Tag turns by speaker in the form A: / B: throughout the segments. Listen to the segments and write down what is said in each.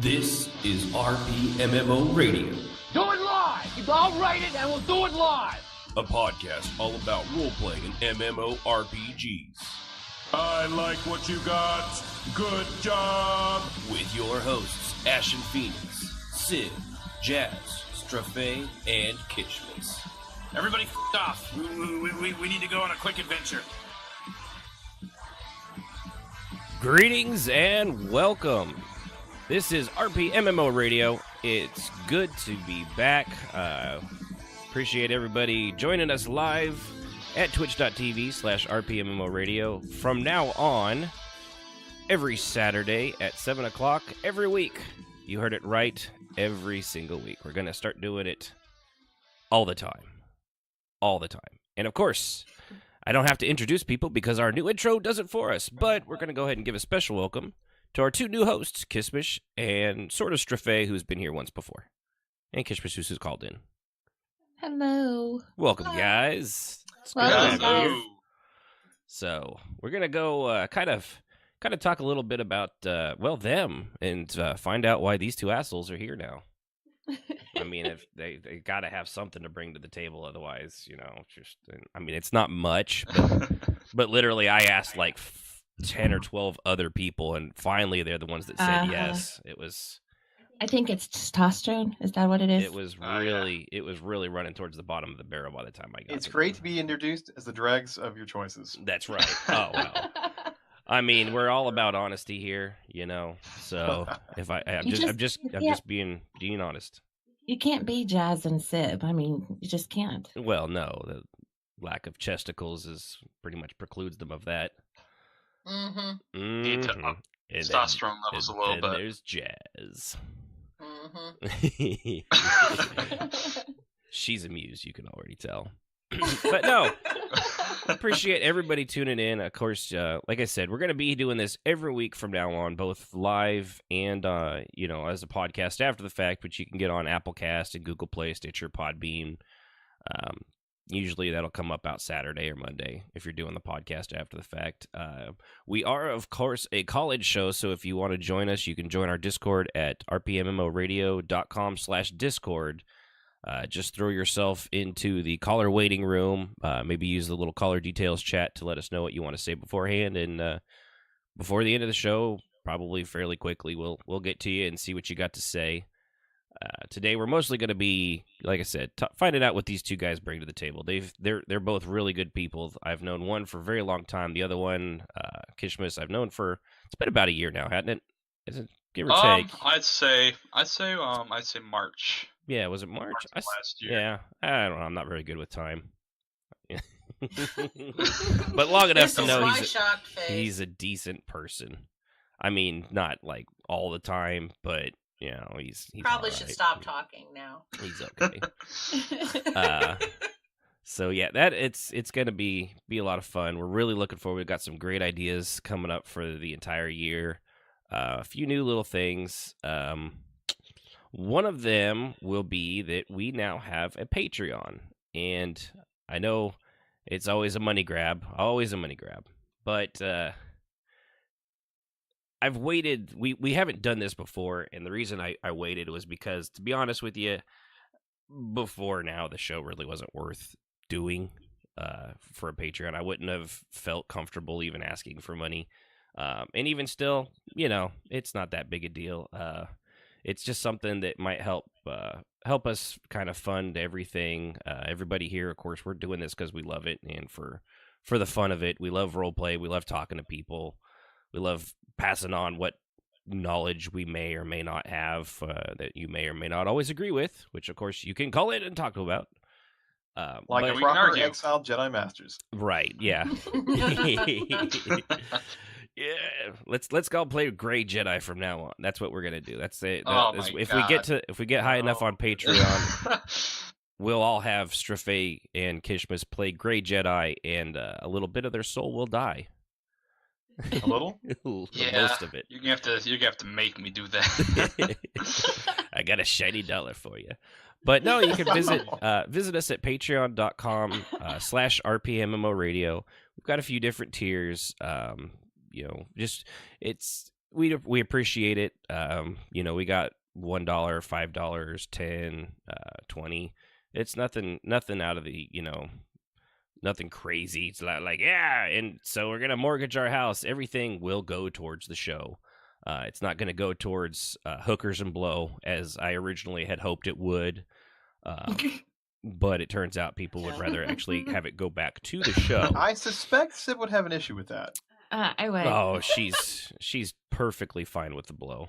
A: This is RPMMO Radio.
B: Do it live! I'll write it and we'll do it live!
A: A podcast all about role-playing and MMORPGs.
C: I like what you got. Good job.
A: With your hosts, Ashen Phoenix, Sid, Jazz, Strafe, and Kishmas.
D: Everybody off. We need to go on a quick adventure.
E: Greetings and welcome. This is RPMMO Radio. It's good to be back. Appreciate everybody joining us live at twitch.tv/RPMMO Radio. From now on, every Saturday at 7 o'clock every week. You heard it right, every single week. We're going to start doing it all the time. All the time. And of course, I don't have to introduce people because our new intro does it for us, but we're going to go ahead and give a special welcome to our two new hosts, Kishmish and sort of Strafe, who's been here once before. And Kishmish, who's called in.
F: Hello.
E: Welcome, guys. It's good
F: Welcome,
E: to have you
F: guys.
E: here. So we're gonna go kind of talk a little bit about them and find out why these two assholes are here now. I mean, if they got to have something to bring to the table, otherwise, it's not much, but literally, I asked like 10 or 12 other people, and finally, they're the ones that said yes. It was.
F: I think it's testosterone. Is that what it is?
E: It was really running towards the bottom of the barrel by the time I got.
G: It's great to be introduced as the dregs of your choices.
E: That's right. Oh well. I mean, we're all about honesty here, So if I'm just being honest.
F: You can't be Jazz and Sib. I mean, you just can't.
E: Well, no, the lack of chesticles pretty much precludes them of that.
D: Mm-hmm. Need to up testosterone levels a little bit.
E: There's Jazz.
D: Mm-hmm.
E: She's amused, you can already tell. But no, appreciate everybody tuning in. Of course, like I said, we're going to be doing this every week from now on, both live and, as a podcast after the fact, which you can get on Applecast and Google Play, Stitcher, Podbean. Usually that'll come up out Saturday or Monday if you're doing the podcast after the fact. We are, of course, a college show, so if you want to join us, you can join our Discord at rpmmoradio.com/Discord. Just throw yourself into the caller waiting room. Maybe use the little caller details chat to let us know what you want to say beforehand. And before the end of the show, probably fairly quickly, we'll get to you and see what you got to say. Today, we're mostly going to be, like I said, finding out what these two guys bring to the table. They're both really good people. I've known one for a very long time. The other one, Kishmas, I've known for it's been about a year now, hasn't it? Is it give or take?
D: I'd say March.
E: Yeah, was it March?
D: Last year.
E: Yeah, I don't know. I'm not very good with time. But long enough to know he's a decent person. I mean, not like all the time, but he's
H: probably
E: right.
H: should stop talking now.
E: He's okay. So yeah, that it's gonna be a lot of fun. We're really looking forward. We've got some great ideas coming up for the entire year. A few new little things. One of them will be that we now have a Patreon, and I know it's always a money grab, but I've waited. We haven't done this before, and the reason I waited was because, to be honest with you, before now, the show really wasn't worth doing for a Patreon. I wouldn't have felt comfortable even asking for money. And even still, it's not that big a deal. It's just something that might help us kind of fund everything. Everybody here, of course, we're doing this because we love it and for the fun of it. We love roleplay. We love talking to people. We love passing on what knowledge we may or may not have that you may or may not always agree with, which, of course, you can call in and talk about.
G: Like
D: but
G: a
D: we can
G: proper
D: argue.
G: exiled Jedi Masters.
E: Right, yeah. Yeah, let's go play Gray Jedi from now on. That's what we're gonna do. That's it. If we get high enough on Patreon, we'll all have Strafe and Kishmas play Gray Jedi, and a little bit of their soul will die.
G: A little?
D: Yeah,
E: most of it.
D: You're gonna have to make me do that.
E: I got a shiny dollar for you. But no, you can visit us at patreon.com/RPMMO Radio. We've got a few different tiers. Just it's we appreciate it. We got $1, $5, 10, 20. It's nothing out of the, nothing crazy. It's like, yeah, and so we're going to mortgage our house. Everything will go towards the show. It's not going to go towards hookers and blow, as I originally had hoped it would. But it turns out people would rather actually have it go back to the show.
G: I suspect Sid would have an issue with that.
F: I would.
E: Oh, she's perfectly fine with the blow.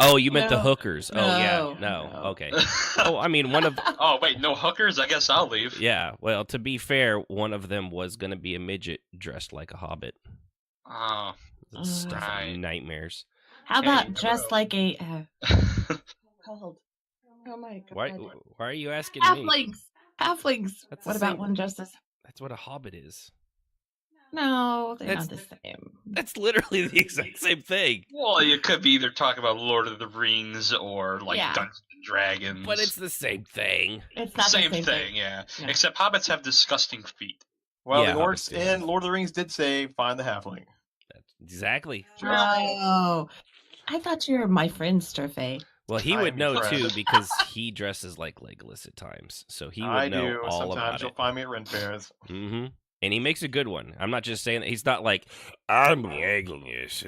E: Oh, you meant the hookers. Oh, yeah. No. Okay. Oh, I mean, one of...
D: Oh, wait, no hookers? I guess I'll leave.
E: Yeah, well, to be fair, one of them was going to be a midget dressed like a hobbit.
D: Oh.
E: Stuff of nightmares.
F: How about dressed like a... Cold. Oh, my God.
E: Why are you asking me?
F: Halflings.
E: That's
F: what about one dressed as...
E: That's what a hobbit is.
F: No, they're not the same.
E: That's literally the exact same thing.
D: Well, you could be either talking about Lord of the Rings or Dungeons and Dragons.
E: But it's the same thing.
F: It's not
D: same
F: the same
D: thing, yeah. Except hobbits have disgusting feet.
G: Well,
E: Yeah,
G: the orcs
E: hobbits do.
G: in Lord of the Rings did say, find the halfling.
E: Exactly.
F: Oh, I thought you were my friend, Straffe.
E: Well, he would
G: I'm
E: know
G: impressed.
E: too because he dresses like Legolas at times, so he would know all
G: Sometimes
E: about
G: you'll
E: it.
G: find me at Ren fairs.
E: Mm-hmm. And he makes a good one. I'm not just saying that. He's not like, I'm Legolas.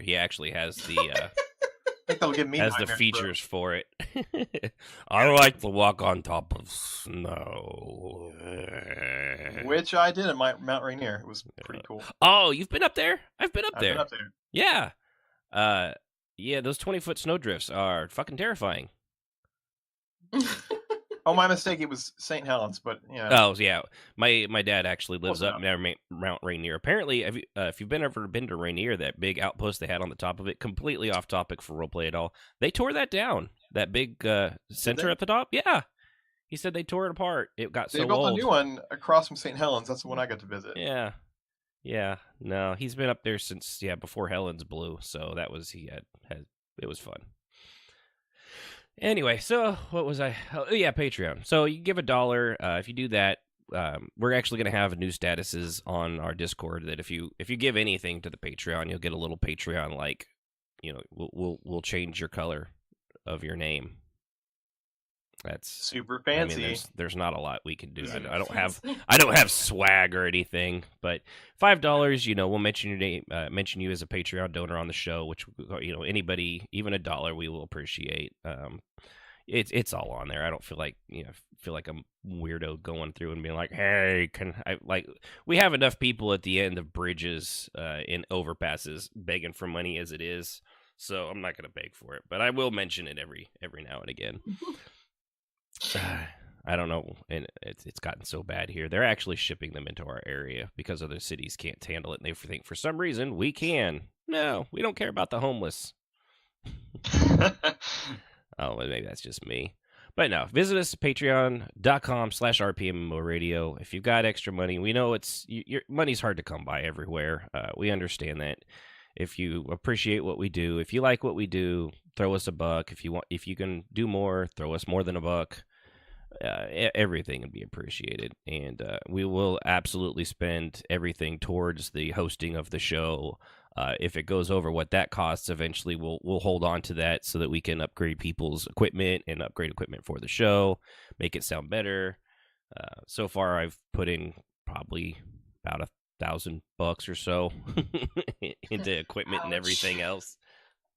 E: He actually has the
G: I think that'll give me
E: has the
G: nightmares,
E: features for it. I like to walk on top of snow.
G: Which I did at Mount Rainier. It was pretty cool.
E: Oh, you've been up there? I've been up
G: I've
E: there.
G: been up there.
E: Yeah. Yeah, those 20-foot snowdrifts are fucking terrifying.
G: Oh, my mistake. It was St. Helens, but yeah.
E: Oh, yeah. My dad actually lives
G: Close
E: up near Mount Rainier. Apparently, if you've ever been to Rainier, that big outpost they had on the top of it, completely off topic for roleplay at all, they tore that down. That big center at the top? Yeah. He said they tore it apart. It got
G: They
E: so
G: built
E: old.
G: a new one across from St. Helens. That's the one I got to visit.
E: Yeah. Yeah. No, he's been up there since, before Helens blew. So that was, it was fun. Anyway, so what was I? Oh, yeah, Patreon. So you give $1. If you do that, we're actually going to have new statuses on our Discord. That if you give anything to the Patreon, you'll get a little Patreon we'll change your color of your name. That's
G: super fancy.
E: I mean, there's not a lot we can do. I don't have swag or anything, but $5, we'll mention your name, mention you as a Patreon donor on the show, which anybody, even $1, we will appreciate. It's all on there. I don't feel like I'm weirdo going through and being like, hey, we have enough people at the end of bridges in overpasses begging for money as it is, so I'm not gonna beg for it, but I will mention it every now and again. I don't know, and it's gotten so bad here. They're actually shipping them into our area because other cities can't handle it, and they think for some reason we can. No, we don't care about the homeless. Oh, well, maybe that's just me. But no, visit us at patreon.com/RPMMO Radio. If you've got extra money, we know your money's hard to come by everywhere. We understand that. If you appreciate what we do, if you like what we do, throw us $1. If you can do more, throw us more than $1. Everything would be appreciated, and we will absolutely spend everything towards the hosting of the show. If it goes over what that costs, eventually we'll hold on to that so that we can upgrade people's equipment and upgrade equipment for the show, make it sound better. So far, I've put in probably about $1,000 or so into equipment and everything else.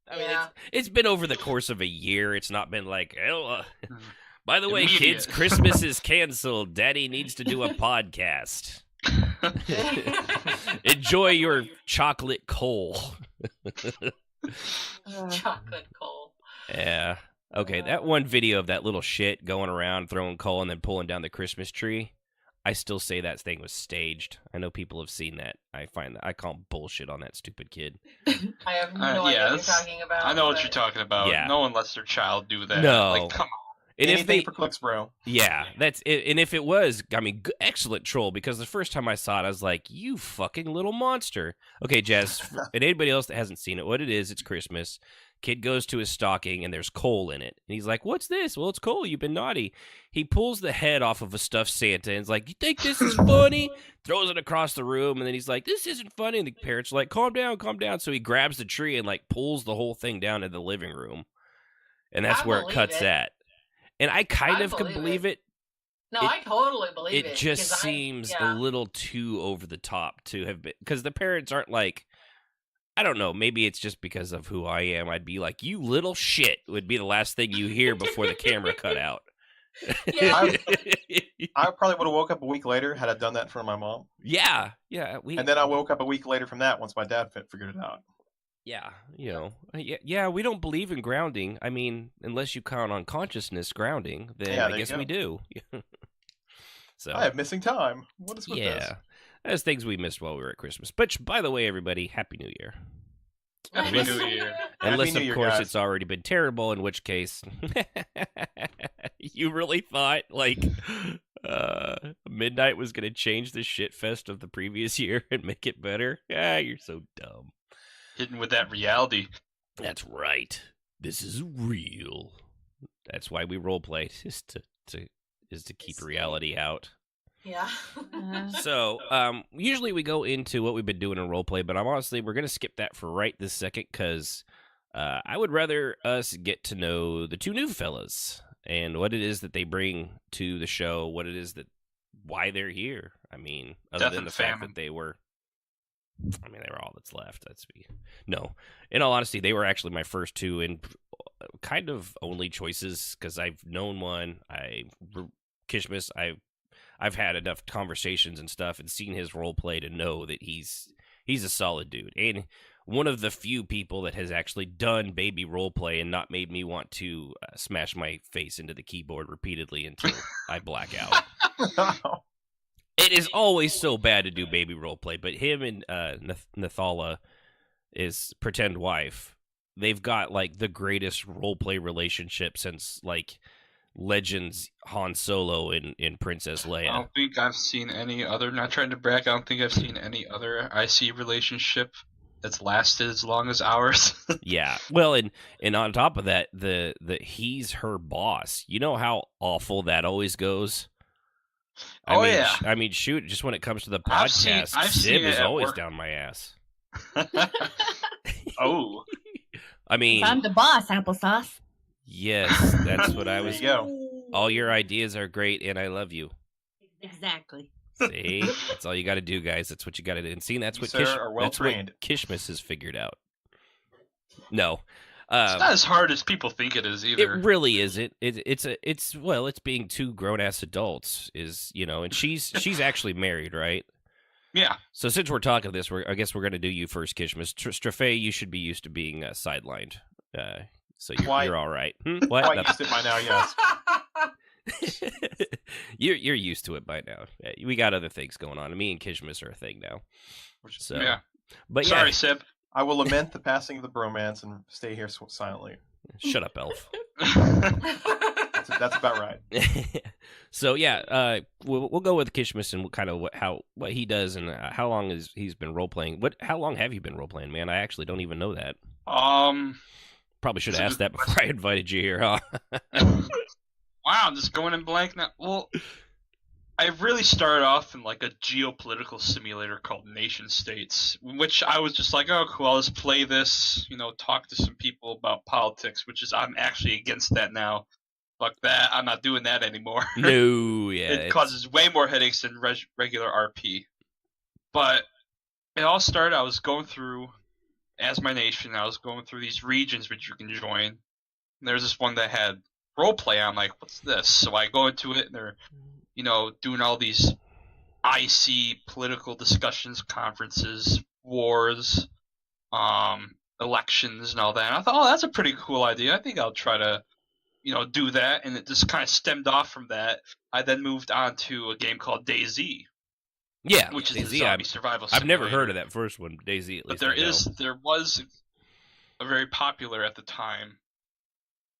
E: I mean, it's been over the course of a year. It's not been like, by the way, kids, Christmas is canceled. Daddy needs to do a podcast. Enjoy your chocolate coal.
H: Chocolate coal.
E: Yeah. Okay, that one video of that little shit going around throwing coal and then pulling down the Christmas tree, I still say that thing was staged. I know people have seen that. I call bullshit on that stupid kid.
H: I have no idea what you're talking about.
D: I know what you're talking about.
E: Yeah.
D: No one lets their child do that.
E: No.
D: Like, come on.
E: And
G: anything for clicks, bro.
E: Yeah, that's it. And if it was, I mean, excellent troll, because the first time I saw it, I was like, you fucking little monster. Okay, Jazz, and anybody else that hasn't seen it, what it is, it's Christmas. Kid goes to his stocking, and there's coal in it. And he's like, what's this? Well, it's coal. You've been naughty. He pulls the head off of a stuffed Santa and is like, you think this is funny? Throws it across the room, and then he's like, this isn't funny. And the parents are like, calm down, calm down. So he grabs the tree and, like, pulls the whole thing down in the living room. And that's where it cuts at. And I kind of can believe it.
H: No, I totally believe it.
E: It just seems a little too over the top to have been, because the parents aren't like, I don't know, maybe it's just because of who I am. I'd be like, you little shit, would be the last thing you hear before the camera cut out.
H: Yeah.
G: I probably would have woke up a week later had I done that in front of my mom.
E: Yeah.
G: And then I woke up a week later from that once my dad figured it out.
E: Yeah, yeah, we don't believe in grounding. I mean, unless you count on consciousness grounding, then I guess we do. So
G: I have missing time. What is with this?
E: Yeah, there's things we missed while we were at Christmas. But by the way, everybody, Happy New Year.
D: Happy New Year.
E: Unless, of course, it's already been terrible, in which case, you really thought, like, midnight was going to change the shit fest of the previous year and make it better? You're so dumb.
D: Hidden with that reality.
E: That's right. This is real. That's why we roleplay, is to keep reality out.
H: Yeah.
E: So, usually we go into what we've been doing in roleplay, but we're going to skip that for right this second, because I would rather us get to know the two new fellas and what it is that they bring to the show, why they're here. I mean, other than the fact that they were all that's left. No, in all honesty, they were actually my first two and kind of only choices, because I've known one. Kishmas, I've had enough conversations and stuff and seen his role play to know that he's a solid dude, and one of the few people that has actually done baby role play and not made me want to smash my face into the keyboard repeatedly until I black out. It is always so bad to do baby roleplay, but him and Nathala, his pretend wife, they've got, like, the greatest roleplay relationship since, like, Legends Han Solo in Princess Leia.
D: I don't think I've seen any other, not trying to brag, I don't think I've seen any other IC relationship that's lasted as long as ours.
E: Yeah. Well, and on top of that, the he's her boss. You know how awful that always goes? I mean, shoot, just when it comes to the podcast,
D: I've
E: Sib
D: seen
E: is always
D: work.
E: down my ass.
D: Oh.
E: I mean,
F: I'm the boss, applesauce.
E: Yes, that's what I was.
G: There you go.
E: All your ideas are great, and I love you.
F: Exactly.
E: See, that's all you got to do, guys. That's what you got to do. And see, that's what Kishmas has figured out. No,
D: it's not as hard as people think it is either.
E: It really isn't. It's being two grown ass adults and she's actually married, right?
D: Yeah.
E: So since we're talking this, I guess we're gonna do you first, Kishmas. Strafe, you should be used to being sidelined. So you're all right. What?
G: Quite used to it by now, yes.
E: You're used to it by now. We got other things going on. Me and Kishmas are a thing now. So
D: yeah.
E: But
D: sorry, Sib.
G: I will lament the passing of the bromance and stay here silently.
E: Shut up, Elf.
G: That's about right.
E: So yeah, we'll go with Kishmas and kind of what he does and how long he's been role playing. How long have you been role playing, man? I actually don't even know that. Probably should have asked that before I invited you here, huh?
D: Wow, I'm just going in blank now. Well, I really started off in like a geopolitical simulator called Nation States, which I was just like, oh, cool, I'll just play this, talk to some people about politics, I'm actually against that now. Fuck that, I'm not doing that anymore.
E: No, yeah.
D: It causes way more headaches than regular RP. But it all started, I was going through, as my nation, I was going through these regions which you can join. And there's this one that had roleplay. I'm like, what's this? So I go into it, and they're, doing all these IC political discussions, conferences, wars, elections, and all that. And I thought, oh, that's a pretty cool idea. I think I'll try to, do that. And it just kind of stemmed off from that. I then moved on to a game called DayZ.
E: Yeah,
D: which is
E: DayZ,
D: a zombie survival simulator.
E: I've never heard of that first one, DayZ. At least
D: but there was a very popular at the time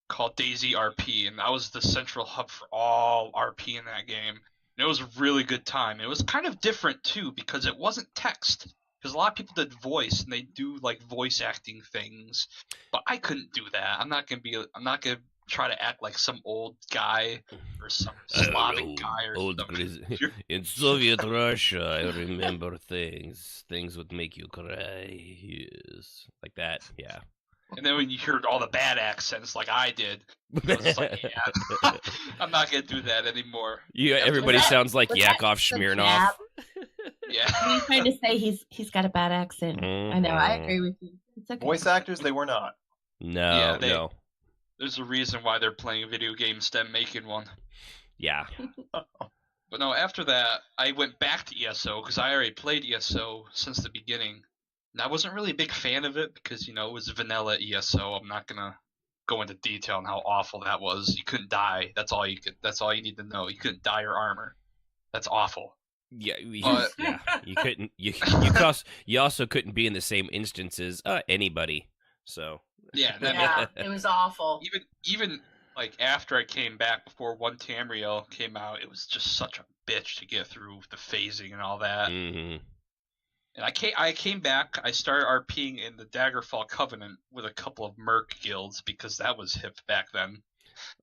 D: called DayZ RP, and that was the central hub for all RP in that game. And it was a really good time. It was kind of different too because it wasn't text. Because a lot of people did voice and they do like voice acting things, but I couldn't do that. I'm not gonna try to act like some old guy or some Slavic guy or something.
E: In Soviet Russia, I remember things would make you cry. Yes, like that. Yeah.
D: And then when you heard all the bad accents like I did, it's just like, yeah, I'm not gonna do that anymore.
E: Yeah, everybody sounds like
F: was
E: Yakov
F: that the
E: Smirnoff.
F: jab?
D: Yeah.
F: Are you trying to say he's got a bad accent? I know. I agree with you. It's okay.
G: Voice actors, they were not.
E: No,
D: Yeah,
E: no.
D: There's a reason why they're playing video games instead of making one.
E: Yeah.
D: But no, after that, I went back to ESO because I already played ESO since the beginning. And I wasn't really a big fan of it because, it was vanilla ESO. I'm not gonna go into detail on how awful that was. You couldn't die. That's all you need to know. You couldn't die or armor. That's awful.
E: Yeah,
D: But-
E: yeah. You couldn't. You also couldn't be in the same instance as anybody. So
D: Yeah,
H: Yeah, it was awful.
D: even like after I came back before one Tamriel came out, it was just such a bitch to get through the phasing and all that.
E: Mhm.
D: And I came back. I started RPing in the Daggerfall Covenant with a couple of merc guilds because that was hip back then.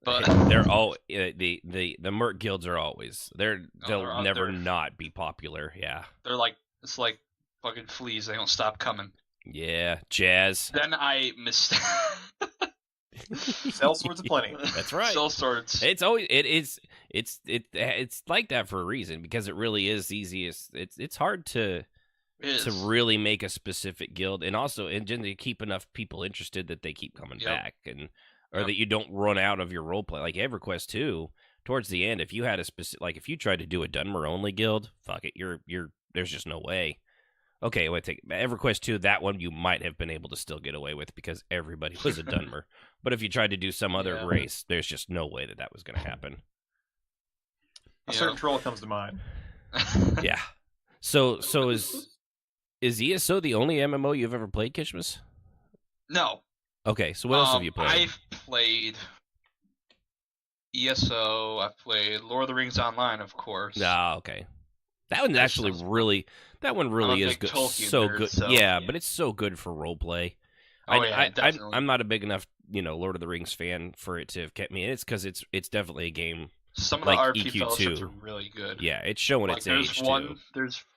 D: But
E: they're all the merc guilds are always they'll
D: they're
E: never not be popular. Yeah.
D: they're like it's like fucking fleas. They don't stop coming.
E: Yeah. Jazz.
D: Then I missed.
G: Sell swords aplenty.
E: That's right.
D: Sell swords.
E: It's like that for a reason because it really is easiest. It's hard to really make a specific guild and also to keep enough people interested that they keep coming back or that you don't run out of your role play. Like EverQuest 2, towards the end, if you had a specific, like if you tried to do a Dunmer only guild, fuck it, you're there's just no way. Okay, wait, take EverQuest 2. That one you might have been able to still get away with because everybody was a Dunmer. But if you tried to do some other race, there's just no way that was going to happen.
G: A certain troll comes to mind.
E: Yeah. So is ESO the only MMO you've ever played, Kishmas?
D: No.
E: Okay, so what else have you played?
D: I've played ESO. I've played Lord of the Rings Online, of course.
E: Ah, okay. That one actually really. That one really is good. So good. Yeah, but it's so good for roleplay.
D: Definitely.
E: I'm not a big enough, Lord of the Rings fan for it to have kept me. It's because it's definitely a game.
D: Some of
E: like
D: the RP
E: EQ2.
D: fellowships are really good.
E: Yeah, it's showing its age too.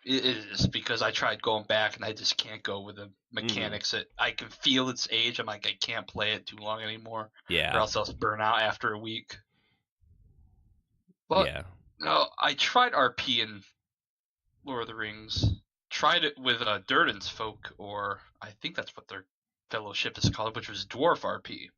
D: It is because I tried going back and I just can't go with the mechanics. I can feel its age. I'm like I can't play it too long anymore.
E: Yeah.
D: Or else I'll burn out after a week. But
E: yeah.
D: no, I tried RP in Lord of the Rings. Tried it with Durden's folk, or I think that's what their fellowship is called, which was Dwarf RP.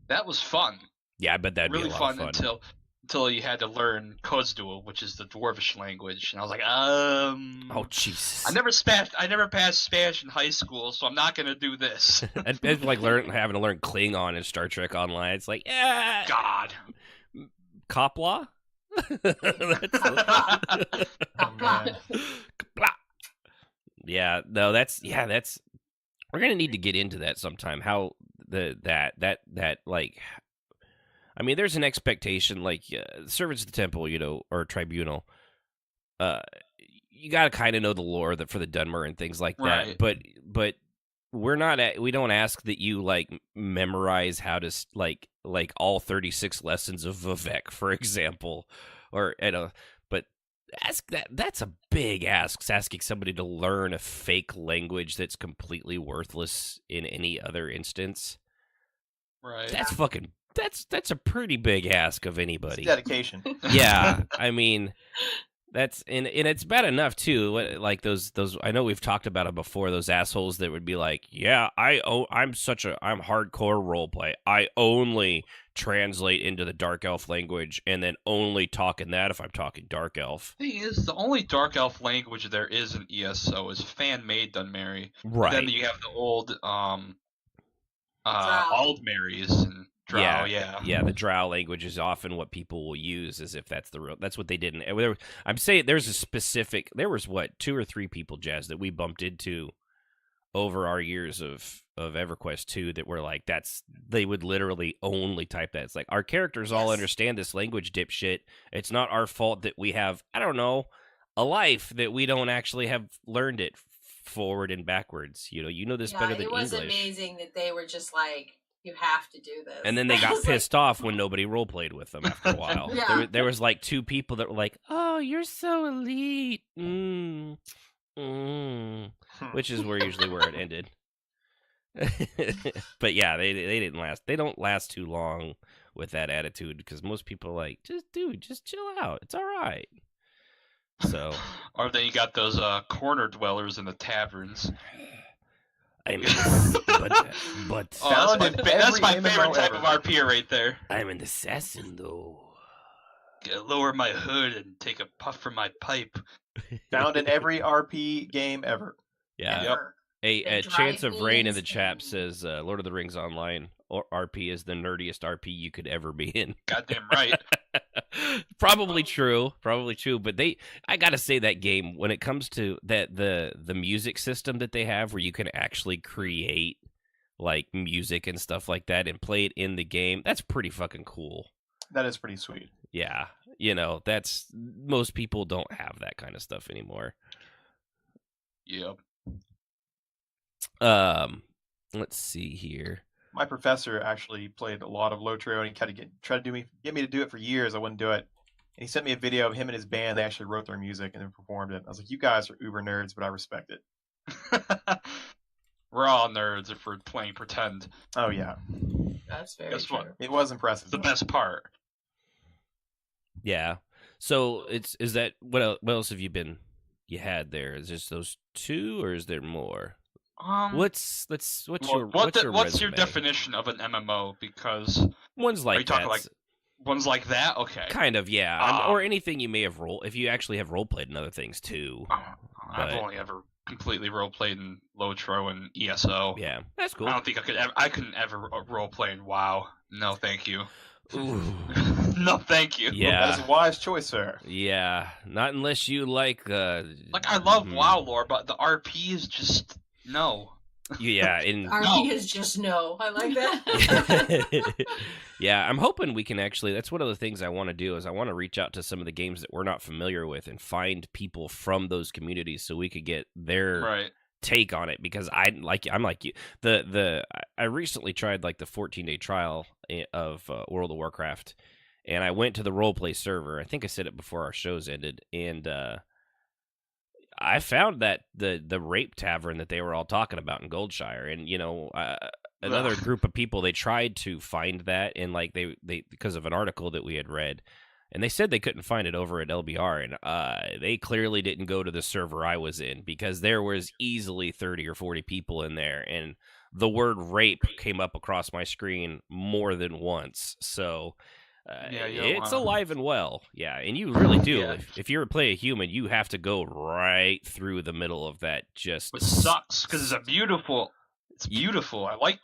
D: That was fun.
E: Yeah, I bet that'd
D: really
E: be a lot of fun.
D: Until you had to learn Khazdu, which is the Dwarvish language, and I was like,
E: Oh, Jesus.
D: I never passed Spanish in high school, so I'm not gonna do this.
E: It's like having to learn Klingon in Star Trek Online. It's like, yeah.
D: God.
E: Kopla? Yeah, no, that's we're gonna need to get into that sometime. How that like, I mean, there's an expectation like servants of the temple, or tribunal. You gotta kind of know the lore that for the Dunmer and things like that. But we don't ask that you like memorize how to like all 36 lessons of Vivek, for example, or but that's a big ask. It's asking somebody to learn a fake language that's completely worthless in any other instance.
D: Right.
E: That's a pretty big ask of anybody.
G: It's dedication.
E: Yeah, I mean, that's and it's bad enough too. Like those I know we've talked about it before. Those assholes that would be like, "Yeah, I'm hardcore roleplay. I only translate into the Dark Elf language and then only talk in that if I'm talking Dark Elf."
D: The thing is, the only Dark Elf language there is in ESO is fan-made Dunmeri.
E: Right.
D: Then you have the old Aldmeris and Drow.
E: Yeah. The Drow language is often what people will use as if that's what they did. I'm saying there was 2 or 3 people, Jazz, that we bumped into over our years of EverQuest 2 that were like, they would literally only type that. It's like, our characters all understand this language, dipshit. It's not our fault that we have, I don't know, a life that we don't actually have learned it forward and backwards. You know this
H: Yeah,
E: better than
H: it was
E: English.
H: amazing that they were just like, you have to do this.
E: And then they
H: I
E: got
H: was
E: pissed off when nobody role played with them after a while.
H: Yeah.
E: There was like 2 people that were like, "Oh, you're so elite," which is usually where it ended. But yeah, they didn't last. They don't last too long with that attitude because most people are like, just chill out. It's all right. So,
D: Or then you got those corner dwellers in the taverns.
E: but
D: Oh,
G: Found in
D: that's my
G: every
D: favorite
G: MMO
D: type
G: ever.
D: of RP right there.
E: I'm an assassin though.
D: Lower my hood and take a puff from my pipe.
G: Found in every RP game ever.
E: Yeah.
D: Yep.
E: A
H: The
E: Chance of Rain in the
H: Dragons
E: chat
H: and-
E: says Lord of the Rings Online or RP is the nerdiest RP you could ever be in.
D: Goddamn right.
E: Probably true, but I gotta say that game, when it comes to the music system that they have where you can actually create like music and stuff like that and play it in the game, that's pretty fucking cool.
G: That is pretty sweet.
E: Yeah, that's, most people don't have that kind of stuff anymore.
D: Yep.
E: Let's see here.
G: My professor actually played a lot of Lotro, and he tried to get me to do it for years. I wouldn't do it. And he sent me a video of him and his band. They actually wrote their music and then performed it. I was like, you guys are uber nerds, but I respect it.
D: We're all nerds if we're playing pretend.
G: Oh, yeah.
H: That's very
D: Guess
H: true.
D: what?
G: It was impressive.
D: It's the best part.
E: Yeah. So is that what else have you had there? Is just those 2 or is there more? What's your
D: your
E: resume?
D: definition of an MMO? Because
E: Ones
D: are you
E: like
D: talking
E: that.
D: like ones like that? Okay.
E: Kind of, yeah. Or anything you may have if you actually have role played in other things too.
D: I've only ever completely role played in Lotro and ESO.
E: Yeah, that's cool.
D: I don't think I couldn't ever role play in WoW. No, thank you.
E: Ooh.
D: No, thank you.
E: Yeah.
G: That is a wise choice, sir.
E: Yeah, not unless you like.
D: Like I love WoW lore, but the RP is just no.
E: Yeah, in
H: RP is just no. I like that.
E: yeah, I'm hoping we can actually. That's one of the things I want to do is I want to reach out to some of the games that we're not familiar with and find people from those communities so we could get their take on it, because I'm like you. I recently tried like the 14-day trial of World of Warcraft, and I went to the roleplay server. I think I said it before our shows ended, and I found that the rape tavern that they were all talking about in Goldshire, and another group of people, they tried to find that, and like they because of an article that we had read, and they said they couldn't find it over at LBR, and they clearly didn't go to the server I was in, because there was easily 30 or 40 people in there, and the word rape came up across my screen more than once. So it's alive and well. Yeah, and you really do.
D: Yeah.
E: If you ever play a human, you have to go right through the middle of that.
D: It sucks because it's beautiful. It's beautiful. I like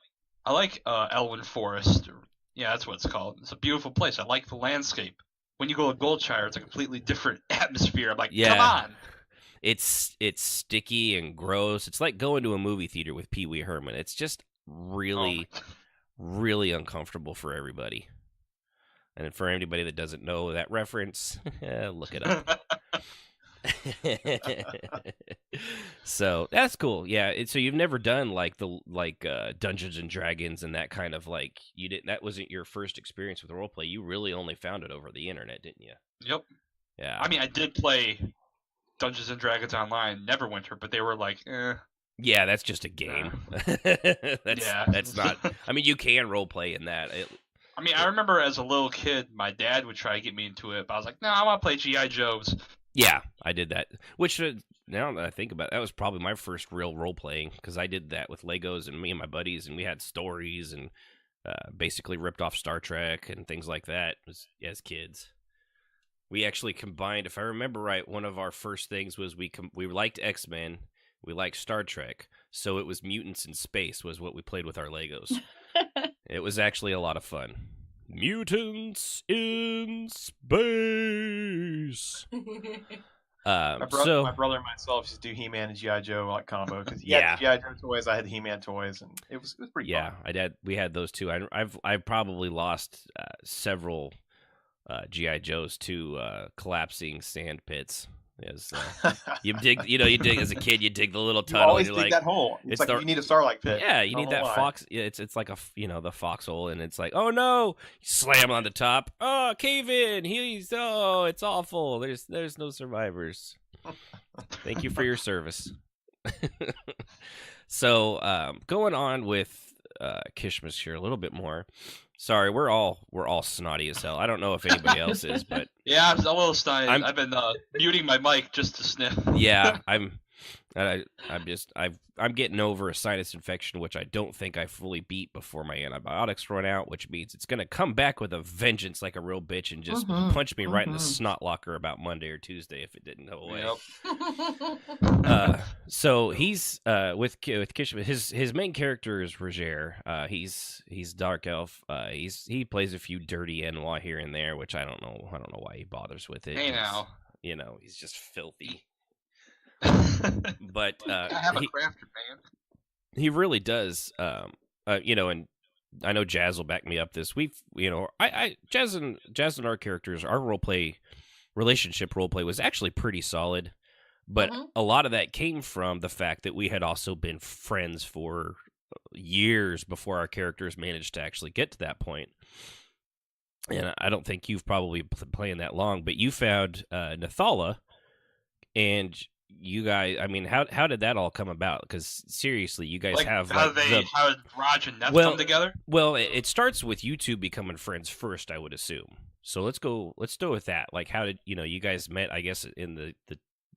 D: Elwyn Forest. Yeah, that's what it's called. It's a beautiful place. I like the landscape. When you go to Goldshire, it's a completely different atmosphere. I'm like, come on.
E: It's sticky and gross. It's like going to a movie theater with Pee Wee Herman. It's just really, really uncomfortable for everybody. And for anybody that doesn't know that reference, look it up. So that's cool. Yeah. So you've never done like Dungeons and Dragons and that kind of like that wasn't your first experience with roleplay. You really only found it over the internet, didn't you?
D: Yep.
E: Yeah.
D: I mean, I did play Dungeons and Dragons Online Neverwinter, but they were like,
E: Yeah, that's just a game. That's not. I mean, you can roleplay in that.
D: I mean, I remember as a little kid, my dad would try to get me into it, but I was like, no, I want to play G.I. Joes.
E: Yeah, I did that. Which, now that I think about it, that was probably my first real role-playing, because I did that with Legos and me and my buddies, and we had stories and basically ripped off Star Trek and things like that as kids. We actually combined, if I remember right, one of our first things was we liked X-Men, we liked Star Trek, so it was Mutants in Space was what we played with our Legos. It was actually a lot of fun. Mutants in space.
G: My brother and myself used to do He-Man and G.I. Joe like combo, because he had the G.I. Joe toys, I had the He-Man toys, and it was pretty fun.
E: Yeah, we had those too. I've probably lost several G.I. Joes to collapsing sand pits. Is you dig as a kid, you dig the little
G: You
E: tunnel.
G: always
E: And
G: dig
E: you're like,
G: that hole. It's like you need a Starlight pit.
E: Yeah, you need that fox. Yeah, it's like the foxhole, and it's like, oh no, you slam on the top. Oh, cave in. It's awful. There's no survivors. Thank you for your service. So, going on with Kishmas here a little bit more. Sorry, we're all snotty as hell. I don't know if anybody else is, but
D: yeah, I'm a little snotty. I've been muting my mic just to sniff.
E: Yeah, I'm getting over a sinus infection, which I don't think I fully beat before my antibiotics run out, which means it's going to come back with a vengeance like a real bitch and just punch me right in the snot locker about Monday or Tuesday if it didn't go away.
D: Yep.
E: So he's with Kishma. His main character is Roger. He's dark elf. He plays a few dirty NWA here and there, which I don't know why he bothers with it.
D: Hey now,
E: he's just filthy. But
D: I have a crafter, man.
E: He really does. And I know Jazz will back me up. Jazz and our characters, our relationship roleplay was actually pretty solid. But a lot of that came from the fact that we had also been friends for years before our characters managed to actually get to that point. And I don't think you've probably been playing that long, but you found Nathala, and you guys, I mean, how did that all come about? Because seriously, you guys have
D: how did Raj and Neth come together?
E: Well, it starts with you two becoming friends first, I would assume. So let's go with that. Like, how did you guys met? I guess in the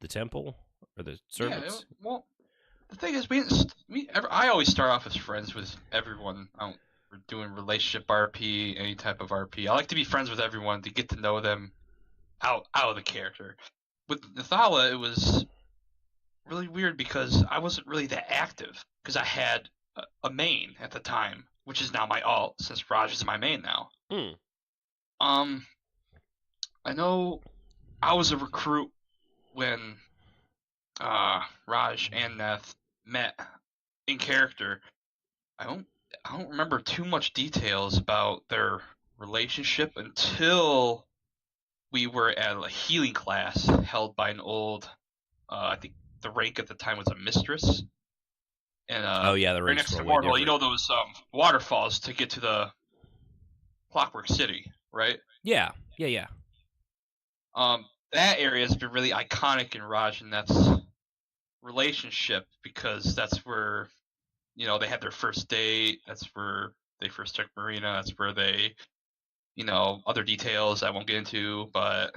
E: temple or the servants.
D: Yeah, well, the thing is, I always start off as friends with everyone. We're doing relationship RP, any type of RP. I like to be friends with everyone to get to know them out of the character. With Nathala, it was really weird because I wasn't really that active because I had a main at the time, which is now my alt since Raj is my main now. I know I was a recruit when Raj and Neth met in character. I don't remember too much details about their relationship until we were at a healing class held by an old, I think the rank at the time was a mistress. And
E: the ranks
D: next to
E: were way
D: waterfall,
E: different.
D: those waterfalls to get to the Clockwork City, right?
E: Yeah.
D: That area has been really iconic in Raj and Neth's relationship because that's where they had their first date. That's where they first took Marina. That's where they, other details I won't get into, but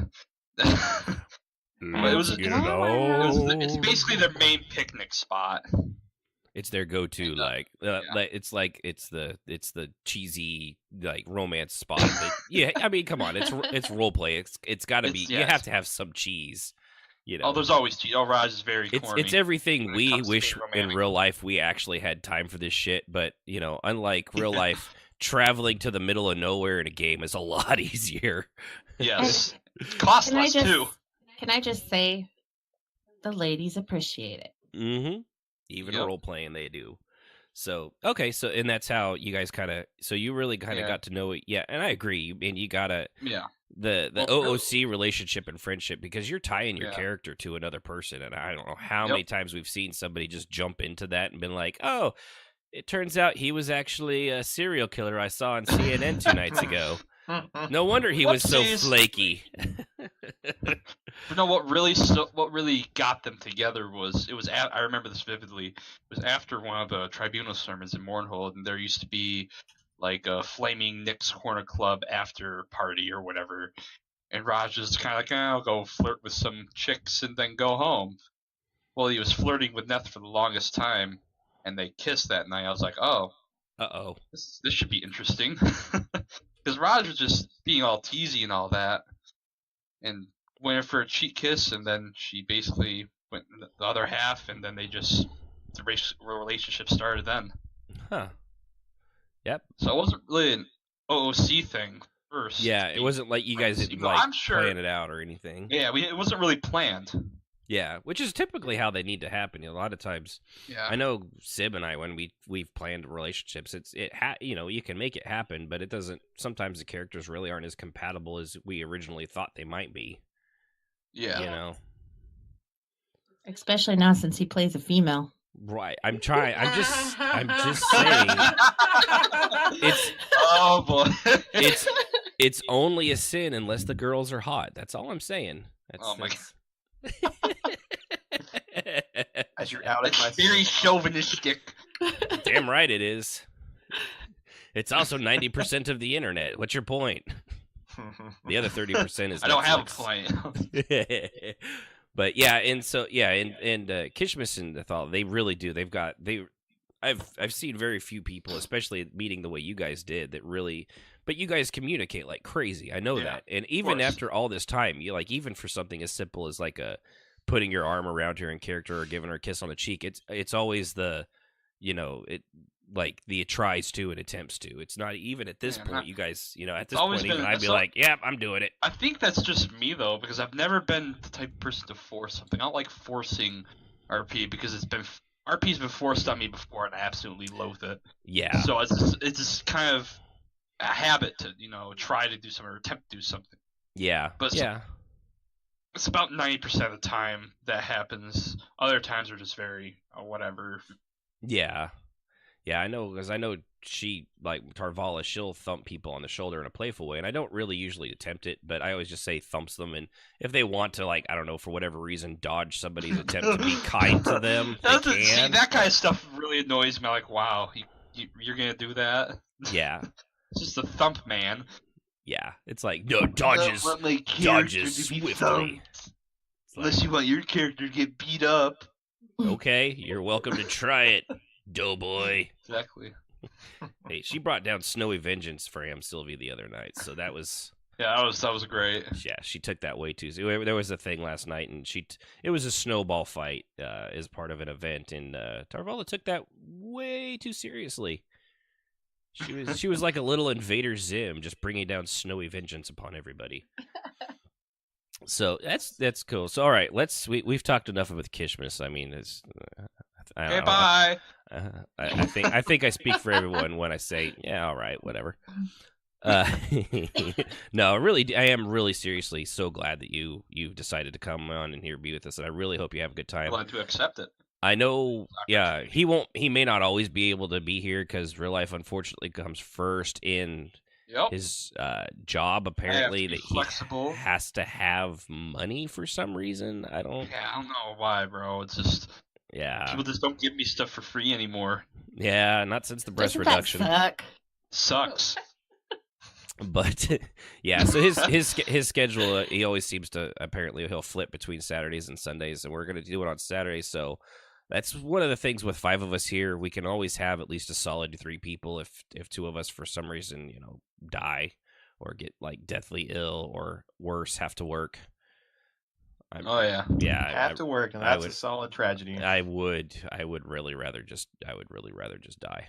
D: it's basically their main picnic spot.
E: It's their go-to, it's the cheesy romance spot. Yeah, I mean, come on, it's role play. It's got to be. You have to have some cheese.
D: Oh, there's always cheese. Oh, Raj is very corny.
E: It's everything we wish in real life we actually had time for this shit. But unlike real life, traveling to the middle of nowhere in a game is a lot easier.
D: Yes, it's costless too.
F: Can I just say, the ladies appreciate it.
E: Mm-hmm. Even role playing, they do. So okay, and that's how you guys you really got to know it. Yeah, and I agree. And you gotta the OOC relationship and friendship, because you're tying your character to another person, and I don't know how many times we've seen somebody just jump into that and been like, oh, it turns out he was actually a serial killer I saw on CNN 2 nights ago. No wonder he was so flaky.
D: But no, what really got them together was I remember this vividly. It was after one of the tribunal sermons in Mournhold, and there used to be like a Flaming Nick's Corner Club after party or whatever. And Raj was kind of like, I'll go flirt with some chicks and then go home. Well, he was flirting with Neth for the longest time, and they kissed that night. I was like, oh, this should be interesting. Because Raj was just being all teasy and all that, and went in for a cheek kiss, and then she basically went the other half, and then the relationship started then.
E: Huh. Yep.
D: So it wasn't really an OOC thing first.
E: Yeah, it wasn't like you guys didn't plan it out or anything.
D: Yeah, it wasn't really planned.
E: Yeah, which is typically how they need to happen. A lot of times, I know Sib and I, when we've planned relationships, you can make it happen, but it doesn't. Sometimes the characters really aren't as compatible as we originally thought they might be.
D: Yeah,
F: Especially now since he plays a female.
E: Right. I'm trying. I'm just saying.
D: Oh boy.
E: It's only a sin unless the girls are hot. That's all I'm saying.
D: Oh my
E: God.
G: As you're out at my
D: That's very chauvinistic.
E: Damn right it is. It's also 90% of the internet. What's your point? The other 30% is
D: I don't have a
E: Netflix.
D: point.
E: But yeah, and so yeah, and Kishmas and Athal, they really do. I've seen very few people, especially meeting the way you guys did, that really. But you guys communicate like crazy. I know that, and even after all this time, you like even for something as simple as like putting your arm around her in character or giving her a kiss on the cheek. It's always the, like the tries to and attempts to. It's not even at this point. You guys, at this point, even I'd be like, "Yeah, I'm doing it."
D: I think that's just me though, because I've never been the type of person to force something. I don't like forcing RP because RP's been forced on me before, and I absolutely loathe it.
E: Yeah.
D: So it's just kind of a habit to try to do something or attempt to do something.
E: Yeah.
D: But
E: yeah.
D: It's about 90% of the time that happens. Other times are just very whatever.
E: Yeah. Yeah, I know, because I know she, like Tarvala, she'll thump people on the shoulder in a playful way, and I don't really usually attempt it, but I always just say thumps them, and if they want to, like, I don't know, for whatever reason, dodge somebody's attempt to be kind to them, they can.
D: See, that kind of stuff really annoys me. Like, wow, you're going to do that?
E: Yeah.
D: It's just a thump, man.
E: Yeah, it's like, no, dodges swiftly.
D: Unless you want your character to get beat up.
E: Okay, you're welcome to try it, doughboy.
D: Exactly.
E: Hey, she brought down Snowy Vengeance for Am Sylvie the other night, so that was...
D: Yeah, that was great.
E: Yeah, she took that way too. So there was a thing last night, and it was a snowball fight as part of an event, and Tarvala took that way too seriously. She was like a little Invader Zim, just bringing down Snowy Vengeance upon everybody. So that's cool. So all right, we've talked enough with Kishmas. I mean, it's
D: okay, bye.
E: I think I speak for everyone when I say, yeah, all right, whatever. No, really, I am really seriously so glad that you decided to come on and here be with us, and I really hope you have a good time.
D: I'm glad to accept it.
E: I know, yeah, he may not always be able to be here because real life unfortunately comes first in his job. Apparently, that
D: flexible.
E: He has to have money for some reason. I don't
D: know why, bro. It's just people just don't give me stuff for free anymore.
E: Yeah, not since the breast reduction.
F: That
D: sucks.
E: But yeah, so his schedule, he always seems to, apparently he'll flip between Saturdays and Sundays, and we're going to do it on Saturdays. So that's one of the things with 5 of us here. We can always have at least a solid 3 people if 2 of us for some reason, die or get like deathly ill or worse, have to work.
D: Yeah,
G: have to work, and that's a solid tragedy.
E: I would really rather just die.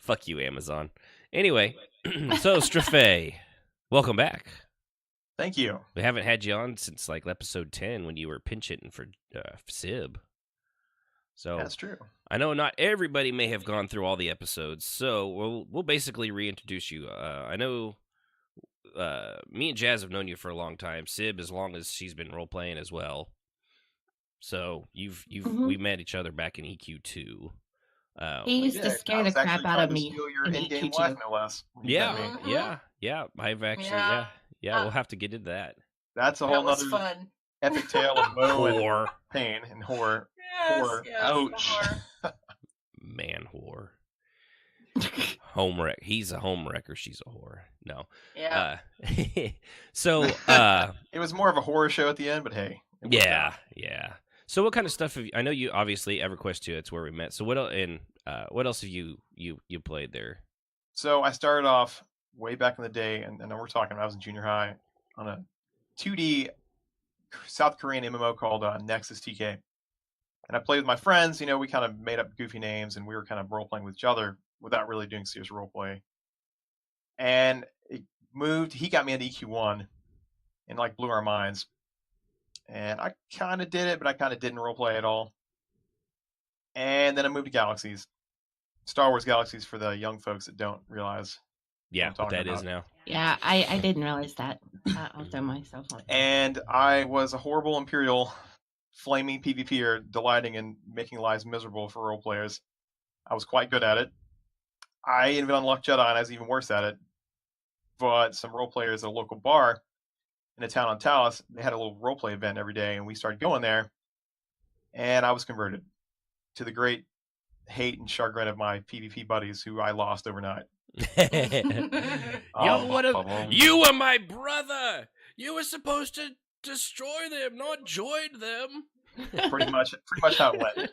E: Fuck you, Amazon. Anyway, so Strafe, welcome back.
G: Thank you.
E: We haven't had you on since like episode 10 when you were pinch hitting for Sib. So
G: that's true.
E: I know not everybody may have gone through all the episodes, so we'll basically reintroduce you. I know me and Jazz have known you for a long time. Sib, as long as she's been role playing as well. So we met each other back in EQ2.
F: He used to scare the crap out of me.
G: Your in-game life, no less.
E: Yeah. I've actually, we'll have to get into that.
G: That's a whole other
H: fun.
G: Epic tale of woe and pain and horror.
H: Yes,
D: ouch.
E: Man whore. Home wreck. He's a home wrecker. She's a whore. No.
H: Yeah.
E: So
G: it was more of a horror show at the end, but hey.
E: Yeah. So what kind of stuff have you? I know you obviously EverQuest 2. That's where we met. So what else have you played there?
G: So I started off way back in the day, and we're talking when I was in junior high on a 2D South Korean MMO called Nexus TK. And I played with my friends. We kind of made up goofy names, and we were kind of role playing with each other without really doing serious role play. And it moved. He got me into EQ1, and like blew our minds. And I kind of did it, but I kind of didn't roleplay at all. And then I moved to Galaxies. Star Wars Galaxies for the young folks that don't realize.
E: Yeah, what that is now.
F: Yeah, I didn't realize that. I'll throw myself off.
G: And I was a horrible Imperial flaming PvPer, delighting in making lives miserable for role players. I was quite good at it. I ended on Luck Jedi, and I was even worse at it. But some role players at a local bar in a town on Talos, they had a little roleplay event every day, and we started going there. And I was converted to the great hate and chagrin of my PvP buddies, who I lost overnight.
E: You were my brother. You were supposed to destroy them, not join them.
G: Pretty much how it went.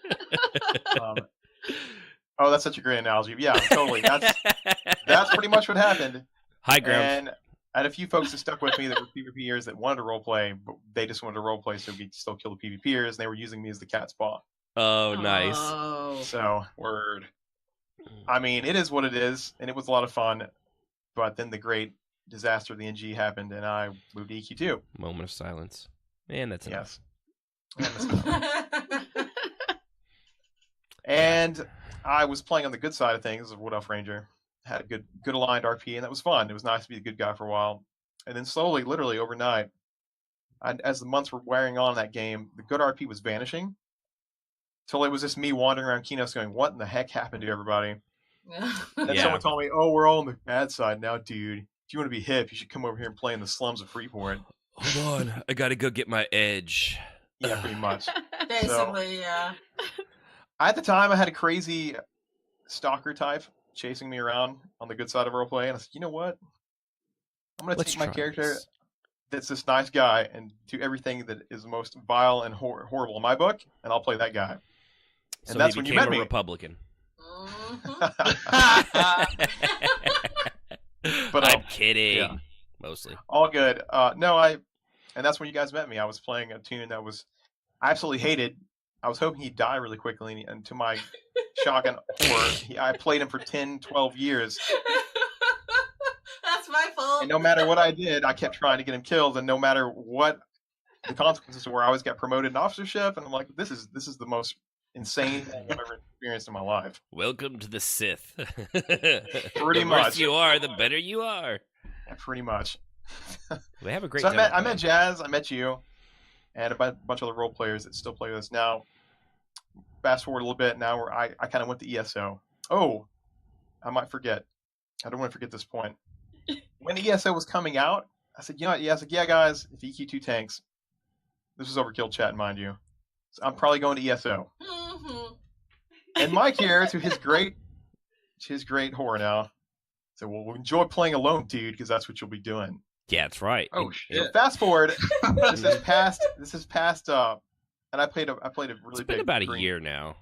G: Oh, that's such a great analogy. Yeah, totally. That's pretty much what happened.
E: High ground.
G: And I had a few folks that stuck with me that were PvPers that wanted to roleplay, but they just wanted to roleplay so we could still kill the PvPers, and they were using me as the cat's paw.
E: Oh, nice.
H: Oh.
G: So,
D: Word.
G: I mean, it is what it is, and it was a lot of fun. But then the great disaster of the NG happened, and I moved to EQ2.
E: Moment of silence. Man, that's enough.
G: Yes. And I was playing on the good side of things as a Wood Elf Ranger. Had a good aligned RP, and that was fun. It was nice to be a good guy for a while. And then slowly, literally overnight, as the months were wearing on in that game, the good RP was vanishing. Till it was just me wandering around Kinos going, what in the heck happened to everybody? And then someone told me, oh, we're all on the bad side now, dude. If you want to be hip, you should come over here and play in the slums of Freeport.
E: Hold on. I gotta go get my edge.
G: Yeah, pretty much.
H: Basically, yeah.
G: At the time, I had a crazy stalker type chasing me around on the good side of roleplay, and I said, you know what? I'm going to take my character that's this nice guy and do everything that is most vile and horrible in my book, and I'll play that guy.
E: So
G: and that's when you met me.
E: Republican.
G: But
E: I'm kidding.
G: Yeah.
E: Mostly.
G: All good. And that's when you guys met me. I was playing a tune that I absolutely hated. I was hoping he'd die really quickly, and to my shock and horror, I played him for 10, 12 years.
H: That's my fault.
G: And no matter what I did, I kept trying to get him killed, and no matter what the consequences were, I always got promoted in officership, and I'm like, this is the most insane thing I've ever experienced in my life.
E: Welcome to the Sith.
G: Pretty
E: the
G: much.
E: worse you are, the better you are.
G: Yeah, pretty much.
E: We have a great
G: So
E: time.
G: I met Jazz, I met you, and a bunch of other role players that still play with us now. Fast forward a little bit, now I kind of went to ESO. Oh, I might forget. I don't want to forget this point. When ESO was coming out, I said, I was like, yeah, guys, if EQ2 tanks, this was overkill chat, mind you. So I'm probably going to ESO.
H: Mm-hmm.
G: And Mike here, to his great horror now, said, well, we'll enjoy playing alone, dude, because that's what you'll be doing.
E: Yeah, that's right.
D: Oh,
G: So
D: shit.
G: fast forward, this is past, and I played a really
E: It's
G: big.
E: been about a
G: green.
E: year now.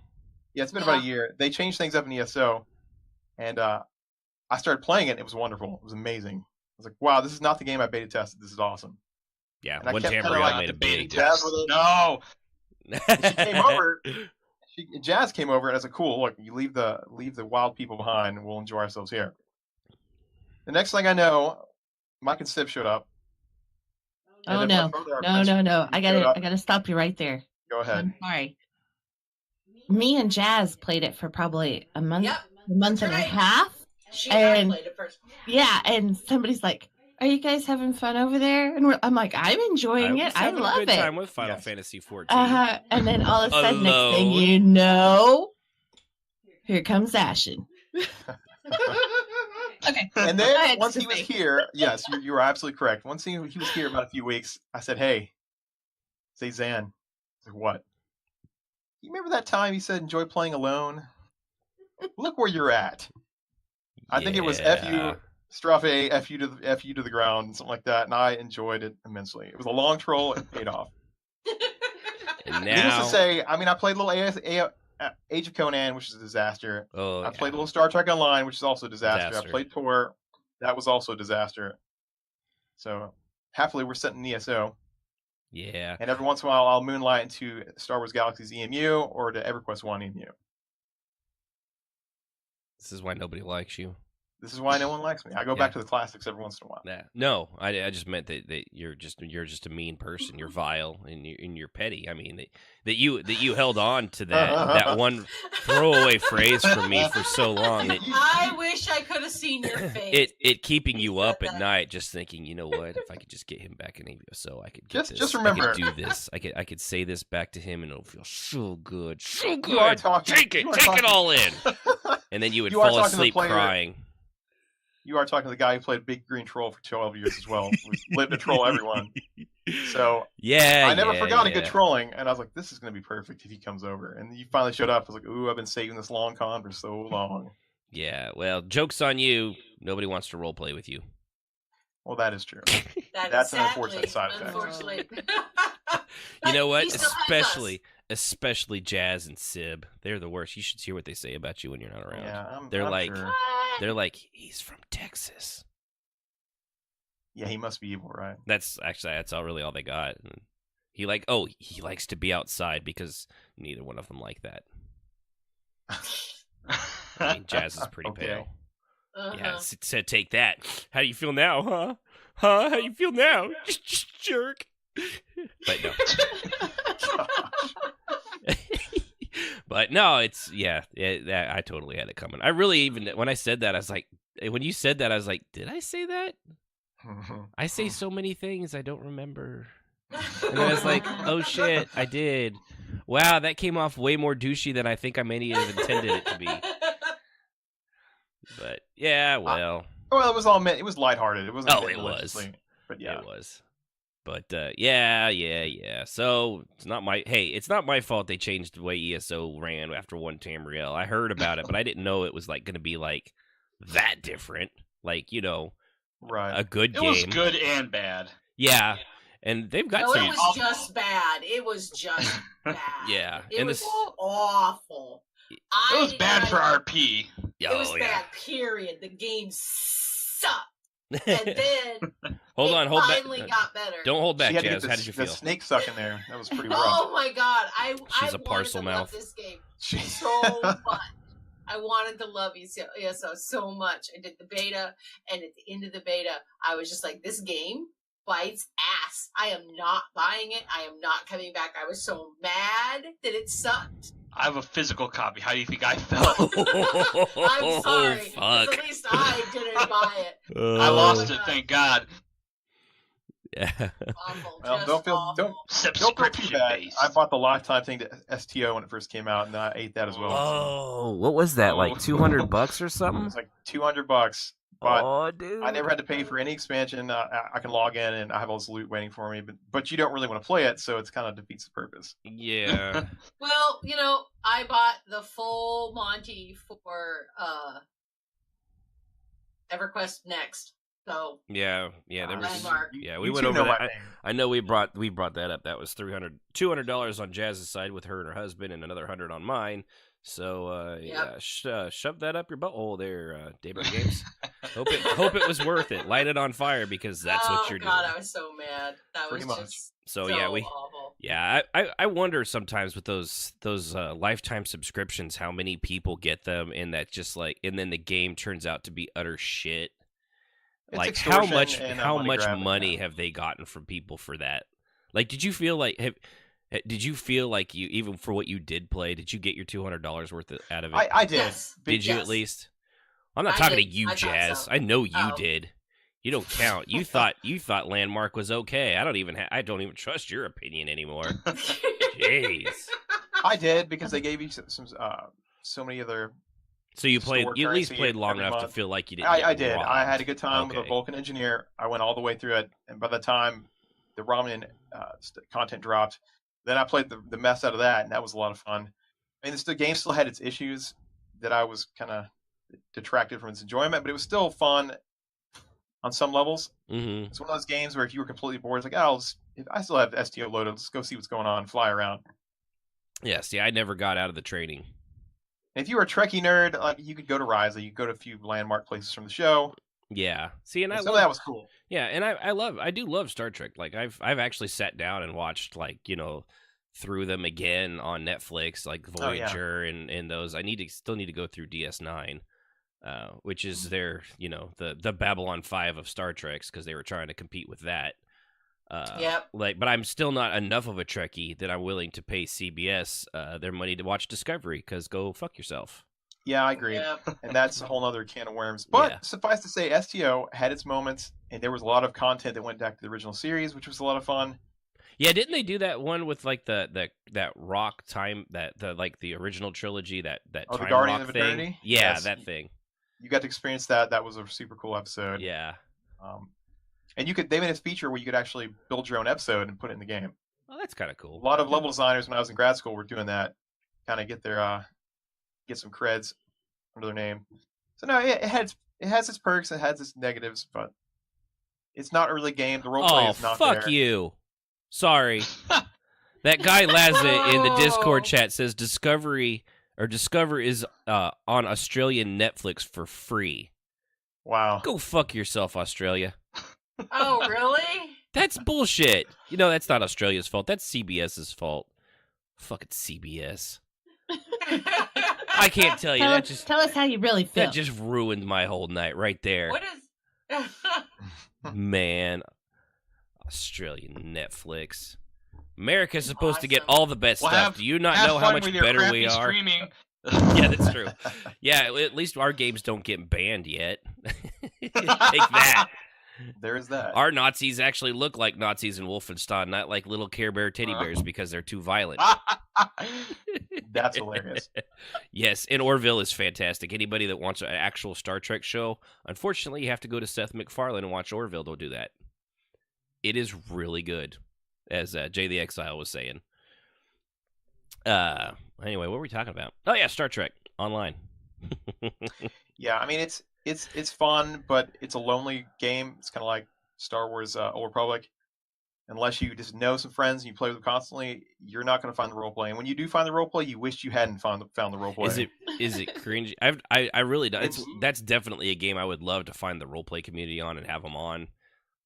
G: Yeah, it's been about a year. They changed things up in ESO, and I started playing it. It was wonderful. It was amazing. I was like, wow, this is not the game I beta tested. This is awesome.
E: Yeah,
G: And I
E: one
G: kept
E: Tamriel
G: kinda like
E: made a big
G: Jazz with it.
D: No.
G: And she came over. Jazz came over and I said, cool, look, you leave the wild people behind and we'll enjoy ourselves here. The next thing I know, Mike and Sib showed up.
F: Oh
G: And
F: no.
G: then my brother,
F: No, no, no. I
G: showed up.
F: gotta stop you right there.
G: Go ahead.
F: I'm sorry. Me and Jazz played it for probably a month,
H: Yep,
F: a month and
H: right.
F: a half.
H: She and I
F: And-
H: played it first.
F: Yeah, and somebody's like, "Are you guys having fun over there?" And I'm like, "I'm enjoying it. I
E: having
F: love
E: a good
F: it."
E: time with Final
G: Yes.
E: Fantasy 14.
F: And then all of a sudden, next thing
E: Alone.
F: you know, here comes Ashen. Okay.
G: And
F: Go
G: then
F: ahead,
G: once he was
F: Sophie.
G: here, yes, you were absolutely correct. Once he was here about a few weeks, I said, hey, say Zan. I said, what? You remember that time he said enjoy playing alone? Look where you're at. I think it was F
E: Yeah.
G: you, Strafe, F you to the ground, and something like that, and I enjoyed it immensely. It was a long troll, it paid off.
E: And
G: Needless
E: now,
G: to say, I mean, I played a little Age of Conan, which is a disaster.
E: oh,
G: I played a little Star Trek Online, which is also a disaster.
E: Disaster.
G: I played Tor, that was also a disaster. So, happily, we're set in ESO,
E: yeah.
G: and every once in a while, I'll moonlight into Star Wars Galaxy's EMU or to EverQuest 1 EMU.
E: This is why nobody likes you.
G: This is why no one likes me. I go back to the classics every once in a while.
E: Yeah. No, I just meant that you're just a mean person. You're vile and you're petty. I mean that you held on to that one throwaway phrase from me for so long.
H: I wish I could have seen your face.
E: It keeping you up at night, just thinking, you know what? If I could just get him back in so I could get this.
G: Just remember,
E: I could do this. I could say this back to him, and it'll feel so good, so good.
G: You are talking,
E: take it all in, and then you would fall asleep crying.
G: You are talking to the guy who played Big Green Troll for 12 years as well. Lived to troll everyone. So I never forgot a good trolling, and I was like, this is going to be perfect if he comes over. And you finally showed up. I was like, ooh, I've been saving this long con for so long.
E: Yeah, well, joke's on you. Nobody wants to roleplay with you.
G: Well, that is true.
H: That's
G: an unfortunate side effect.
H: Unfortunately.
E: You know what? Especially Jazz and Sib. They're the worst. You should hear what they say about you when you're not around.
G: Yeah,
E: They're like, he's from Texas.
G: Yeah, he must be evil, right?
E: That's really all they got. And he likes to be outside because neither one of them like that. I mean, Jazz is pretty pale. Yeah, said take that. How do you feel now, huh? How do you feel now? Just jerk. But no. But no, I totally had it coming. I really when I said that, I was like, when you said that, I was like, did I say that? I say so many things I don't remember. And I was like, oh shit, I did. Wow, that came off way more douchey than I think I may have intended it to be. But yeah, well.
G: Well, it was all meant. It was lighthearted. It wasn't.
E: Oh, it was.
G: But yeah,
E: it was. But yeah. So it's not my fault they changed the way ESO ran after one Tamriel. I heard about it, but I didn't know it was like going to be like that different. Like, you know,
G: right?
E: A good game.
D: It was good and bad.
E: Yeah, and they've got.
H: No,
E: some...
H: it was just bad. It was just bad.
E: Yeah,
H: it was awful.
D: It was bad for RP.
H: It was bad. Period. The game sucked. And then
E: hold on,
H: finally got better.
E: Don't hold back, Jazz. How did you feel?
G: The snake suck in there. That was pretty rough.
H: Oh my god,
E: She's a parcel mouth.
H: Love this game so much. I wanted to love ESO so much. I did the beta, and at the end of the beta, I was just like, this game bites ass. I am not buying it. I am not coming back. I was so mad that it sucked.
D: I have a physical copy. How do you think I felt?
H: I'm sorry.
E: Fuck.
H: At least I didn't buy it.
D: I lost it, thank God.
E: Yeah.
H: Awful.
G: Well, don't feel too bad. I bought the lifetime thing to STO when it first came out, and I ate that as well.
E: Oh, what was that? Like $200 or something?
G: It was like $200. But
E: oh, dude.
G: I never had to pay for any expansion. I can log in and I have all this loot waiting for me, but you don't really want to play it, so it's kind of defeats the purpose.
E: Yeah.
H: Well, you know, I bought the full Monty for EverQuest Next. So
E: yeah, there was.
H: Landmark.
E: Yeah, we went over that. I know we brought that up. That was $200 on Jazz's side with her and her husband, and another $100 on mine. So shove that up your butthole there, Daybreak Games. hope it was worth it. Light it on fire because that's what you're doing.
H: Oh God, I was so mad. That
G: Pretty
H: was
G: much.
H: just
E: so
H: awful.
E: Yeah, I wonder sometimes with those lifetime subscriptions how many people get them, and that just like, and then the game turns out to be utter shit.
G: It's
E: like how much
G: money
E: have they gotten from people for that? Like, did you feel like you, even for what you did play, did you get your $200 worth out of it?
G: I did.
H: Yes.
E: Did you
H: Yes.
E: at least? I'm not talking to you,
H: I
E: Jazz.
H: so.
E: I know you
H: Oh.
E: did. You don't count. You thought Landmark was okay. I don't even trust your opinion anymore. Jeez.
G: I did because they gave you some so many other.
E: So you at least played long
G: every
E: enough
G: month.
E: to feel like you didn't.
G: I
E: get
G: did.
E: robbed.
G: I had a good time with a
E: Okay.
G: Vulcan engineer. I went all the way through it, and by the time the ramen content dropped, then I played the mess out of that, and that was a lot of fun. I mean, the game still had its issues that I was kind of detracted from its enjoyment, but it was still fun on some levels.
E: Mm-hmm.
G: It's one of those games where if you were completely bored, it's like, oh, if I still have STO loaded, let's go see what's going on, fly around.
E: Yeah. See, I never got out of the training.
G: If you were a Trekkie nerd, like you could go to Ryza, you could go to a few landmark places from the show.
E: Yeah. See, and
G: some of that was cool.
E: Yeah, and I do love Star Trek. Like I've actually sat down and watched, like, you know, through them again on Netflix, like Voyager and those. I still need to go through DS9. which is their, the Babylon 5 of Star Trek's, because they were trying to compete with that.
H: Yep.
E: But I'm still not enough of a Trekkie that I'm willing to pay CBS their money to watch Discovery, because go fuck yourself.
G: Yeah, I agree.
H: Yep.
G: And that's a whole other can of worms. But
E: Yeah.
G: suffice to say, STO had its moments, and there was a lot of content that went back to the original series, which was a lot of fun.
E: Yeah, didn't they do that one with like that rock time, the original trilogy, that
G: The
E: time
G: Guardian
E: rock
G: of
E: thing?
G: Eternity?
E: Yeah,
G: Yes.
E: that thing.
G: You got to experience that. That was a super cool episode.
E: Yeah.
G: And they made a feature where you could actually build your own episode and put it in the game.
E: Oh, that's kind of
G: A
E: cool.
G: lot of level designers when I was in grad school were doing that, kind of get some creds under their name. So no, it has its perks, it has its negatives, but it's not a really game. The roleplay
E: Oh,
G: is not
E: fuck
G: there.
E: you. Sorry. That guy Lazza in the Discord
H: Oh.
E: chat says Discover is on Australian Netflix for free.
G: Wow.
E: Go fuck yourself, Australia.
H: Oh, really?
E: That's bullshit. That's not Australia's fault. That's CBS's fault. Fucking CBS. I can't tell you.
F: Tell us how you really feel.
E: That just ruined my whole night right there.
H: What is?
E: Man. Australian Netflix. America's supposed to get
H: Awesome.
E: all the best
D: Well,
E: stuff. Do you not
D: have
E: know how
D: fun
E: much
D: with your
E: better
D: crappy
E: we are?
D: Streaming.
E: Yeah, that's true. Yeah, at least our games don't get banned yet. Take that.
G: There is that.
E: Our Nazis actually look like Nazis in Wolfenstein, not like little Care Bear teddy bears because they're too violent.
G: That's hilarious.
E: Yes, and Orville is fantastic. Anybody that wants an actual Star Trek show, unfortunately, you have to go to Seth MacFarlane and watch Orville to do that. It is really good, as Jay the Exile was saying. Anyway, what were we talking about? Oh yeah, Star Trek Online.
G: Yeah, I mean it's fun, but it's a lonely game. It's kind of like Star Wars Old Republic. Unless you just know some friends and you play with them constantly, you're not going to find the roleplay. And when you do find the roleplay, you wish you hadn't found the roleplay.
E: Is it cringy? I really don't. That's definitely a game I would love to find the roleplay community on and have them on.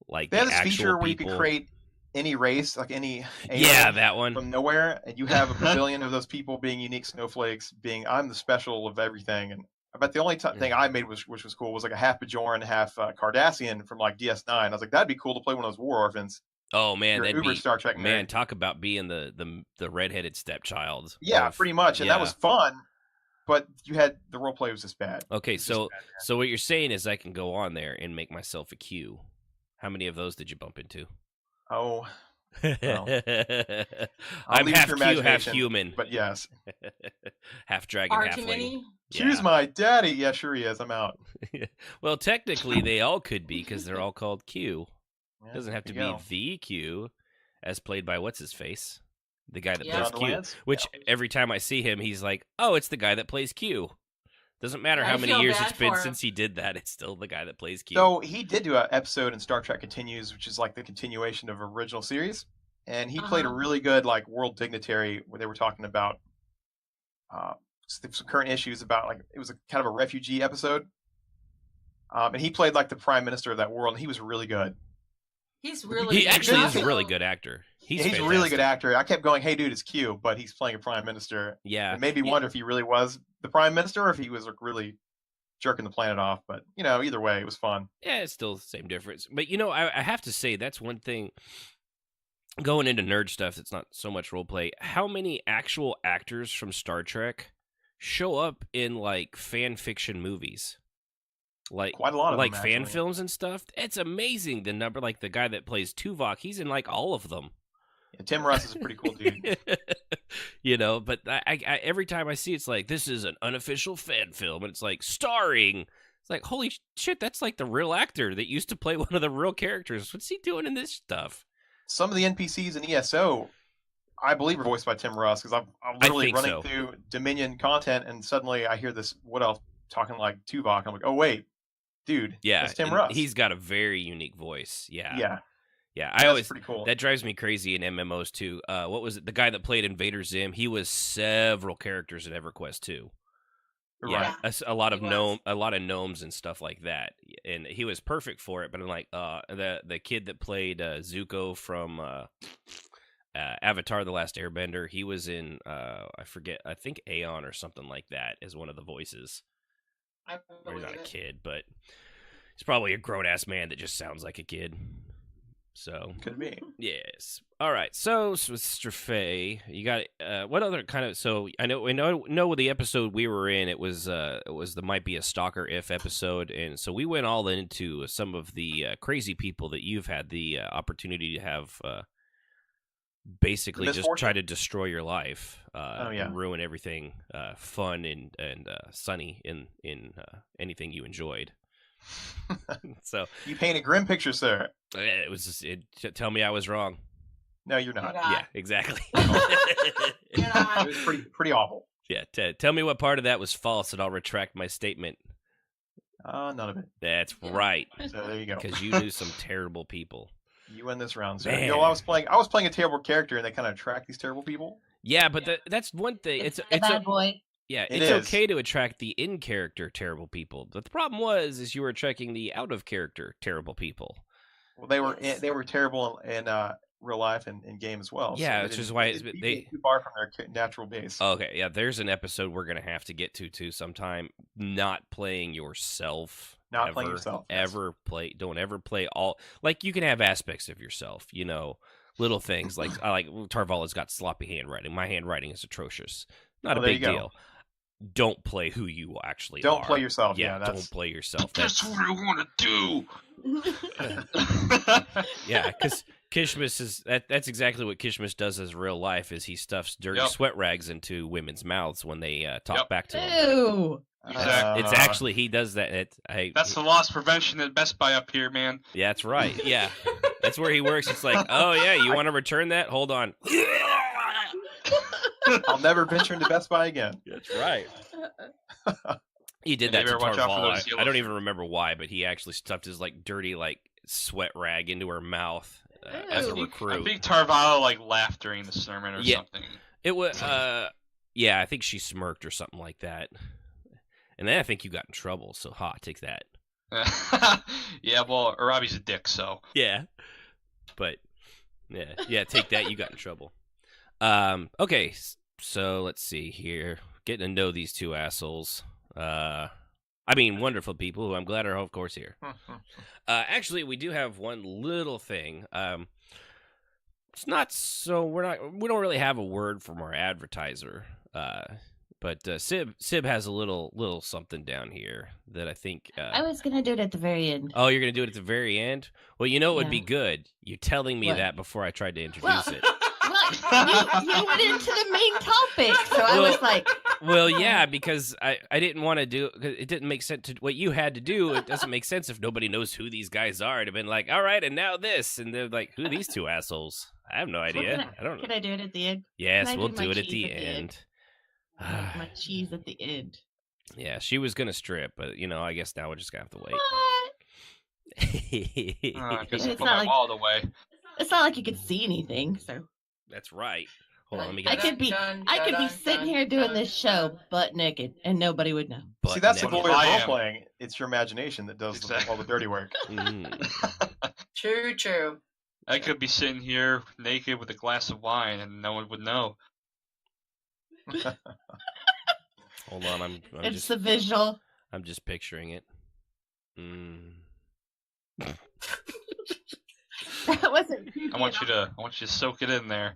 E: Like
G: They have
E: the
G: this
E: actual
G: feature where you
E: people.
G: can create any race, like any
E: Yeah,
G: alien
E: that one.
G: from nowhere, and you have a bazillion of those people being unique snowflakes, being I'm the special of everything. And I bet the only thing I made which was cool was like a half Bajoran, half Cardassian from like DS9. I was like, that'd be cool to play one of those war orphans.
E: Oh man,
G: You're
E: that'd
G: uber
E: be
G: Star Trek
E: man.
G: nerd.
E: Talk about being the redheaded stepchild.
G: Yeah,
E: of-
G: pretty much, and
E: yeah.
G: that was fun. But you had the role play was just bad.
E: Okay,
G: It was
E: so
G: just bad.
E: so what you're saying is I can go on there and make myself a Q. How many of those did you bump into?
G: Oh,
E: I'm
G: leave it
E: half
G: to your
E: Q, half
G: imagination,
E: human,
G: but yes,
E: half dragon,
H: Far
E: half
H: too
E: halfling.
H: many?
G: Q's my daddy. Yeah, sure he is. I'm out.
E: Well, technically, they all could be because they're all called Q.
G: Yeah,
E: Doesn't have to
G: there
E: be
G: you go.
E: the Q, as played by what's his face, the guy that
H: Yeah.
E: plays
G: John
E: Q.
G: Lance?
E: Which
G: Yeah.
E: every time I see him, he's like, "Oh, it's the guy that plays Q." Doesn't matter how
H: I
E: many
H: feel
E: years
H: bad
E: it's been
H: for him.
E: since he did that; it's still the guy that plays Q.
G: So he did do an episode in Star Trek Continues, which is like the continuation of original series, and he played a
H: Uh-huh.
G: really good like world dignitary where they were talking about some current issues about like it was a kind of a refugee episode, and he played like the prime minister of that world, and he was really good.
H: He's really.
E: he
H: good.
E: actually is a
H: Also-
E: really good actor. He's
G: a really good
E: fantastic.
G: actor. I kept going, "Hey, dude, it's Q," but he's playing a prime minister.
E: Yeah,
G: It made me
H: Yeah.
G: wonder if he really was the prime minister or if he was like, really jerking the planet off. But either way, it was fun.
E: yeah, it's still the same difference. But I have to say that's one thing. Going into nerd stuff, that's not so much role play. How many actual actors from Star Trek show up in like fan fiction movies? Like
G: Quite a lot of
E: like
G: them,
E: fan
G: actually.
E: films and stuff. It's amazing the number. Like the guy that plays Tuvok, he's in like all of them.
G: Yeah, Tim Russ is a pretty cool dude.
E: But I every time I see it's like this is an unofficial fan film, and it's like starring. It's like holy shit, that's like the real actor that used to play one of the real characters. What's he doing in this stuff?
G: Some of the NPCs in ESO, I believe, are voiced by Tim Russ because I'm literally
E: think
G: running
E: so.
G: through Dominion content and suddenly I hear this what else talking like Tuvok. And I'm like, oh wait, dude,
E: Yeah,
G: that's Tim
E: and
G: Russ.
E: he's got a very unique voice. Yeah.
G: yeah,
E: I
G: that's
E: always
G: pretty cool.
E: that drives me crazy in MMOs too. What was it? The guy that played Invader Zim, he was several characters in EverQuest too.
G: Right.
E: Yeah, a lot of
H: He was.
E: a lot of gnomes and stuff like that, and he was perfect for it. But I'm like, the kid that played Zuko from Avatar: The Last Airbender, he was in I forget, I think Aeon or something like that as one of the voices.
H: I
E: Or he's
H: believe
E: not a
H: it.
E: kid, but he's probably a grown ass man that just sounds like a kid. So
G: Could be.
E: yes. All right. So Mr. Faye, you got what other kind of? So I know the episode we were in. It was the might be a stalker if episode, and so we went all into some of the crazy people that you've had the opportunity to have. Basically, just
G: Misfortune?
E: try to destroy your life,
G: Oh, yeah.
E: and ruin everything fun and sunny in anything you enjoyed. So
G: You paint a grim picture, sir.
E: it was tell me I was wrong.
G: No, you're not.
H: You're not.
E: Yeah, exactly.
H: You're not.
G: It was pretty awful.
E: Yeah, tell me what part of that was false, and I'll retract my statement.
G: None of it.
E: That's
H: Yeah.
E: right,
G: So there you go.
E: because you knew some terrible people.
G: You win this round, sir.
E: Man.
G: You know, I was playing a terrible character, and they kind of attract these terrible people.
E: Yeah, but that's one thing.
F: It's a bad boy.
E: Yeah,
G: It
E: it's
G: is.
E: okay to attract the in-character terrible people. But the problem is you were attracting the out-of-character terrible people.
G: Well, they were
H: Yes.
G: they were terrible in real life and in game as well.
E: Yeah,
G: they
E: which is
G: didn't-
E: why
G: they
E: it's-
G: didn't
E: they-
G: deviate too far from their natural base.
E: Okay, yeah, there's an episode we're gonna have to get to sometime. Not playing yourself.
G: Not playing yourself, yes.
E: Don't ever play all. Like, you can have aspects of yourself, little things like Tarvala's got sloppy handwriting. My handwriting is atrocious. Not
G: Oh,
E: a
G: there
E: big
G: you go.
E: deal. Don't play who you actually are.
G: Don't play yourself.
E: Yeah,
G: Yeah, that's
E: don't play yourself.
D: That's
E: That's,
D: what I want to do.
E: yeah, because Kishmas that's exactly what Kishmas does as real life. Is he stuffs dirty
D: Yep.
E: sweat rags into women's mouths when they talk
D: Yep.
E: back to him.
F: Ew.
D: Exactly.
E: It's actually he does that.
D: That's the loss prevention at Best Buy up here, man.
E: Yeah, that's right. Yeah, that's where he works. It's like, oh yeah, you want to return that? Hold on.
G: I'll never venture into Best Buy again.
E: That's right. He did
D: And
E: that
D: you
E: to
D: better watch out for
E: Tarvala.
D: those yellow
E: I don't even remember why, but he actually stuffed his dirty sweat rag into her mouth as a
F: Ew.
E: recruit.
D: I think Tarvalo laughed during the sermon or
E: Yeah.
D: something.
E: It was, yeah, I think she smirked or something like that. And then I think you got in trouble, so take that.
D: Yeah, well, Arabi's a dick, so.
E: Yeah. But, yeah, take that, you got in trouble. Okay, so let's see here. Getting to know these two assholes. Wonderful people who I'm glad are, of course, here. Actually, we do have one little thing. It's not so we don't really have a word from our advertiser. But Sib has a little something down here that I think.
F: I was gonna do it at the very end.
E: Oh, you're gonna do it at the very end? Well, it would be
F: Yeah.
E: good. You telling me
F: What?
E: that before I tried to introduce
F: Well-
E: it.
F: Well, you went into the main topic, so I was like,
E: Well, yeah, because I didn't want to do. Cause it didn't make sense to what you had to do. It doesn't make sense if nobody knows who these guys are. It'd have been like, all right, and now this, and they're like, who are these two assholes? I have no idea. I don't know.
F: can I do it at the end?
E: Yes,
F: can I
E: we'll
F: do my
E: do it at
F: cheese
E: the
F: at the end?
E: end.
F: My cheese at the end.
E: Yeah, she was gonna strip, but I guess now we're just gonna have to wait.
F: What?
D: I guess I
F: It's
D: put
F: not
D: my
F: like-
D: wallet away.
F: It's not like you could see anything, so
E: That's right. Hold on, let me
F: I
E: get
F: could be sitting here doing this show butt naked, and nobody would know.
G: See, that's the
E: naked.
G: glory of
D: I
G: role
D: am.
G: playing. It's your imagination that does
D: Exactly.
G: all the dirty work.
H: True.
D: I could be sitting here naked with a glass of wine and no one would know.
E: Hold on, I'm
F: It's
E: just
F: the visual.
E: I'm just picturing it. Mm.
F: That wasn't.
D: I want you to soak it in there.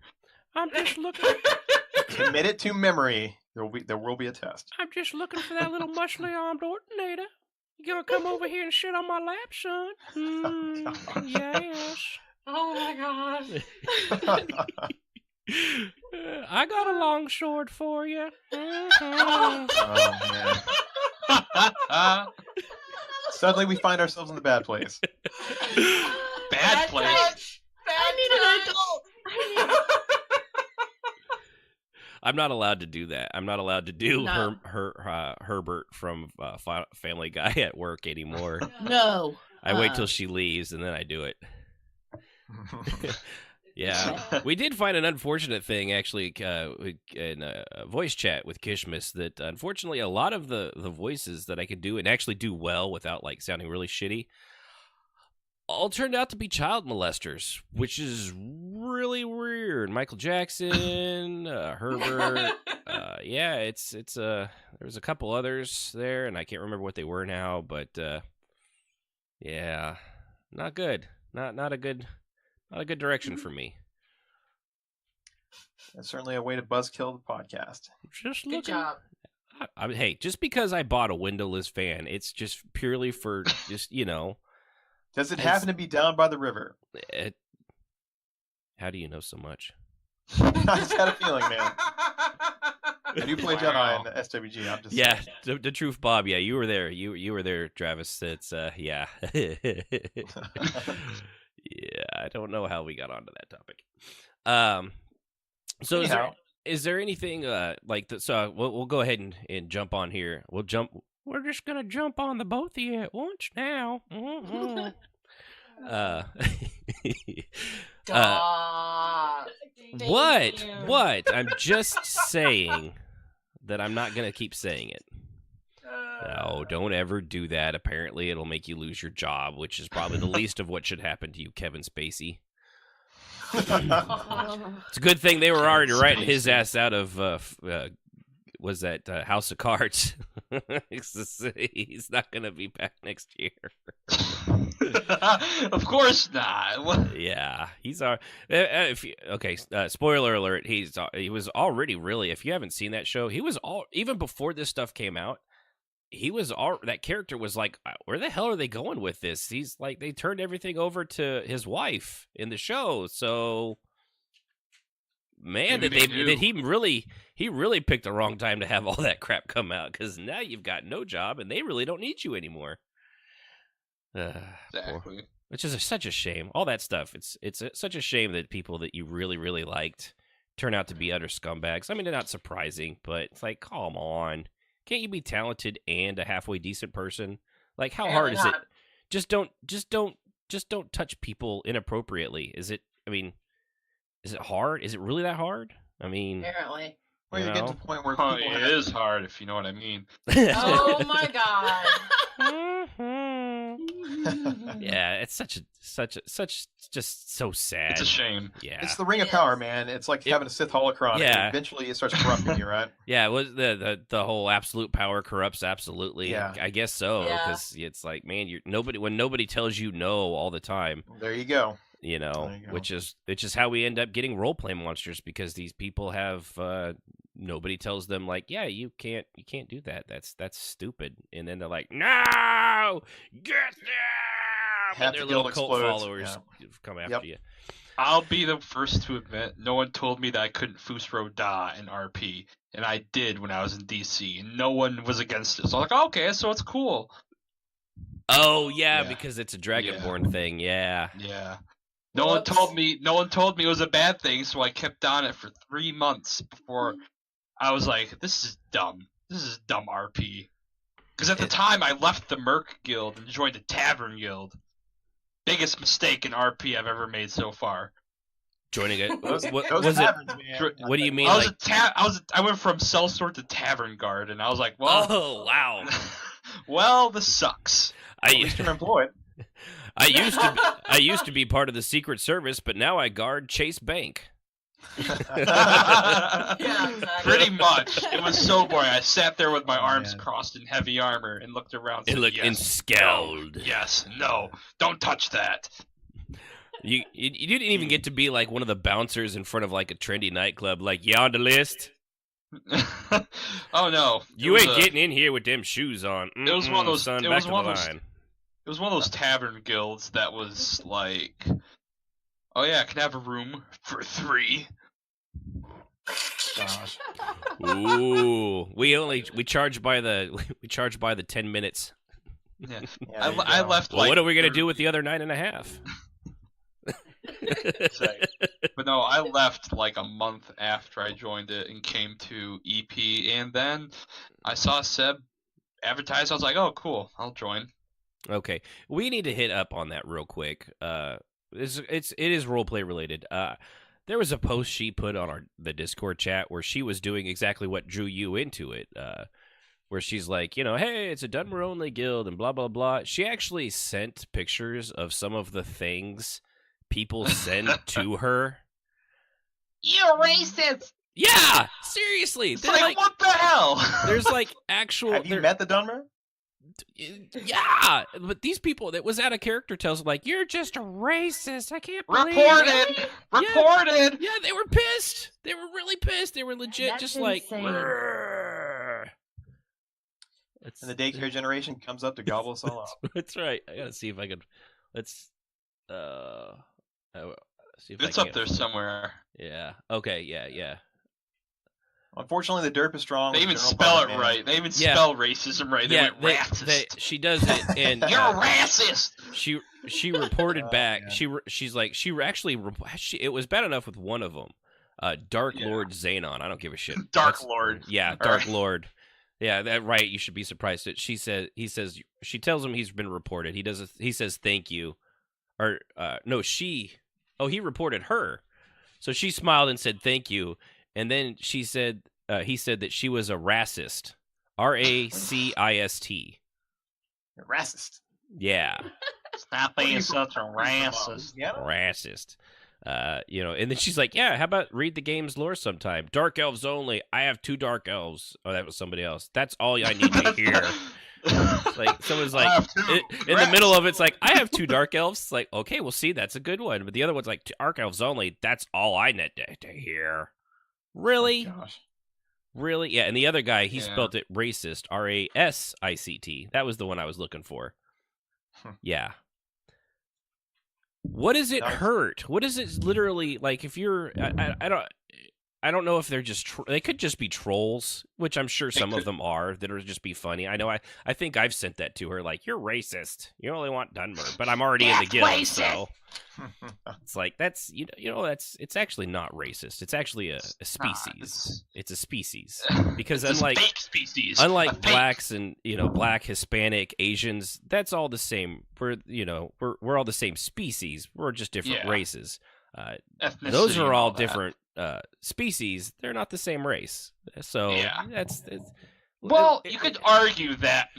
E: I'm just looking.
G: Commit it to memory. There will be a test.
E: I'm just looking for that little muscly armed ordinator. You gonna come over here and shit on my lap, son? Yes.
H: Oh my god.
E: I got a long sword for you.
G: Oh, man. Suddenly we find ourselves in the bad place.
D: Bad place.
H: touch.
F: I need an adult.
E: I'm not allowed to do that. I'm not allowed to do
F: No.
E: Herbert from Family Guy at work anymore.
F: No.
E: I wait till she leaves and then I do it. Yeah, we did find an unfortunate thing actually in a voice chat with Kishmas that unfortunately a lot of the voices that I could do and actually do well without sounding really shitty all turned out to be child molesters, which is really weird. Jr. and Michael Jackson, Herbert. Yeah, it's there's a couple others there, and I can't remember what they were now, but yeah, not good. Not a good direction for me.
G: That's certainly a way to buzzkill the podcast.
E: Just
H: Good
E: looking.
H: job.
E: Hey, just because I bought a windowless fan, it's just purely for just
G: Does it happen to be down by the river?
E: How do you know so much?
G: I just had a feeling, man. I do play Jedi in the SWG. I'm just
E: Yeah, the truth, Bob. Yeah, you were there. You were there, Travis. It's yeah. Yeah, I don't know how we got onto that topic. So is there anything like that? So we'll go ahead and jump on here. We're just gonna jump on the both of you at once now.
H: Stop.
F: Thank you.
E: What? I'm just saying that I'm not gonna keep saying it. No, don't ever do that. Apparently, it'll make you lose your job, which is probably the least of what should happen to you, Kevin Spacey. It's a good thing they were already writing his ass out of was that House of Cards. He's not gonna be back next year.
D: Of course not.
E: Yeah, he's spoiler alert. He was already really. If you haven't seen that show, he was even before this stuff came out. He was that character was like, where the hell are they going with this? He's like, they turned everything over to his wife in the show. So, man, that he really picked the wrong time to have all that crap come out, because now you've got no job and they really don't need you anymore.
D: Exactly.
E: Which is such a shame. All that stuff. It's such a shame that people that you really, really liked turn out to be utter scumbags. I mean, they're not surprising, but it's like, come on. Can't you be talented and a halfway decent person? Like, how hard is it? Just don't touch people inappropriately. Is it hard? Is it really that hard? I mean,
H: Apparently.
G: Well, you're getting to the point where
D: Oh,
G: people
D: it is hard if you know what I mean.
H: Oh my god.
E: Yeah, it's such just so sad.
D: It's a shame.
E: Yeah,
G: It's the ring of power, man. It's like having a Sith holocron.
E: Yeah.
G: And eventually it starts corrupting you, right?
E: Yeah, it was the whole absolute power corrupts absolutely.
G: Yeah.
E: I guess so,
H: Yeah.
E: because it's like, man, when nobody tells you no all the time,
G: There you go.
E: There you go. which is how we end up getting role play monsters, because these people have nobody tells them, like, yeah, you can't do that. That's stupid. And then they're like, no, get them.
G: Half
E: And
G: the
E: their little
G: guild
E: cult
G: explodes.
E: followers come after
G: Yep.
E: you.
D: I'll be the first to admit, no one told me that I couldn't Fusro Da in RP, and I did when I was in DC, and no one was against it. So I'm like, okay, so it's cool.
E: Oh yeah,
G: Yeah.
E: because it's a Dragonborn thing. Yeah.
D: Yeah. No one told me it was a bad thing, so I kept on it for 3 months before I was like, this is dumb. This is dumb RP. Because at the time, I left the Merc Guild and joined the Tavern Guild. Biggest mistake in RP I've ever made so far.
E: Joining it.
G: Those
E: What was it?
G: taverns, man.
E: What do you mean?
D: I was
E: Like,
D: I went from Sellsword to Tavern Guard, and I was like, well,
E: oh wow.
D: well, this sucks.
G: At least you're employed.
E: I used to be part of the Secret Service, but now I guard Chase Bank.
H: Yeah, exactly.
D: Pretty much. It was so boring. I sat there with my arms
G: man.
D: crossed in heavy armor and looked around.
E: And
D: said,
E: look,
D: yes,
E: and scowled.
D: no, yes, no, don't touch that.
E: You didn't even get to be like one of the bouncers in front of like a trendy nightclub, like, you on the list?
D: Oh no,
E: You ain't getting in here with them shoes on.
D: It was one of those.
E: Son,
D: It
E: back
D: was
E: to
D: one
E: the
D: of those.
E: line.
D: It was one of those tavern guilds that was like, oh yeah, I can have a room for 3.
G: Gosh.
E: Ooh, we charge by the 10 minutes.
D: Yeah.
G: Yeah,
D: I left.
E: Well,
D: like,
E: what are we gonna do with the other 9.5?
D: But no, I left like a month after I joined it and came to EP, and then I saw Seb advertise. I was like, oh, cool, I'll join.
E: Okay, we need to hit up on that real quick. It is roleplay related. There was a post she put on the Discord chat where she was doing exactly what drew you into it. Where she's like, hey, it's a Dunmer only guild and blah blah blah. She actually sent pictures of some of the things people send to her.
D: You're racist.
E: Yeah, seriously.
D: It's
E: They're
D: like, what the hell?
E: there's like actual.
G: Have you met the Dunmer?
E: Yeah, but these people that was out of character tells like you're just a racist. I can't believe
D: Reported. Reported.
E: Yeah, they were pissed. They were really pissed. They were legit,
F: That's
E: just like.
F: insane.
G: And the daycare generation comes up to gobble us all up.
E: That's right. I gotta see if I can. Let's. See if
D: It's
E: I
D: up
E: can
D: there
E: get...
D: somewhere.
E: Yeah. Okay. Yeah.
G: Unfortunately, the derp is strong.
D: They
G: with
D: even
G: general
D: spell it
G: public, man.
D: right. They even
E: Yeah.
D: spell racism right. They
E: Yeah,
D: went racist.
E: she does it, and
D: You're a racist.
E: she reported
G: Oh,
E: back.
G: man.
E: She's like it was bad enough with one of them, Dark
D: Yeah.
E: Lord Xenon. I don't give a shit.
D: Dark Lord.
E: Yeah,
D: All
E: Dark
D: right.
E: Lord. Yeah, that right. You should be surprised that she tells him he's been reported. He says thank you, or no, he reported her, so she smiled and said thank you, and then he said that she was a racist, racist.
G: You're racist.
E: Yeah.
D: Stop being such a racist.
G: Yeah.
E: Racist. And then she's like, yeah, how about read the game's lore sometime? Dark elves only. I have 2 dark elves. Oh, that was somebody else. That's all I need to hear. Like, someone's
D: I
E: like,
D: have 2.
E: in the middle of it's like, I have 2 dark elves. It's like, okay, well, see, that's a good one. But the other one's like, dark elves only. That's all I need to hear. Really?
G: Oh, gosh.
E: Really? Yeah, and the other guy, he
D: Yeah.
E: spelled it racist, R-A-S-I-C-T. That was the one I was looking for. Yeah. What does it
G: Nice.
E: hurt? What is it literally like? If you're, I don't know if they're just they could just be trolls, which I'm sure some of them are that are just be funny. I know I think I've sent that to her like you're racist. You only want Dunmer, but I'm already in the
D: That's
E: guild,
D: racist.
E: so it's like that's it's actually not racist. It's actually a species. It's a species because
D: It's
E: unlike
D: fake species.
E: unlike
D: A fake-
E: blacks and black, Hispanic, Asians, that's all the same. We're all the same species. We're just different
D: Yeah.
E: races.
D: ethnicity
E: Those are
D: and
E: all
D: that.
E: different species. They're not the same race. So
D: Yeah.
E: it's
D: Well, you could argue that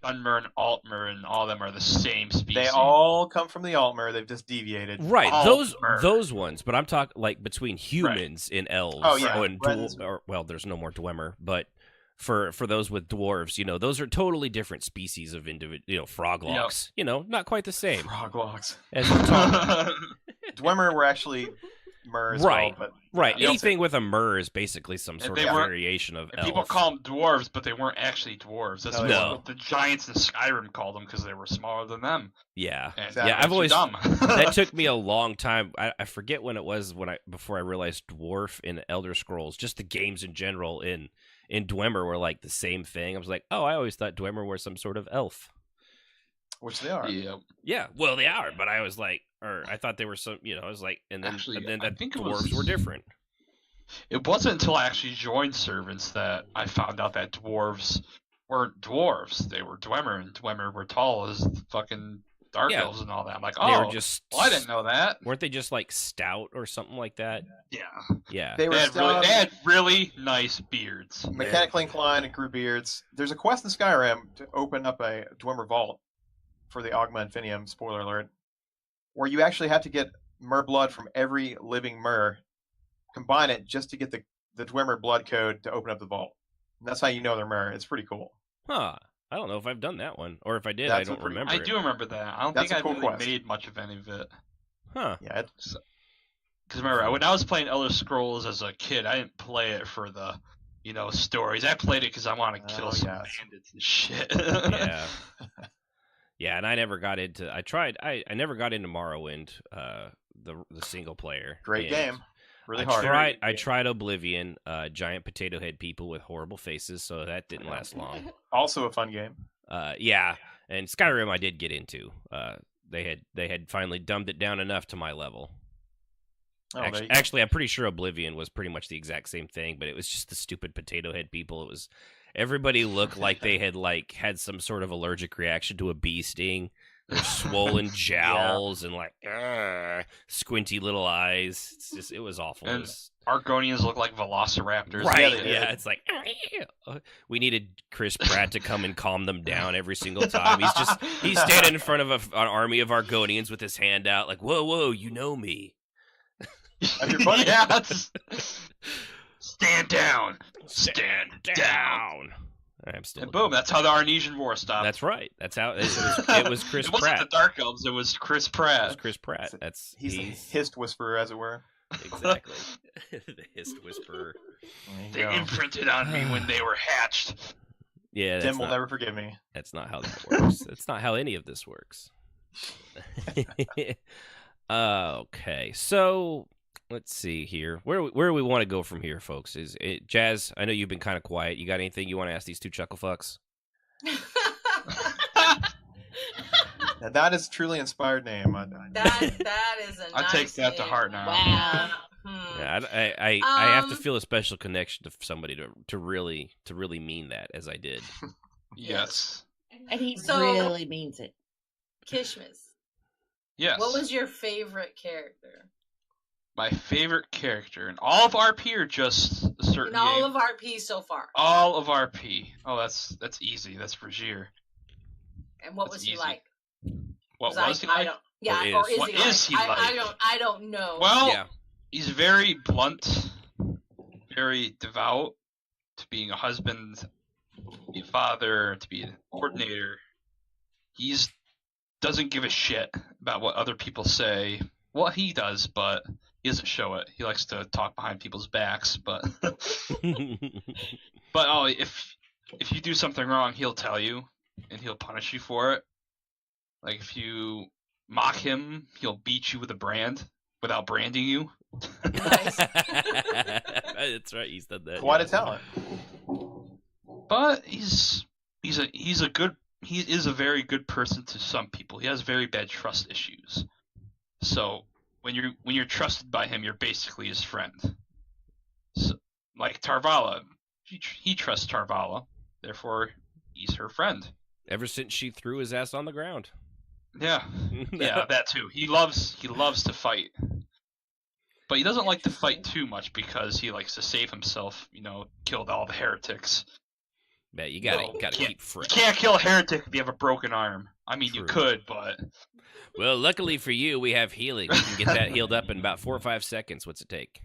D: Dunmer and Altmer and all of them are the same species.
G: They all come from the Altmer. They've just deviated.
E: right.
D: Altmer.
E: Those ones, but I'm talking like between humans and elves.
G: Oh, yeah.
E: and
G: Friends.
E: there's no more Dwemer, but for those with dwarves, those are totally different species of froglocks. Not quite the same
G: Froglocks.
E: as we're talking.
G: Dwemer were actually Mer as
E: Right.
G: well, but
E: Right.
G: Yeah.
E: Anything with a mer is basically some
D: And
E: sort
D: they
E: of
D: were-
E: variation of
D: And
E: elf.
D: people call them dwarves, but they weren't actually dwarves. That's
G: No.
D: what the giants in Skyrim called them because they were smaller than them.
E: Yeah.
D: And
G: Exactly.
E: Yeah, I've
D: they're
E: always
D: dumb.
E: that took me a long time. I forget when it was before I realized dwarf in Elder Scrolls, just the games in general in Dwemer were like the same thing. I was like, oh, I always thought Dwemer were some sort of elf.
G: which they are.
D: Yeah.
E: Yeah, well they are, but I was like, or I thought they were some. I was like, and then
D: Actually,
E: and then
D: I
E: that
D: think it
E: dwarves
D: was-
E: were different.
D: It wasn't until I actually joined servants that I found out that dwarves weren't dwarves. They were Dwemer, and Dwemer were tall as the fucking dark
E: Yeah.
D: elves and all that. I'm like,
E: They
D: oh,
E: were just.
D: well, I didn't know that.
E: Weren't they just like stout or something like that?
D: Yeah.
E: Yeah.
G: They were
D: They had really nice beards.
G: mechanically inclined and grew beards. There's a quest in Skyrim to open up a Dwemer vault for the Ogma Infinium, spoiler alert, where you actually have to get mer blood from every living mer, combine it just to get the Dwemer blood code to open up the vault. And that's how you know they're mer. It's pretty cool.
E: Huh. I don't know if I've done that one, or if I did,
G: That's
E: I
G: a
E: don't
G: pretty-
E: remember.
D: I
E: it.
D: do remember that. I don't
G: That's
D: think
G: a
D: I
G: cool
D: really
G: quest.
D: made much of any of it.
E: Huh.
G: Yeah,
D: Because remember, when I was playing Elder Scrolls as a kid, I didn't play it for the, stories. I played it because I want to kill
G: Oh,
D: some
G: yes.
D: bandits and shit.
E: Yeah. Yeah, and I never got into. I never got into Morrowind, the single player.
G: great
E: And
G: game. Really
E: I
G: hard.
E: tried Oblivion, giant potato head people with horrible faces, so that didn't last long.
G: Also a fun game.
E: Yeah, and Skyrim I did get into. They had finally dumbed it down enough to my level.
G: Oh, there you go.
E: Actually, I'm pretty sure Oblivion was pretty much the exact same thing, but it was just the stupid potato head people. It was everybody looked like they had some sort of allergic reaction to a bee sting. Their swollen jowls and squinty little eyes. It was awful. It
D: And
E: was-
D: Argonians look like velociraptors.
E: right?
G: Yeah, they did.
E: Yeah, it's like we needed Chris Pratt to come and calm them down every single time. He's standing in front of an army of Argonians with his hand out, like, whoa, you know me.
G: I'm your buddy.
D: Yeah, stand down. Stand down.
E: I'm still.
D: And boom, that's how the Arnesian War stopped.
E: That's right. That's how it was. Chris
D: it wasn't
E: Pratt.
D: the Dark Elves. It was Chris Pratt.
E: It was Chris Pratt.
G: He's the hissed whisperer, as it were.
E: Exactly. The hissed whisperer.
D: They imprinted on me when they were hatched.
E: Yeah,
G: Tim will never forgive me.
E: That's not how that works. That's not how any of this works. Okay, so let's see here. Where do we want to go from here, folks? Is it Jazz? I know you've been kind of quiet. You got anything you want to ask these two chuckle fucks?
G: Now, that is a truly inspired name.
H: That is a
D: I
H: nice
D: take that to
H: name.
D: heart now.
H: Wow.
E: Yeah, I have to feel a special connection to somebody to really mean that as I did.
D: Yes.
F: And he
H: So-
F: really means it.
H: Kishmas.
D: Yes.
H: What was your favorite character?
D: My favorite character in all of RP or just a certain
H: In all
D: game?
H: of RP so far.
D: All of RP. Oh, that's easy. That's Brazier.
H: And what
D: That's
H: was he
D: easy.
H: like?
D: What
H: 'Cause
D: was he
H: I
D: like?
H: don't. Yeah,
E: Or
H: or
E: is.
H: is
D: What
H: he
D: is he
H: like?
D: like?
H: I don't know.
D: Well,
E: Yeah.
D: he's very blunt, very devout to being a husband, to be a father, to be a coordinator. He's doesn't give a shit about what other people say. Well, he does, but he doesn't show it. He likes to talk behind people's backs, but if you do something wrong, he'll tell you and he'll punish you for it. Like if you mock him, he'll beat you with a brand without branding you.
H: Nice.
E: That's right. He's done that.
G: Quite
E: yeah.
G: a talent.
D: But he is a very good person to some people. He has very bad trust issues. So when you're trusted by him, you're basically his friend. So, like Tarvala, he trusts Tarvala, therefore he's her friend.
E: Ever since she threw his ass on the ground.
D: Yeah, yeah, that too. He loves to fight, but he doesn't like to fight too much because he likes to save himself. Killed all the heretics.
E: Man, you gotta
D: You
E: keep
D: You
E: fresh.
D: can't kill a heretic if you have a broken arm. I mean, you
E: True.
D: could, but
E: Well, luckily for you, we have healing. You can get that healed up in about 4 or 5 seconds. What's it take?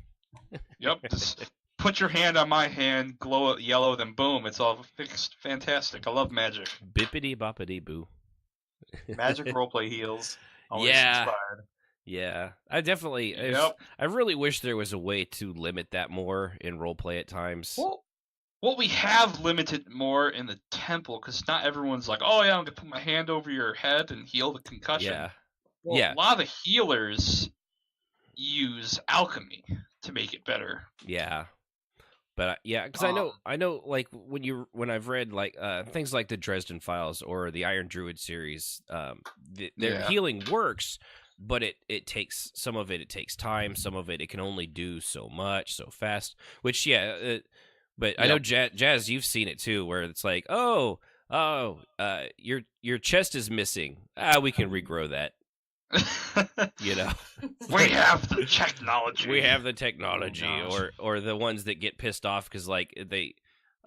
D: yep. Just put your hand on my hand, glow it yellow, then boom, it's all fixed. Fantastic. I love magic.
E: Bippity boppity boo.
G: Magic roleplay heals. Always
E: Yeah.
G: inspired.
E: Yeah, I definitely.
D: Yep.
E: I really wish there was a way to limit that more in roleplay at times.
D: Well, we have limited more in the temple because not everyone's like, oh yeah, I'm gonna put my hand over your head and heal the concussion.
E: Yeah.
D: Well,
E: Yeah.
D: A lot of the healers use alchemy to make it better.
E: Yeah, but yeah, because I know, like when I've read like things like the Dresden Files or the Iron Druid series, their healing works, but it takes some of it. It takes time. Some of it can only do so much so fast. Which but I know Jazz, you've seen it too, where it's like, your chest is missing. We can regrow that.
D: We have the technology.
E: We have the technology,
G: gosh.
E: or the ones that get pissed off because like they,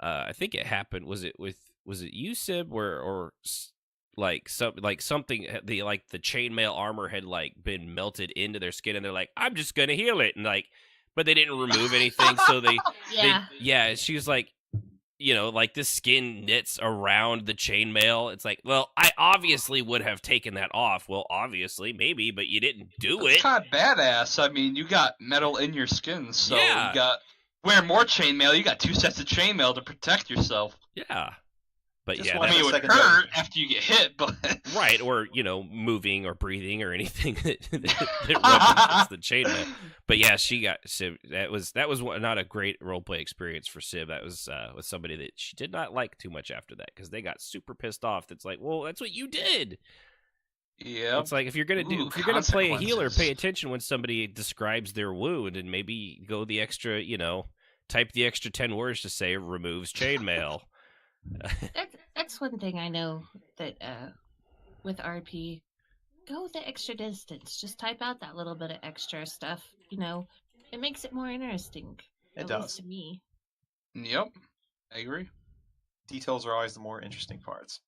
E: I think it happened. Was it you, Sib, something the chainmail armor had like been melted into their skin, and they're like, I'm just gonna heal it, and like, but they didn't remove anything, so
F: Yeah.
E: she was like, like the skin knits around the chainmail. It's like, well, I obviously would have taken that off. Well, obviously, maybe, but you didn't do
D: It's
E: it.
D: kind of badass. I mean, you got metal in your skin, so
E: Yeah.
D: you got wear more chainmail. You got 2 sets of chainmail to protect yourself.
E: Yeah, but
G: Just
E: yeah,
G: one
D: I mean, it would
G: second
D: hurt
G: judgment.
D: after you get hit, but
E: right, or moving or breathing or anything that references the chainmail. But yeah, she got Sib. That was not a great roleplay experience for Sib. That was with somebody that she did not like too much after that because they got super pissed off. That's like, well, that's what you did.
D: yeah.
E: It's like if you're gonna play a healer, pay attention when somebody describes their wound and maybe go the extra, type the extra 10 words to say removes chainmail.
F: That's one thing I know that with RP, go the extra distance. Just type out that little bit of extra stuff. It makes it more interesting.
G: It
F: at
G: does.
F: least to me.
D: Yep, I agree.
G: Details are always the more interesting parts.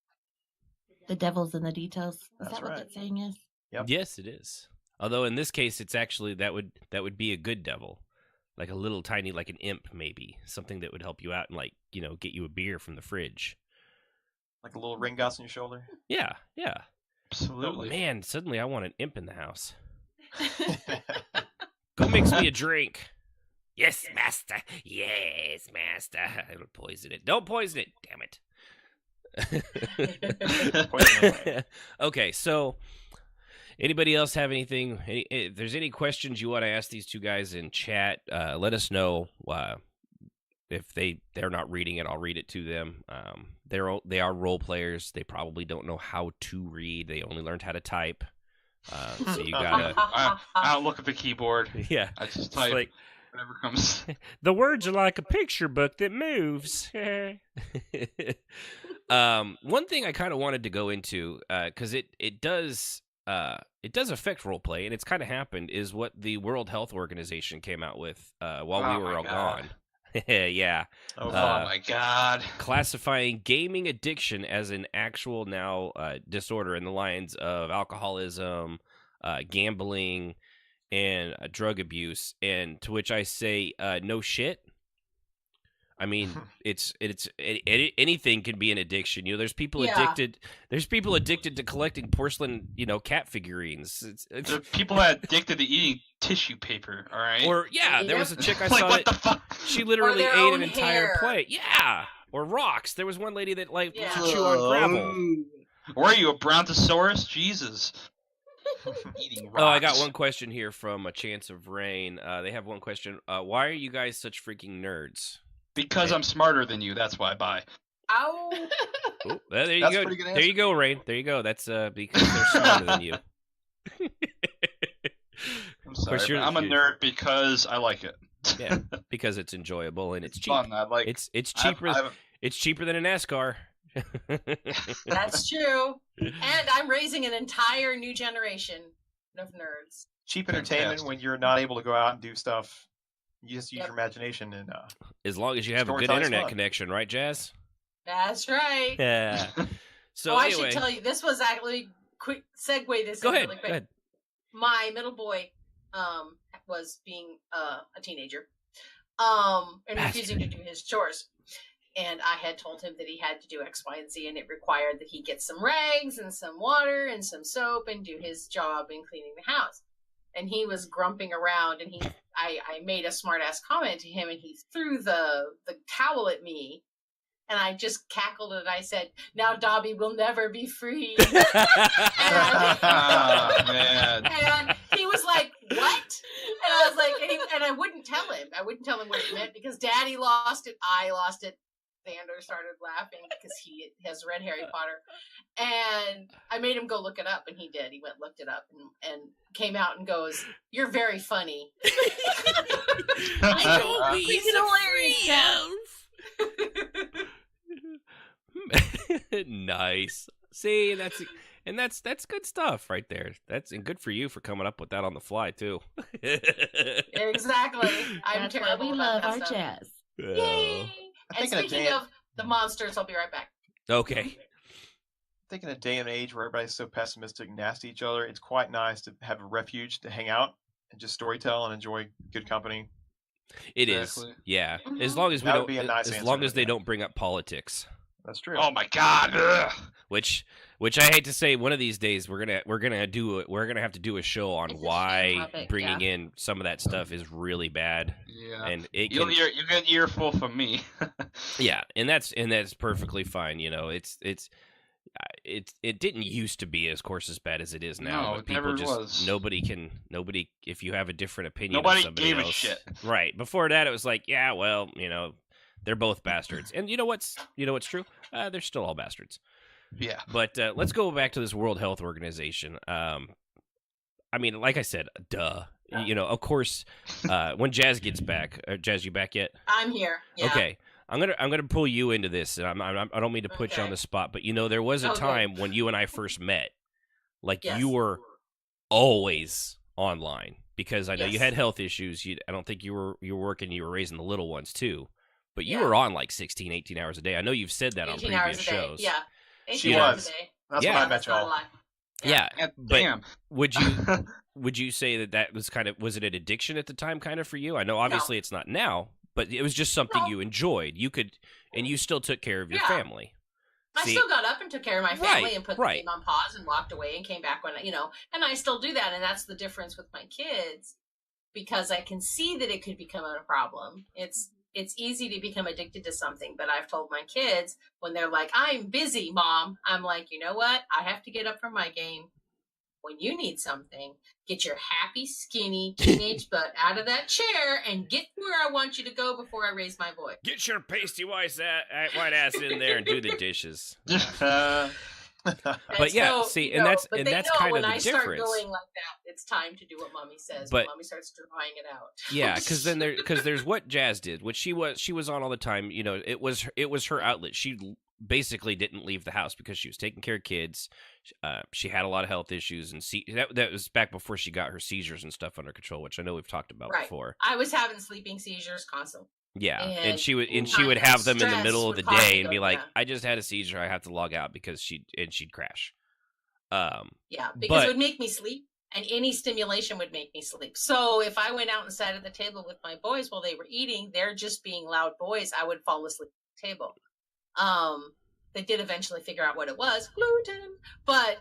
F: The devil's in the details. Is
G: That's
F: that what
G: right.
F: that saying is?
G: Yep.
E: Yes, it is. Although in this case, it's actually that would be a good devil, like a little tiny, like an imp, maybe something that would help you out and like get you a beer from the fridge.
G: Like a little ring on your shoulder.
E: Yeah.
D: Absolutely.
E: Oh, man, suddenly I want an imp in the house. Go mix me a drink. Yes, master. Yes, master. I will poison it. Don't poison it. Damn it. Okay, so anybody else have anything? If there's any questions you want to ask these two guys in chat, let us know. If they're not reading it, I'll read it to them. They are role players. They probably don't know how to read. They only learned how to type. So you gotta.
D: I don't look at the keyboard.
E: Yeah,
D: I just type
E: like,
D: whatever comes.
E: The words are like a picture book that moves. One thing I kind of wanted to go into, because it does affect roleplay, and it's kind of happened, is what the World Health Organization came out with while we were all gone. Yeah.
G: Oh
D: my God.
E: Classifying gaming addiction as an actual now disorder in the lines of alcoholism, gambling, and drug abuse. And to which I say, no shit. I mean, it's anything can be an addiction. There's people addicted. There's people addicted to collecting porcelain, cat figurines.
D: There are people that are addicted to eating tissue paper. All right.
E: Or there was a chick I
D: Like,
E: saw
D: what
E: that
D: the fuck?
E: she literally
H: their
E: ate
H: own
E: an entire
H: hair.
E: plate. Yeah. Or rocks. There was one lady that would
H: Yeah.
E: chew on gravel.
D: Or are you a brontosaurus? Jesus. Eating rocks.
E: Oh, I got one question here from A Chance of Rain. They have one question. Why are you guys such freaking nerds?
D: Because I'm smarter than you. That's why I buy.
H: Ow.
E: Oh, there you
G: That's a
E: go.
G: pretty good
E: There
G: answer.
E: you go, Rain. There you go. That's because they're smarter than you.
D: I'm sorry.
E: course, you're-
D: but I'm a nerd because I like it.
E: Yeah, because it's enjoyable and it's cheap.
D: Fun. I like.
E: It's cheaper.
D: I've-
E: It's cheaper than a NASCAR.
H: That's true. And I'm raising an entire new generation of nerds.
G: Cheap entertainment
D: Fantastic.
G: when you're not able to go out and do stuff. You just use
H: Yep.
G: your imagination and
E: As long as you have a good
G: Storytelling's
E: internet
G: fun.
E: connection, right, Jazz?
H: That's right.
E: Yeah. So
H: I
E: anyway,
H: should tell you, this was actually quick segue this
E: go
H: in
E: ahead.
H: really
E: Go
H: quick.
E: ahead.
H: My middle boy was being a teenager and refusing to do his chores. And I had told him that he had to do X, Y, and Z, and it required that he get some rags and some water and some soap and do his job in cleaning the house. And he was grumping around, and I made a smart ass comment to him, and he threw the towel at me, and I just cackled and I said, "Now Dobby will never be free."
D: Ah, man.
H: And he was like, "What?" And I was like, and I wouldn't tell him. I wouldn't tell him what it meant because Daddy lost it. I lost it. Xander started laughing because he has read Harry Potter. And I made him go look it up, and he did. He went and looked it up and came out and goes, "You're very funny."
E: I know
H: He's
E: hilarious. Nice. See, that's good stuff right there. That's and good for you for coming up with that on the fly too.
H: Exactly. I'm
F: That's why
H: terrible
F: we
H: about
F: love
H: that
F: our
H: stuff.
F: jazz.
H: Yay!
G: I
H: And
G: think in a
H: speaking
G: day-
H: of the monsters, I'll be right back.
E: Okay.
G: I think in a day and age where everybody's so pessimistic and nasty to each other, it's quite nice to have a refuge to hang out and just storytell and enjoy good company.
E: It is.
D: Exactly.
E: Yeah.
H: Mhm.
E: As long as we
G: That would
E: don't
G: be a nice
E: as
G: answer
E: long
G: to
E: as they
G: that.
E: don't bring up politics.
G: That's true.
D: Oh my God. Ugh.
E: Which I hate to say, one of these days we're gonna have to do a show on
F: It's a
E: why
F: topic,
E: bringing in some of that stuff is really bad,
D: Yeah.
E: and it
D: You
E: can,
D: get an earful from me.
E: yeah, and that's perfectly fine. It didn't used to be, of course, as bad as it is now.
D: No,
E: but
D: it
E: people
D: never
E: just
D: was.
E: nobody. If you have a different opinion, of
D: Nobody
E: somebody
D: gave a
E: else,
D: shit.
E: right? Before that, it was like, yeah, well, they're both bastards, and you know what's true? They're still all bastards.
D: Yeah.
E: But let's go back to this World Health Organization. I mean, like I said, duh. Of course, when Jazz gets back, Jazz, you back yet?
H: I'm here. Yeah.
E: Okay, I'm gonna pull you into this, and I don't mean to put you on
H: Okay.
E: the spot, but there was a
H: Okay.
E: time when you and I first met, like
H: Yes.
E: you were always online because I know you
H: Yes.
E: had health issues. I don't think you were working. You were raising the little ones too, but you
H: Yeah.
E: were on like 16, 18 hours a day. I know you've said that on
H: 18
E: previous
H: hours a day.
E: shows.
H: Yeah.
G: She
H: 18 hours
G: was.
H: a day.
G: That's
E: Yeah.
G: when I met
H: That's not a
G: y'all.
H: lie.
E: Yeah,
D: God
E: but
D: damn.
E: would would you say that was was it an addiction at the time, kind of for you? I know obviously it's not now, but it was just something you enjoyed. And you still took care of your family.
H: I still got up and took care of my family and put the game on pause and walked away and came back when and I still do that. And that's the difference with my kids, because I can see that it could become a problem. It's easy to become addicted to something, but I've told my kids when they're like, "I'm busy, Mom," I'm like, you know what? I have to get up from my game. When you need something, get your happy, skinny teenage butt out of that chair and get where I want you to go before I raise my voice.
E: Get your pasty white ass in there and do the dishes. But yeah, see, and that's kind of the difference.
H: When I start going like that, it's time to do what Mommy says. But Mommy starts drawing it out.
E: Yeah, because there's what Jazz did, which she was on all the time. It was her outlet. She basically didn't leave the house because she was taking care of kids. She had a lot of health issues, and that was back before she got her seizures and stuff under control, which I know we've talked about before.
H: I was having sleeping seizures constantly.
E: Yeah, and she would have them in the middle of the day and be like, "I just had a seizure. I have to log out," because she'd crash.
H: Because it would make me sleep, and any stimulation would make me sleep. So if I went out and sat at the table with my boys while they were eating, they're just being loud boys, I would fall asleep at the table. They did eventually figure out what it was, gluten. But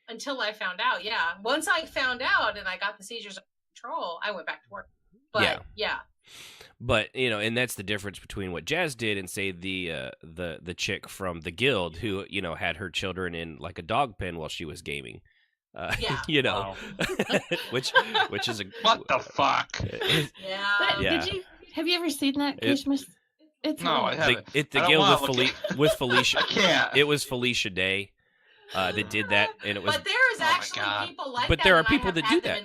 H: until I found out, once I found out and I got the seizures under control, I went back to work. But
E: But and that's the difference between what Jazz did and say the chick from the guild who had her children in like a dog pen while she was gaming. which is a
D: what the fuck?
F: Have you ever seen that, Kishmas?
D: I haven't.
E: The guild with Felicia.
D: I can't.
E: It was Felicia Day that did that, and it was.
H: But there is actually people like that.
E: But there are people that do that.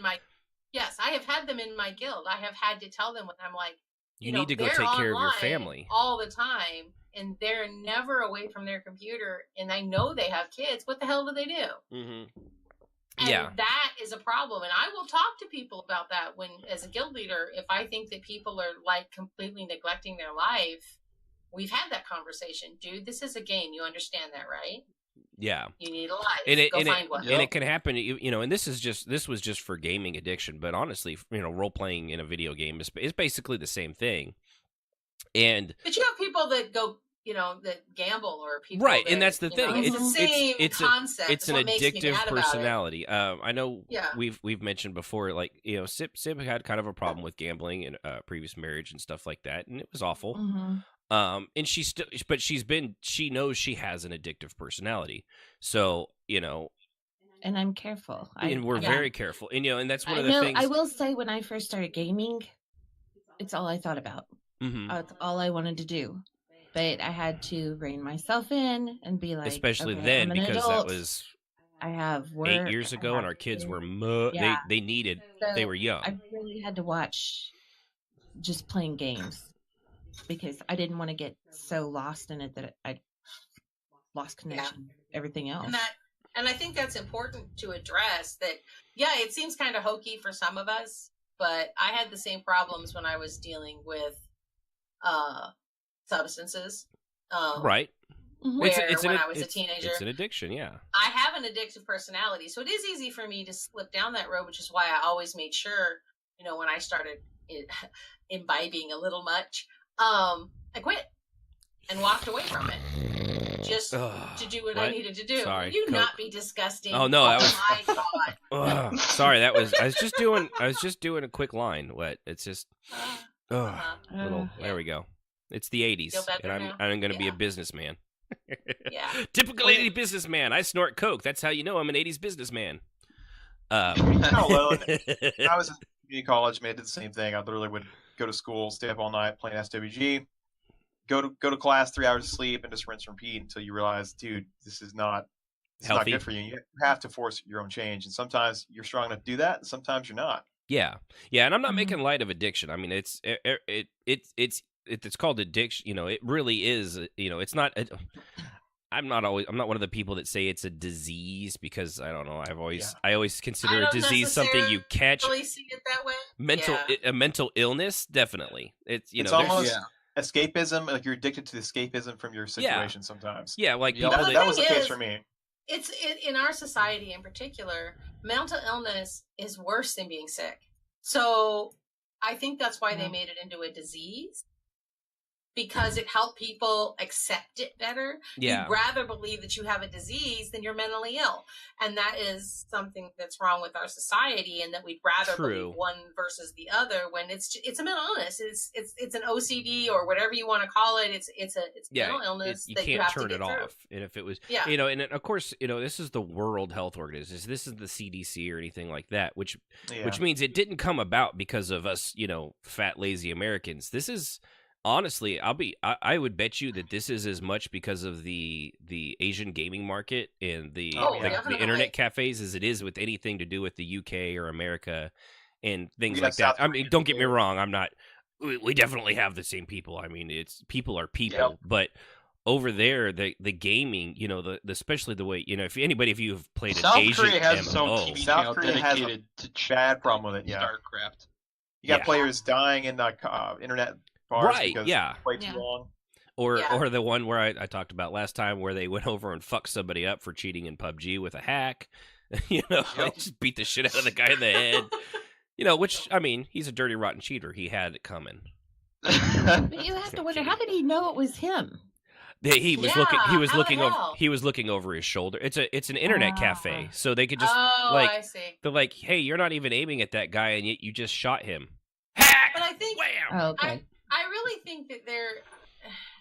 H: Yes, I have had them in my guild. I have had to tell them when I'm like,
E: you need to go take care of your family
H: all the time, and they're never away from their computer. And I know they have kids. What the hell do they do?
E: Mm-hmm.
H: And that is a problem. And I will talk to people about that when, as a guild leader, if I think that people are like completely neglecting their life. We've had that conversation, dude. This is a game. You understand that, right?
E: Yeah.
H: You need a life. Go find one.
E: And it can happen, and this was just for gaming addiction, but honestly, role playing in a video game is basically the same thing.
H: But you have people that go, that gamble, or people that,
E: and that's the thing.
H: It's the same concept.
E: It's an addictive personality. I know we've mentioned before, like Sib had kind of a problem with gambling in a previous marriage and stuff like that, and it was awful.
F: Mm-hmm.
E: And she knows she has an addictive personality. So,
F: and I'm careful.
E: And we're very careful. And, and that's one of the things.
F: I will say when I first started gaming, it's all I thought about.
E: Mm-hmm.
F: It's all I wanted to do. But I had to rein myself in and be like,
E: especially
F: okay,
E: then,
F: I'm an
E: because
F: adult.
E: that was
F: I have work,
E: 8 years ago, and our kids were they needed, they were young.
F: I really had to watch just playing games, because I didn't want to get so lost in it that I lost connection, everything else.
H: And I think that's important to address that. Yeah, it seems kind of hokey for some of us, but I had the same problems when I was dealing with substances.
E: Right.
H: When I was a teenager.
E: It's an addiction, yeah.
H: I have an addictive personality, so it is easy for me to slip down that road, which is why I always made sure, when I started imbibing a little much, I quit and walked away from it just to do what I needed to do.
E: Sorry,
H: you not be disgusting.
E: Oh no, that was
H: my God.
E: Sorry, that was I was just doing a quick line. What? It's just there we go. It's the 80s, and I'm going to be a businessman. Typical 80s businessman. I snort coke. That's how you know I'm an 80s businessman.
G: I was in community college, did the same thing. I literally would go to school, stay up all night playing SWG, go to class, 3 hours of sleep, and just rinse and repeat until you realize, dude, this is not not good for you. You have to force your own change, and sometimes you're strong enough to do that, and sometimes you're not.
E: Yeah, and I'm not making light of addiction. I mean, it's called addiction. It really is. It's not. I'm not one of the people that say it's a disease, because I don't know. I always consider a disease something you catch.
H: Really see it that way.
E: A mental illness, definitely. It's
G: almost escapism. Like you're addicted to the escapism from your situation sometimes.
E: Yeah, like
G: that was the case for me.
H: it's in our society in particular, mental illness is worse than being sick. So I think that's why they made it into a disease, because it helped people accept it better.
E: Yeah.
H: You'd rather believe that you have a disease than you're mentally ill. And that is something that's wrong with our society, and that we'd rather believe one versus the other, when it's a mental illness. It's an OCD or whatever you want to call it. It's mental illness
E: you
H: that
E: can't
H: you have
E: turn
H: to get
E: it
H: through.
E: off. And if it was,
H: Yeah.
E: and of course, this is the World Health Organization. This is the CDC or anything like that, which means it didn't come about because of us, fat, lazy Americans. This is, honestly, I would bet you that this is as much because of the Asian gaming market and the internet cafes as it is with anything to do with the UK or America and things like that. I mean, don't get me wrong. I'm not. We definitely have the same people. I mean, it's people are people, but over there, the gaming, especially the way, if you have played an Asian
D: Korea has
E: MMO,
D: its own TV
G: South
D: channel
G: Korea has
D: dedicated
G: a
D: to
G: bad problem with it. Yeah,
D: StarCraft.
G: you got players dying in the internet bars because they play too long.
E: Or the one where I talked about last time, where they went over and fucked somebody up for cheating in PUBG with a hack. They just beat the shit out of the guy in the head. Which, I mean, he's a dirty, rotten cheater. He had it coming.
F: But you have to wonder, how did he know it was him?
E: He was looking. He was looking over. He was looking over his shoulder. It's an internet cafe, so they could just
H: I see.
E: They're like, hey, you're not even aiming at that guy, and yet you just shot him. Hack!
H: But I think
F: okay.
H: I really think that they're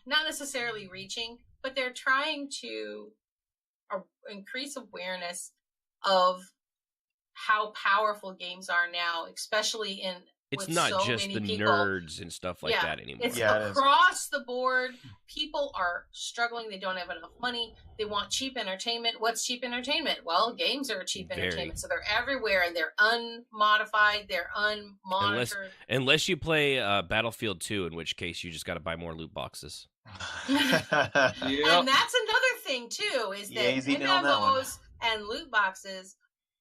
H: not necessarily reaching, but they're trying to increase awareness of how powerful games are now, especially
E: it's
H: with
E: not
H: so
E: just
H: many
E: the
H: people.
E: nerds and stuff like that anymore.
H: It's across the board. People are struggling. They don't have enough money. They want cheap entertainment. What's cheap entertainment? Well, games are cheap entertainment. So they're everywhere, and they're unmodified. They're unmonitored.
E: Unless you play Battlefield 2, in which case you just got to buy more loot boxes.
H: And that's another thing, too, is that MMOs and loot boxes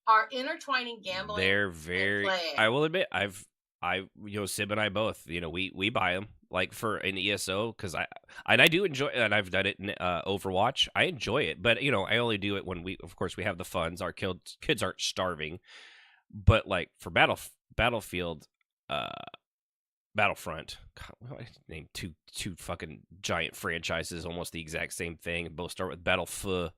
H: are intertwining gambling.
E: They're very. I will admit, Sib and I both. We buy them like for an ESO because I do enjoy, and I've done it in Overwatch. I enjoy it, but I only do it when we have the funds. Our kids aren't starving, but like for Battlefield, Battlefront. God, I named two fucking giant franchises, almost the exact same thing. Both start with Battlefield.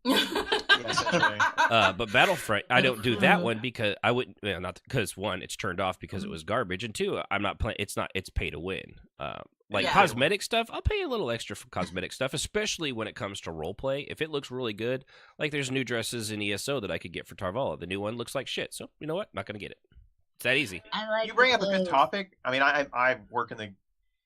E: But Battlefront, I don't do that one because I wouldn't. Not because one, it's turned off because it was garbage, and two, I'm not playing. It's pay to win. Cosmetic stuff, I'll pay a little extra for cosmetic stuff, especially when it comes to role play. If it looks really good, like there's new dresses in ESO that I could get for Tarvala. The new one looks like shit, so you know what? Not gonna get it. It's that easy.
G: You bring up a good topic. I mean, I work in the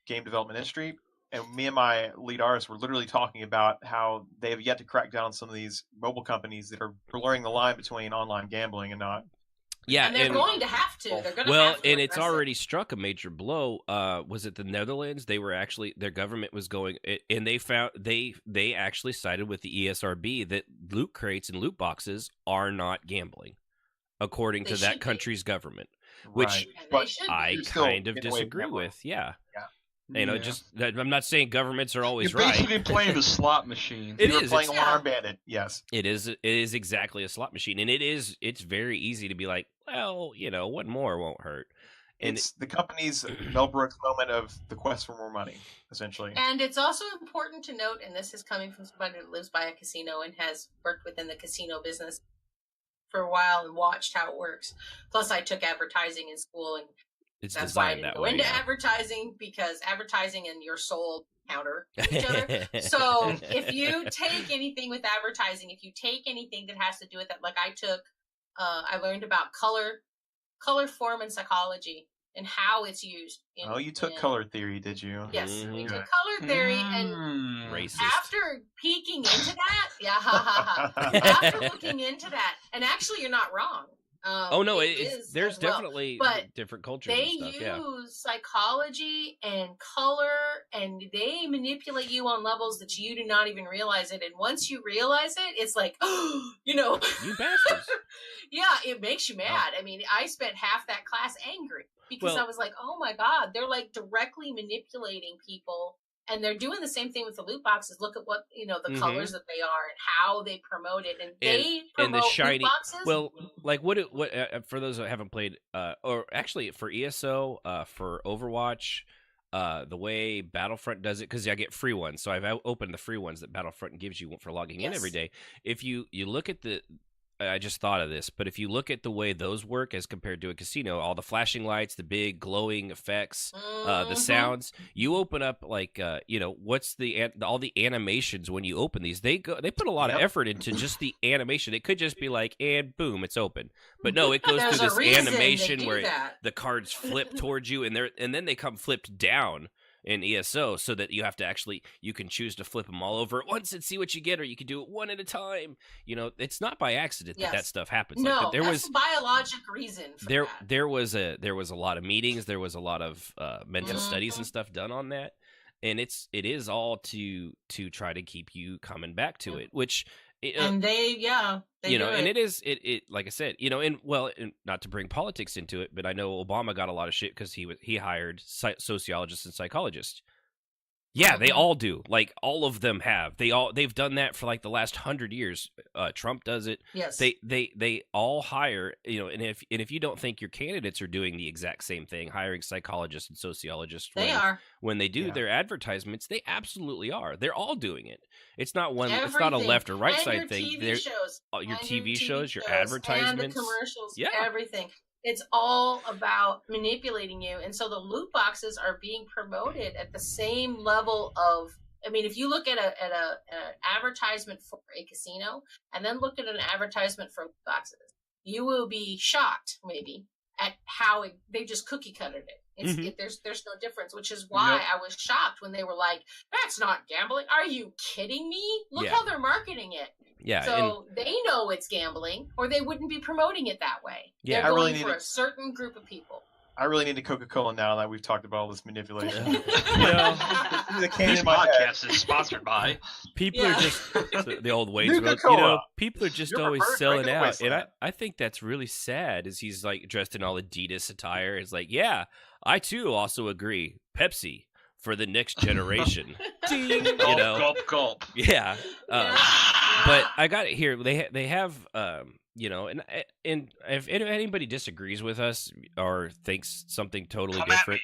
G: game development industry. And me and my lead artists were literally talking about how they have yet to crack down on some of these mobile companies that are blurring the line between online gambling and not.
H: Yeah, and they're going to have to. They're going to have to.
E: And it's already struck a major blow. Was it the Netherlands? They were actually, their government was going, and they found they actually sided with the ESRB that loot crates and loot boxes are not gambling, according to that country's government, which I kind of disagree with. Yeah. I'm not saying governments are always
D: You're basically
E: right.
D: playing the slot machine.
G: You're playing a one-armed bandit. Yes,
E: it is. It is exactly a slot machine, and it's very easy to be like, well, one more won't hurt. And
G: it's the company's Mel Brooks moment of the quest for more money, essentially.
H: And it's also important to note, and this is coming from somebody that lives by a casino and has worked within the casino business for a while and watched how it works. Plus, I took advertising in school, and that's why I didn't go into advertising, because advertising and your soul counter each other. So if you take anything with advertising, if you take anything that has to do with that, like I learned about color, form, and psychology and how it's used.
G: You took color theory, did you?
H: Yes, we took color theory, and
E: racist.
H: After peeking into that, after looking into that, and actually you're not wrong.
E: There's definitely different cultures.
H: They
E: and stuff,
H: use psychology and color, and they manipulate you on levels that you do not even realize it. And once you realize it, it's like, you
E: bastards.
H: Yeah, it makes you mad. I mean, I spent half that class angry because I was like, oh my God, they're like directly manipulating people And they're doing the same thing with the loot boxes. Look at what the colors that they are and how they promote it. And they promote
E: the shiny
H: loot boxes.
E: Well, like what for those that haven't played, or actually for ESO, for Overwatch, the way Battlefront does it, because I get free ones, so I've opened the free ones that Battlefront gives you for logging in every day. If you look at I just thought of this, but if you look at the way those work as compared to a casino, all the flashing lights, the big glowing effects, the sounds, you open up like what's all the animations when you open these. They put a lot of effort into just the animation. It could just be like, and boom, it's open. But no, it goes through this animation where the cards flip towards you, and then they come flipped down in ESO, so that you can choose to flip them all over at once and see what you get, or you can do it one at a time. It's not by accident that stuff happens.
H: No,
E: like that.
H: That's biologic reason for that.
E: There was a lot of meetings, there was a lot of mental studies and stuff done on that, and it is all to try to keep you coming back to it, which.
H: And they
E: and it is like I said, and not to bring politics into it, but I know Obama got a lot of shit because he hired sociologists and psychologists. Yeah, they all do. Like all of them have. They've done that for like the last 100 years. Trump does it.
H: Yes.
E: They all hire, and if you don't think your candidates are doing the exact same thing, hiring psychologists and sociologists, when they do their advertisements, they absolutely are. They're all doing it. It's not one.
H: Everything.
E: It's not a left or right
H: and
E: side
H: your
E: thing.
H: TV shows,
E: your TV shows, your advertisements,
H: and the commercials,
E: yeah,
H: everything. It's all about manipulating you. And so the loot boxes are being promoted at the same level of, I mean, if you look at an advertisement for a casino and then look at an advertisement for loot boxes, you will be shocked maybe at how they just cookie cutted it. There's no difference, which is why I was shocked when they were like, that's not gambling. Are you kidding me? Look how they're marketing it.
E: Yeah.
H: So they know it's gambling, or they wouldn't be promoting it that way.
E: Yeah,
H: they're going for a certain group of people.
G: I really need a Coca-Cola now that we've talked about all this manipulation.
D: This podcast is sponsored by.
E: People are just the old Wayne's World. People are just always selling out, and I think that's really sad. Is he's like dressed in all Adidas attire? It's like, yeah, I too also agree. Pepsi for the next generation. Ding,
D: Gulp, gulp.
E: Yeah. But I got it here. They have and if anybody disagrees with us or thinks something totally different,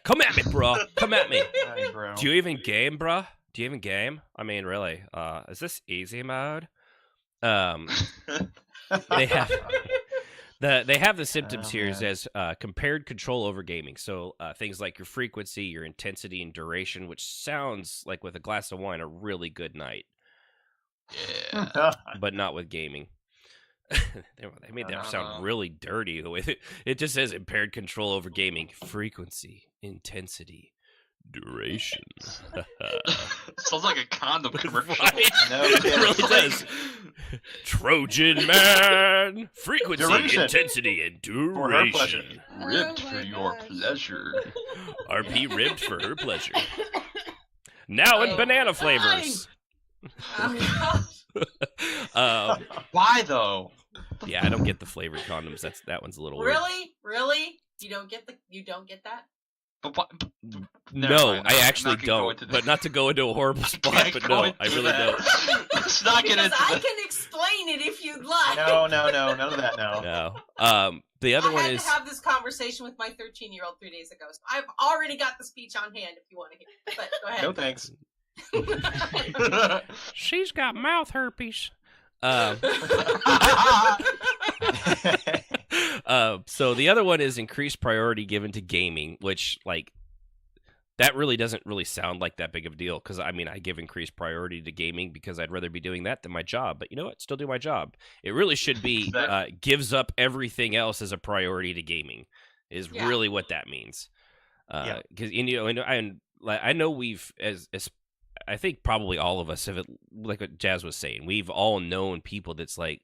E: come at me, bro. Come at me.
G: Hey, bro.
E: Do you even game, bro? Do you even game? I mean, really? Is this easy mode? They have. They have the symptoms here as compared control over gaming. So things like your frequency, your intensity, and duration, which sounds like with a glass of wine a really good night. Yeah, but not with gaming. They made that sound really dirty. The way it just says impaired control over gaming, frequency, intensity, duration.
D: Sounds like a condom commercial.
E: Right? No, it really does. Trojan man, frequency,
G: duration.
E: Intensity, and duration.
D: Ribbed for your pleasure.
E: RP ribbed for her pleasure. Now in banana flavors.
D: Why though?
E: Yeah, I don't get the flavored condoms. That one's a little weird.
H: Really? You don't get that?
E: No, I actually don't. But not to go into a horrible spot, but no, I really don't.
D: Let's not get into
H: I can explain it if you'd like.
G: No, none of that now.
E: No. The other one is.
H: I had to have this conversation with my 13-year-old 3 days ago, so I've already got the speech on hand if you want to hear it. But go ahead.
G: No thanks.
E: She's got mouth herpes. So the other one is increased priority given to gaming, which that really doesn't really sound like that big of a deal, because I mean I give increased priority to gaming because I'd rather be doing that than my job. But you know what? Still do my job. It really should be gives up everything else as a priority to gaming is really what that means. Because I know we've as I think probably all of us have, like what Jazz was saying, we've all known people that's like,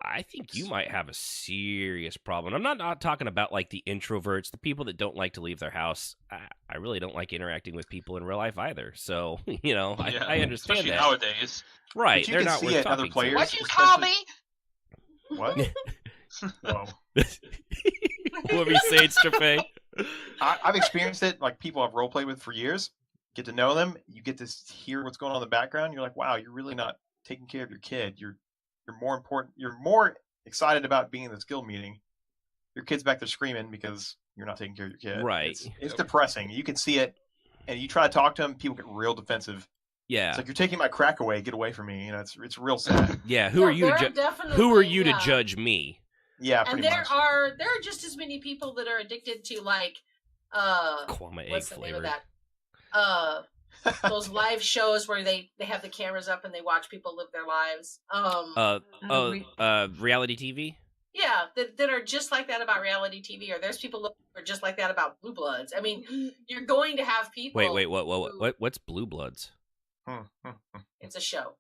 E: I think you might have a serious problem. I'm not talking about like the introverts, the people that don't like to leave their house. I really don't like interacting with people in real life either. So, I understand
D: especially
E: that.
D: nowadays.
E: Right.
G: But you
E: they're
G: can
E: not
G: see
E: worth
G: it in other
E: talking
G: players.
E: to.
D: What'd you call me?
G: What? Whoa.
E: What were you saying, Strafe?
G: I've experienced it. Like people I've role played with for years. get to know them. You get to hear what's going on in the background. You're like, wow, you're really not taking care of your kid. You're more important. You're more excited about being in this guild meeting. Your kid's back there screaming because you're not taking care of your kid.
E: Right.
G: It's depressing. You can see it, and you try to talk to them, people get real defensive.
E: Yeah.
G: It's like, you're taking my crack away. Get away from me. You know, it's real sad.
E: Yeah. Who are you to judge me?
G: Yeah,
H: and
G: pretty
H: there
G: much.
H: are just as many people that are addicted to like
E: Kwame egg
H: what's the name of
E: flavored.
H: that? Those live shows where they have the cameras up and they watch people live their lives.
E: Reality TV?
H: Yeah, that are just like that about reality TV, or there's people who are just like that about Blue Bloods. I mean, you're going to have people.
E: Wait, what's Blue Bloods?
H: It's a show.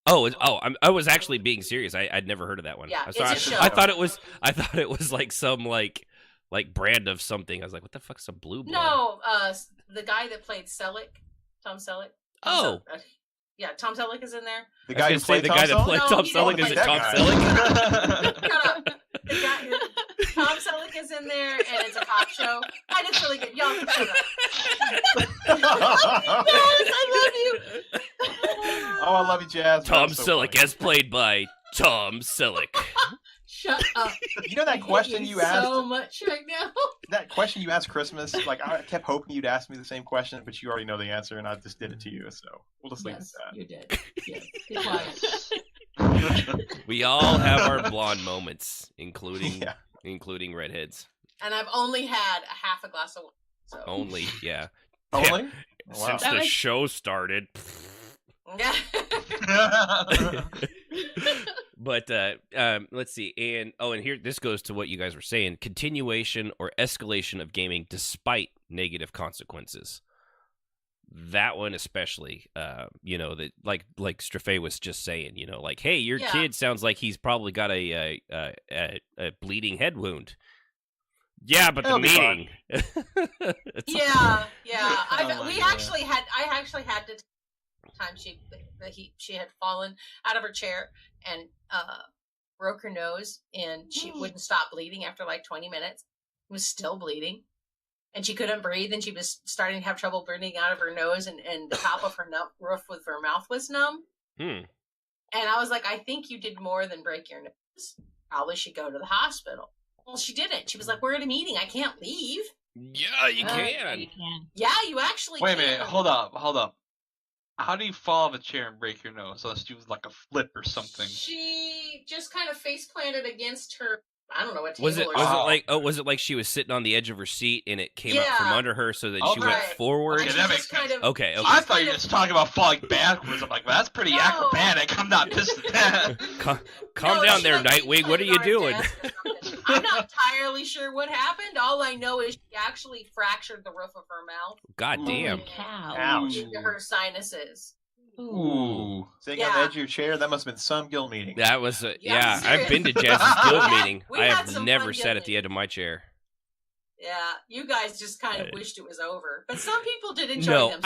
E: I was actually being serious. I'd never heard of that one.
H: Yeah,
E: Sorry,
H: it's a show.
E: I thought it was like some like brand of something. I was like, what the fuck's a Blue Blood?
H: No, the guy that played Selleck, Tom Selleck. Yeah, Tom Selleck is in there.
G: The guy who played Tom
E: Selleck is it Tom Selleck?
H: Tom Selleck is in there, and it's a cop show. And it's really good. Y'all can shut up. I love you.
G: Oh, I love you, Jazz.
E: Tom
G: So
E: Selleck,
G: funny.
E: as played by Tom Selleck.
H: Shut up.
G: You know that question you asked?
H: So much right now.
G: That question you asked Christmas, like I kept hoping you'd ask me the same question, but you already know the answer, and I just did it to you. So we'll just leave it at that.
H: You did. Yes. Be quiet.
E: We all have our blonde moments, including redheads.
H: And I've only had a half a glass of wine. So.
E: Only, yeah.
G: Only?
E: Yeah.
G: Wow.
E: Since the show started.
H: Yeah.
E: But let's see, and here this goes to what you guys were saying: continuation or escalation of gaming despite negative consequences. That one especially, that like Strafe was just saying, like, hey, your kid sounds like he's probably got a bleeding head wound. Yeah, but the meeting.
H: Yeah. I actually had to. Time she had fallen out of her chair and broke her nose, and she wouldn't stop bleeding after like 20 minutes. It was still bleeding, and she couldn't breathe, and she was starting to have trouble breathing out of her nose, and the top of her roof with her mouth was numb. And I was like, I think you did more than break your nose. Probably should go to the hospital. Well, she didn't. She was like, we're at a meeting. I can't leave.
E: Yeah, you can.
H: Yeah, you actually
D: Wait a
H: can.
D: minute. Hold up. How do you fall off a chair and break your nose? Unless you was like a flip or something.
H: She just kind of face planted against her. I don't know what table.
E: Was it like she was sitting on the edge of her seat and it came out from under her so that she went forward?
D: Okay, that makes sense.
E: Okay.
D: I thought you were just talking about falling backwards. I'm like, well, that's pretty acrobatic. I'm not pissed at that.
E: Calm down there, Nightwing. What are you doing?
H: I'm not entirely sure what happened. All I know is she actually fractured the roof of her mouth.
E: God damn.
G: Ouch.
H: Into her sinuses.
D: Ooh.
G: Sitting on the edge of your chair, that must have been some guild meeting.
E: That was I've been to Jazz's guild meeting. I have never sat at the end of my chair.
H: Yeah, you guys just kind of wished it was over, but some people did enjoy them.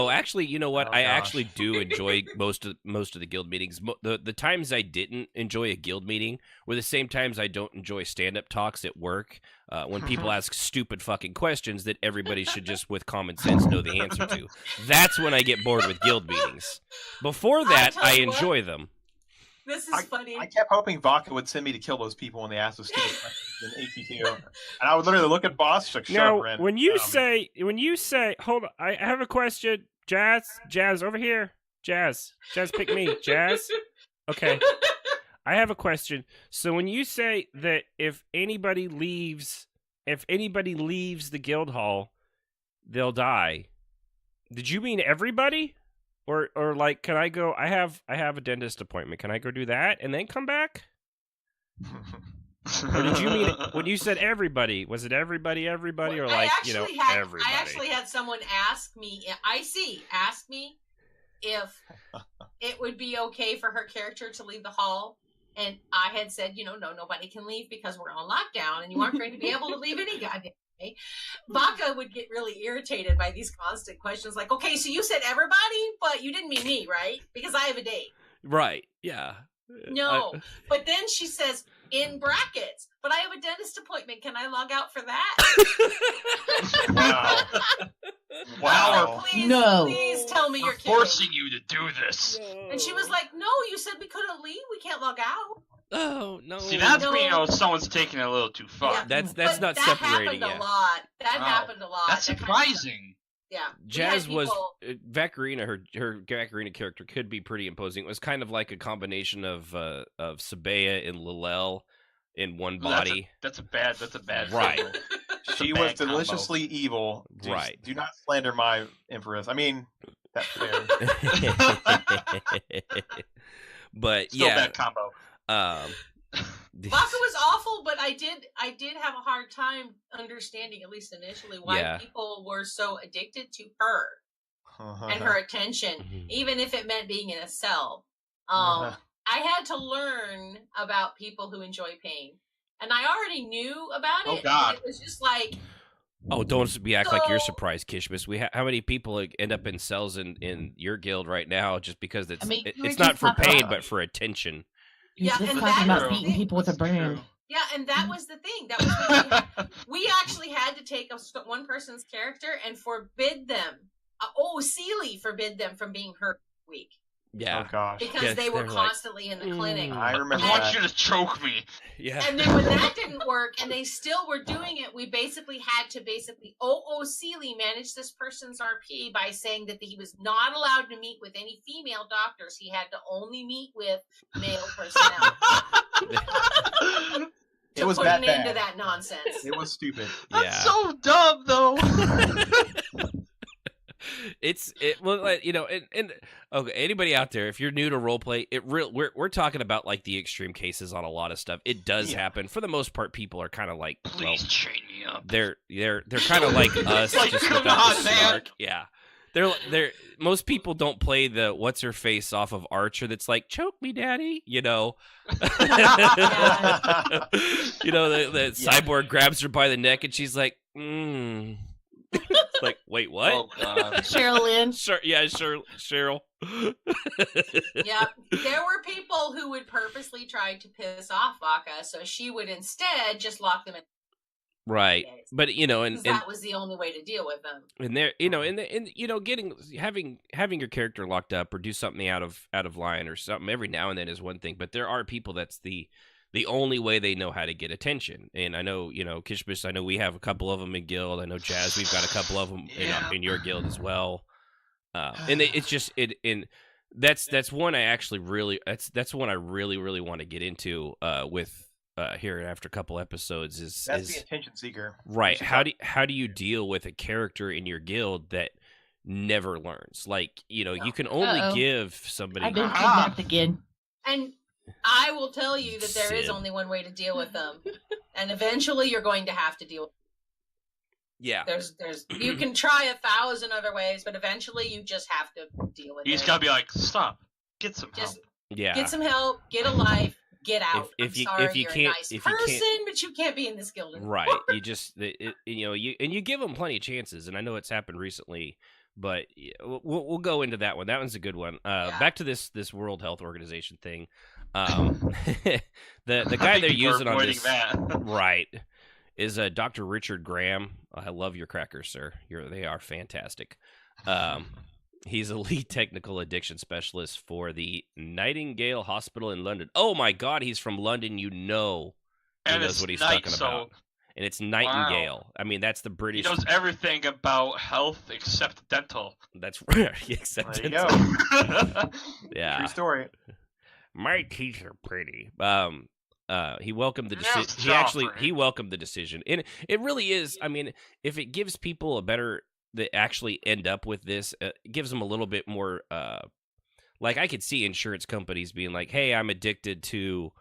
E: Actually, you know what? I actually do enjoy most of the guild meetings. The times I didn't enjoy a guild meeting were the same times I don't enjoy stand-up talks at work. When people ask stupid fucking questions that everybody should just, with common sense, know the answer to. That's when I get bored with guild meetings. Before that, I enjoy them.
H: This is funny.
G: I kept hoping Vodka would send me to kill those people when they asked those stupid questions in AT2. And I would literally look at boss, she's like, shut up, Ren.
I: When you say, hold on, I have a question. Jazz, over here. Jazz, pick me. Jazz? Okay. I have a question. So when you say that if anybody leaves the guild hall, they'll die, did you mean everybody? Or like, can I go? I have a dentist appointment. Can I go do that and then come back? Or did you mean when you said everybody? Was it everybody, or like everybody?
H: I actually had someone ask me if it would be okay for her character to leave the hall, and I had said, no, nobody can leave because we're on lockdown, and you aren't going to be able to leave any goddamn. Vodka would get really irritated by these constant questions like, okay, so you said everybody, but you didn't mean me, right? Because I have a date.
E: Right, yeah.
H: No, but then she says, in brackets, but I have a dentist appointment. Can I log out for that?
G: Wow.
D: Wow.
H: Please,
F: No.
H: please tell me you're kidding.
D: Forcing you to do this.
H: And she was like, "No, you said we couldn't leave. We can't log out."
E: Oh no!
D: See, that's
H: No.
D: when you know someone's taking it a little too far.
H: Yeah.
E: That's
H: But
E: not
H: that
E: separating.
H: happened
E: Yeah.
H: a lot. That
D: Wow.
H: happened a lot.
D: That's
H: That kind of stuff.
D: surprising.
H: Yeah. We
E: Jazz
H: had
E: was
H: people-
E: Vaccarina. Her Vaccarina character could be pretty imposing. It was kind of like a combination of Sabea and Lilel in one body.
D: That's a bad.
E: Right.
D: combo.
G: She
D: bad
G: was
D: combo.
G: deliciously evil.
E: Right.
G: Do not slander my Empress. I mean, that's fair.
E: But
D: Still
E: yeah,
D: bad combo.
H: Baka was awful, but I did have a hard time understanding, at least initially, why
E: Yeah.
H: people were so addicted to her and her attention,
E: Mhm.
H: even if it meant being in a cell. I had to learn about people who enjoy pain, and I already knew about it.
D: Oh,
H: and
D: God.
H: it was just like,
E: Oh, don't be act like you're
H: So-
E: surprised, Kishmas. How many people like, end up in cells in your guild right now just because it's
F: I mean, we were
E: it's not
F: just
E: for
F: talking
E: pain
F: about-
E: but for attention.
F: You're
H: Yeah,
F: just
H: and
F: talking
H: that
F: about
H: is-
F: beating people with a brand.
H: yeah, and that was the thing. That was what we actually had to take one person's character and forbid them. Seeley forbid them from being hurt week
E: Yeah,
G: Oh gosh.
H: because
E: Yes,
H: they were
E: they're like,
H: constantly in the clinic.
G: I remember
D: I want
G: that.
D: you to choke me.
E: yeah.
H: And then when that didn't work and they still were doing it, we basically had to Seeley manage this person's RP by saying that he was not allowed to meet with any female doctors. He had to only meet with male personnel
G: It
H: to
G: was
H: put
G: that
H: an end to
G: bad.
H: that nonsense.
G: It was stupid.
E: Yeah.
D: That's so dumb, though.
E: Well, like, you know, and okay, anybody out there, if you're new to roleplay, we're talking about like the extreme cases on a lot of stuff. It does
G: Yeah.
E: happen. For the most part, people are kind of like, well,
D: Please chain me up.
E: they're kind of like us,
D: Like,
E: just
D: come
E: without the
D: on, man.
E: snark. Yeah, they're most people don't play the what's her face off of Archer. That's like, choke me, daddy. You know, you know, the cyborg grabs her by the neck and she's like, like, wait, what?
D: Oh god.
F: Cheryl Lynn.
E: Sure, yeah, Cheryl.
H: Yeah, there were people who would purposely try to piss off Baka, so she would instead just lock them in.
E: Right, but you know, and
H: Because that was the only way to deal with them.
E: there, you know, and you know, having your character locked up or do something out of line or something every now and then is one thing, but there are people that's the only way they know how to get attention. And I know, you know, Kishbish, I know we have a couple of them in guild. I know Jazz, we've got a couple of them in your guild as well. And it's just that's one I actually really that's one I really want to get into with here after a couple episodes
G: That's the attention seeker.
E: right. How do you deal with a character in your guild that never learns? Like, you know, you can only
F: Uh-oh.
E: give somebody.
F: I've been kidnapped again.
H: And I will tell you that there is
E: Sid.
H: only one way to deal with them. And eventually you're going to have to deal with
E: Yeah.
H: There's you can try 1,000 other ways, but eventually you just have to deal with
D: You
H: it.
D: just gotta be like, stop. Get some help.
H: Just
E: Yeah.
H: get some help, get a life, get out.
E: If
H: I'm
E: you-
H: sorry,
E: if you
H: you're
E: can't-
H: a nice
E: if you can't-
H: person, but you can't be in this guild anymore.
E: Right. You just, you know, you give them plenty of chances, and I know it's happened recently, but we'll go into that one. That one's a good one.
H: Yeah.
E: Back to this World Health Organization thing. The guy
D: I think
E: they're
D: people are
E: using on
D: avoiding
E: this,
D: that.
E: right, is Dr. Richard Graham. I love your crackers, sir. They are fantastic. He's a lead technical addiction specialist for the Nightingale Hospital in London. Oh my God, he's from London. You know, he
D: And
E: knows
D: it's
E: what he's
D: night,
E: talking
D: so
E: about. And it's Nightingale. I mean, that's the
D: he
E: British.
D: knows everything about health except dental.
E: That's right. Except
G: There you
E: it's-
G: go.
E: yeah,
G: True story.
E: my teeth are pretty. He welcomed the
D: Yes,
E: decision. He
D: Joffrey.
E: welcomed the decision, and it really is. I mean, if it gives people a better that actually end up with this, it gives them a little bit more. Like I could see insurance companies being like, "Hey, I'm addicted to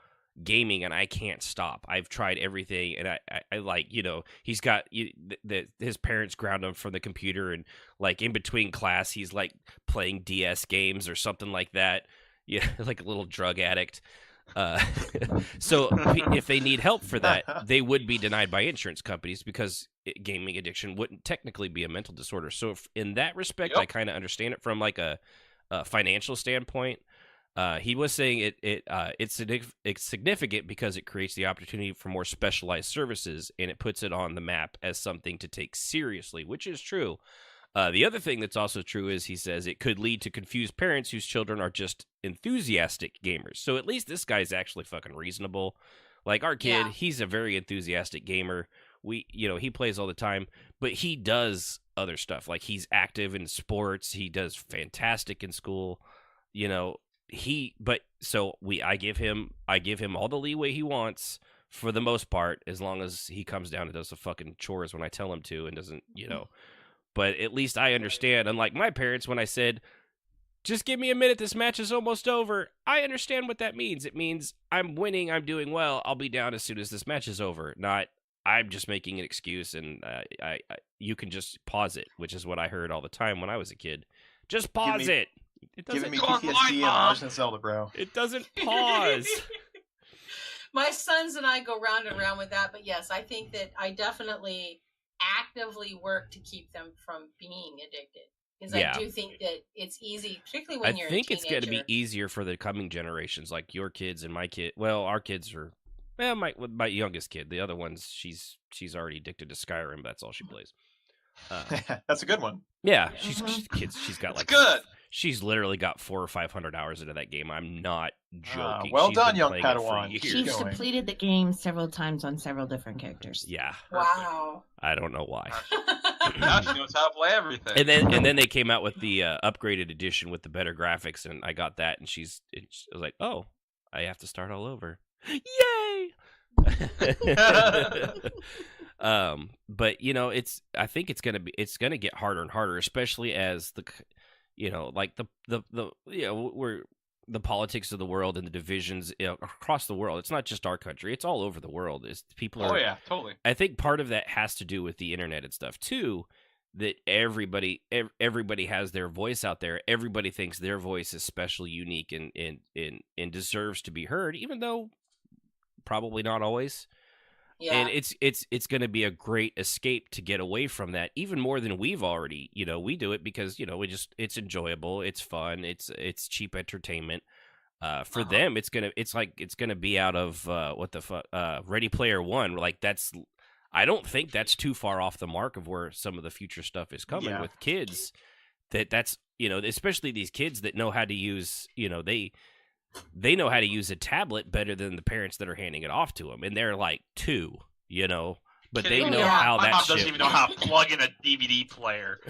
E: gaming and I can't stop. I've tried everything, and I like, you know, he's got his parents ground him from the computer, and like in between class, he's like playing DS games or something like that. Yeah, like a little drug addict. So if they need help for that, they would be denied by insurance companies because gaming addiction wouldn't technically be a mental disorder. So in that respect,
D: Yep.
E: I kind of understand it from like a financial standpoint. He was saying it's significant because it creates the opportunity for more specialized services, and it puts it on the map as something to take seriously, which is true. The other thing that's also true is he says it could lead to confused parents whose children are just enthusiastic gamers. So at least this guy's actually fucking reasonable. Like our kid,
H: Yeah.
E: he's a very enthusiastic gamer. He plays all the time, but he does other stuff. Like he's active in sports. He does fantastic in school. I give him all the leeway he wants for the most part, as long as he comes down and does the fucking chores when I tell him to and doesn't, But at least I understand. Unlike my parents, when I said, just give me a minute, this match is almost over, I understand what that means. It means I'm winning, I'm doing well, I'll be down as soon as this match is over. Not, I'm just making an excuse and you can just pause it, which is what I heard all the time when I was a kid. Just pause it. It
G: Giving
E: doesn't,
G: me PTSD and Legend of Zelda, bro.
E: it doesn't pause.
H: My sons and I go round and round with that, but yes, I think that I definitely actively work to keep them from being addicted. Because
E: Yeah.
H: I do think that it's easy, particularly when you're
E: I think
H: a
E: it's going to be
H: teenager.
E: easier for the coming generations, like your kids and my kid. Well, our kids are, my youngest kid. The other one's she's already addicted to Skyrim. That's all she plays.
G: That's a good one.
E: Yeah, she's kids. She's got
D: It's
E: like
D: good.
E: She's literally got 400 or 500 hours into that game. I'm not joking.
G: Well
E: She's
G: done,
E: been
G: young
E: playing it for
G: Padawan.
E: years.
F: She's
G: going.
F: completed the game several times on several different characters.
E: Yeah,
H: Wow.
E: I don't know why.
D: Now she knows how to play everything.
E: And then they came out with the upgraded edition with the better graphics, and I got that, and I was like, oh, I have to start all over. Yay! But I think it's gonna get harder and harder, especially as we're the politics of the world and the divisions across the world. It's not just our country; it's all over the world. People are.
D: Oh yeah, totally.
E: I think part of that has to do with the internet and stuff too. That everybody has their voice out there. Everybody thinks their voice is special, unique, and deserves to be heard, even though probably not always.
H: Yeah.
E: And it's going to be a great escape to get away from that, even more than we've already. We do it because it's enjoyable, it's fun, it's cheap entertainment. For them, it's gonna be out of Ready Player One. Like I don't think that's too far off the mark of where some of the future stuff is coming with kids. That's especially these kids that know how to use they know how to use a tablet better than the parents that are handing it off to them, and they're like 2, but they
D: Kidding?
E: know
H: Yeah.
E: how
D: My
E: that
D: mom
E: shit
D: doesn't even know how to plug in a DVD player.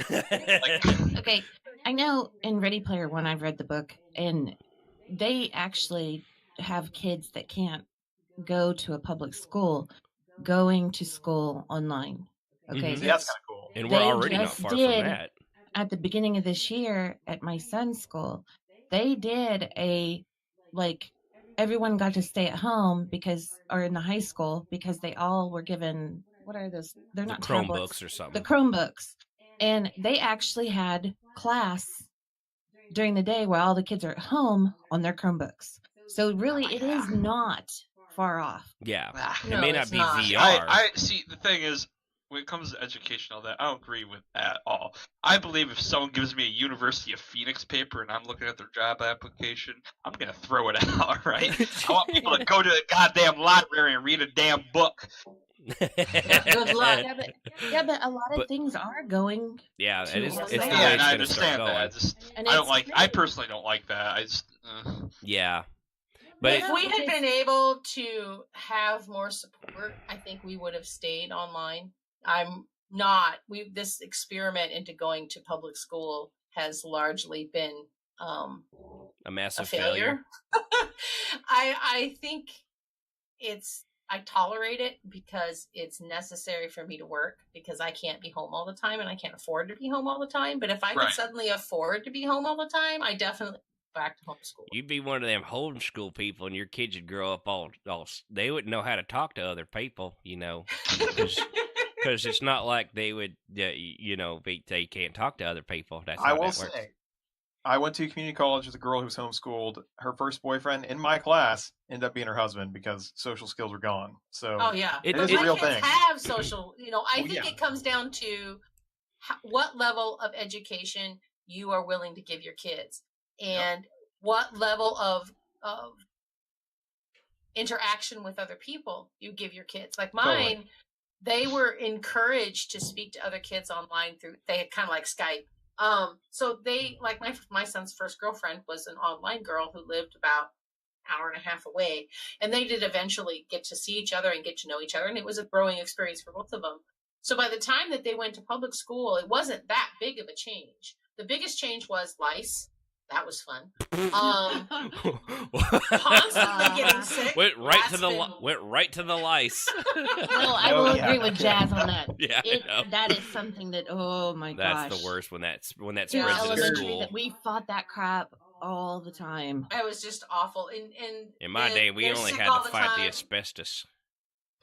F: Okay, I know in Ready Player One, I've read the book, and they actually have kids that can't go to a public school, going to school online. Okay,
E: Mhm.
G: See, that's kind of cool.
E: And we're
F: They
E: already not
F: just
E: far
F: did.
E: from that.
F: at the beginning of this year at my son's school, they did everyone got to stay at home or in the high school because they all were given, what are those? They're
E: The
F: not
E: Chromebooks
F: tablets,
E: or something.
F: the Chromebooks. And they actually had class during the day while all the kids are at home on their Chromebooks. So really, it is not far off.
E: Yeah. It
H: No,
E: may not
H: it's
E: be
H: not.
E: VR.
D: I see. The thing is, when it comes to education, all that, I don't agree with that at all. I believe if someone gives me a University of Phoenix paper and I'm looking at their job application, I'm gonna throw it out. Right? I want people to go to the goddamn library and read a damn book.
H: Good luck.
F: But a lot of things are going.
E: Yeah,
F: to
E: it is.
F: us.
E: It's the
F: Yeah,
E: way
D: Yeah,
E: it's
D: and I
E: gonna start
D: understand that. I
E: going.
D: just,
F: And
D: I don't
F: it's
D: like.
F: great.
D: I personally don't like that. I just.
E: Yeah, but
H: If we had been able to have more support, I think we would have stayed online. I'm not. This experiment into going to public school has largely been
E: a
H: a
E: massive
H: failure. I think I tolerate it because it's necessary for me to work because I can't be home all the time and I can't afford to be home all the time. But if I could
D: Right.
H: suddenly afford to be home all the time, I definitely go back to homeschool.
E: You'd be one of them homeschool people, and your kids would grow up all. They wouldn't know how to talk to other people, because it's not like they would, they can't talk to other people. That's
G: I
E: how
G: will
E: that works.
G: say, I went to community college with a girl who was homeschooled. Her first boyfriend in my class ended up being her husband because social skills were gone. So
H: Oh yeah,
E: It
G: is
H: my
G: a real
H: kids
G: thing.
H: have social. I
G: Oh,
H: think
G: yeah.
H: it comes down to what level of education you are willing to give your kids, and what level of interaction with other people you give your kids. Like mine,
G: Totally.
H: they were encouraged to speak to other kids online through, they had kind of like Skype. So they, like my son's first girlfriend was an online girl who lived about an hour and a half away, and they did eventually get to see each other and get to know each other, and it was a growing experience for both of them. So by the time that they went to public school, it wasn't that big of a change. The biggest change was lice. That was fun. Constantly getting sick.
E: Went right to the lice.
F: No, I will agree with Jazz on that.
E: Yeah,
F: that is something that, oh my gosh.
E: That's the worst when that spreads
F: in
E: into
F: elementary,
E: school.
F: that we fought that crap all the time.
H: It was just awful. And
E: in my day, we only had to fight the asbestos.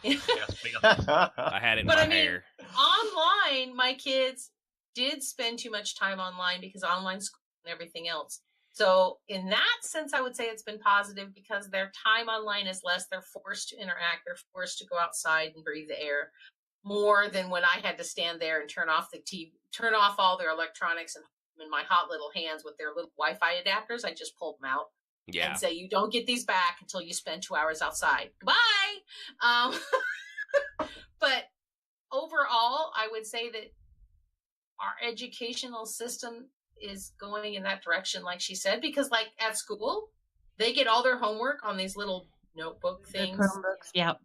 E: I had it in my hair.
H: Online, my kids did spend too much time online because online school and everything else. So in that sense, I would say it's been positive because their time online is less. They're forced to interact. They're forced to go outside and breathe the air more than when I had to stand there and turn off the TV, turn off all their electronics and in my hot little hands with their little Wi-Fi adapters. I just pulled them out and say, you don't get these back until you spend 2 hours outside. Goodbye. But overall, I would say that our educational system is going in that direction, like she said, because like at school, they get all their homework on these little notebook things.
F: Yeah,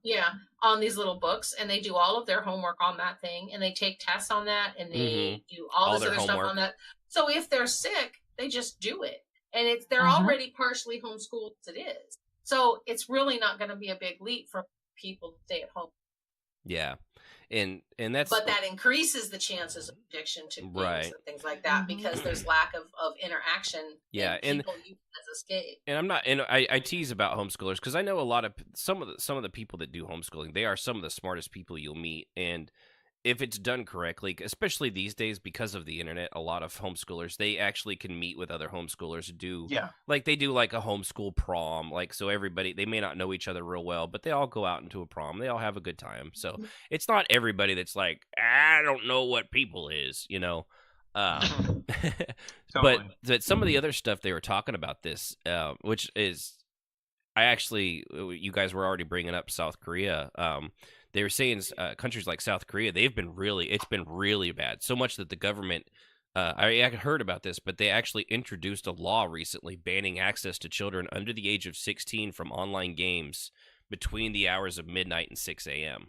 H: on these little books, and they do all of their homework on that thing, and they take tests on that, and they do all this other stuff on that. So if they're sick, they just do it, and they're already partially homeschooled as it is. So it's really not going to be a big leap for people to stay at home.
E: Yeah. And that's,
H: but that increases the chances of addiction to games and things like that because there's lack of interaction. And people use it as escape.
E: And I'm not, and I tease about homeschoolers because I know a lot of some of the people that do homeschooling. They are some of the smartest people you'll meet, and if it's done correctly, especially these days because of the internet, a lot of homeschoolers, they actually can meet with other homeschoolers, like they do like a homeschool prom, like so everybody, they may not know each other real well, but they all go out into a prom, they all have a good time. So it's not everybody that's like, I don't know what people is, you know. But some of the other stuff they were talking about this, which is, you guys were already bringing up South Korea. They were saying countries like South Korea, it's been really bad. So much that the government, I heard about this, but they actually introduced a law recently banning access to children under the age of 16 from online games between the hours of midnight and 6 a.m.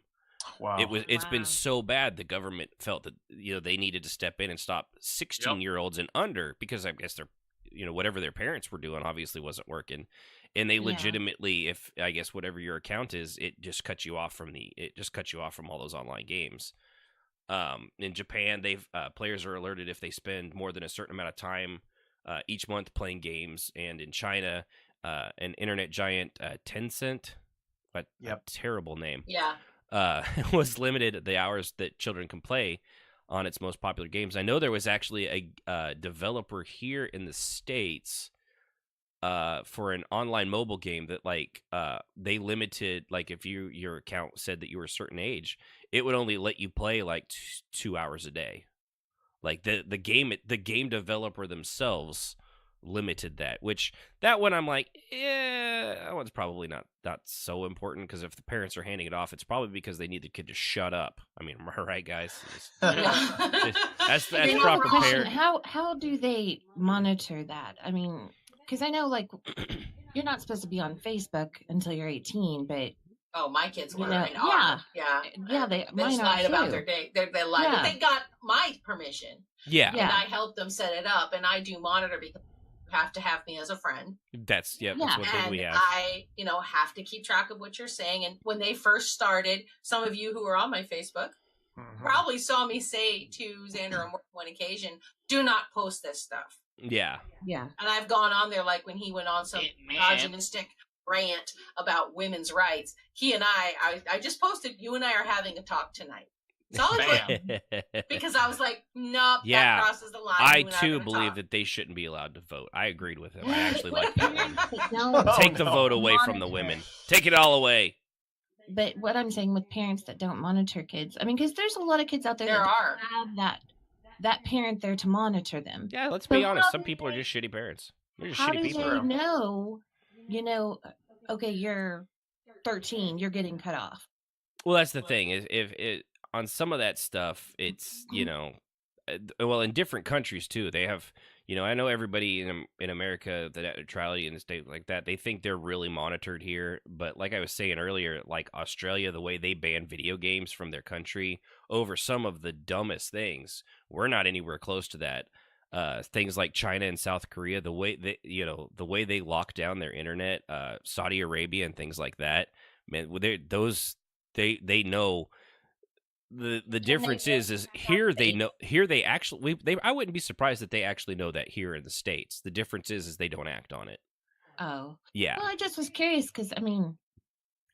G: Wow.
E: It's been so bad the government felt that they needed to step in and stop 16-year-olds and under, because I guess they're whatever their parents were doing obviously wasn't working. And they legitimately, if I guess whatever your account is, it just cuts you off from all those online games. In Japan, players are alerted if they spend more than a certain amount of time each month playing games. And in China, an internet giant, Tencent, a terrible name, was limited the hours that children can play on its most popular games. I know there was actually a developer here in the States for an online mobile game that they limited, like if your account said that you were a certain age, it would only let you play like 2 hours a day. Like the game developer themselves limited that, that one I'm like, that one's probably not so important, because if the parents are handing it off, it's probably because they need the kid to shut up. I mean, am I right, guys? That's proper parent.
F: How do they monitor that? I mean, because I know, like, you're not supposed to be on Facebook until you're 18, but
H: my kids were.
F: They
H: mine lied about their day. They lied.
F: Yeah.
H: They got my permission.
E: Yeah,
H: and I helped them set it up, and I do monitor because you have to have me as a friend.
E: That's one thing we have.
H: I have to keep track of what you're saying. And when they first started, some of you who were on my Facebook probably saw me say to Xander on one occasion, "Do not post this stuff."
E: Yeah.
F: And
H: I've gone on there, like when he went on some misogynistic rant about women's rights. He and I just posted, "You and I are having a talk tonight." So I was because I was like, nope, that crosses the line.
E: I too believe that they shouldn't be allowed to vote. I agreed with him. I actually like that one. Take the vote away from the women. Take it all away.
F: But what I'm saying with parents that don't monitor kids, I mean, because there's a lot of kids out there that have that parent there to monitor them.
E: Yeah, let's be honest. Some people are just shitty parents. They're just shitty people.
F: How do they know, okay, you're 13, you're getting cut off?
E: Well, that's the thing. on some of that stuff, it's well, in different countries too. They have, I know everybody in America, the net neutrality in the state like that, they think they're really monitored here. But like I was saying earlier, like Australia, the way they ban video games from their country over some of the dumbest things, we're not anywhere close to that. Things like China and South Korea, the way they lock down their internet, Saudi Arabia and things like that, man, they know. The difference is here they know, here they actually I wouldn't be surprised that they actually know that here in the States. The difference is they don't act on it.
F: Oh.
E: Yeah.
F: Well, I just was curious because, I mean,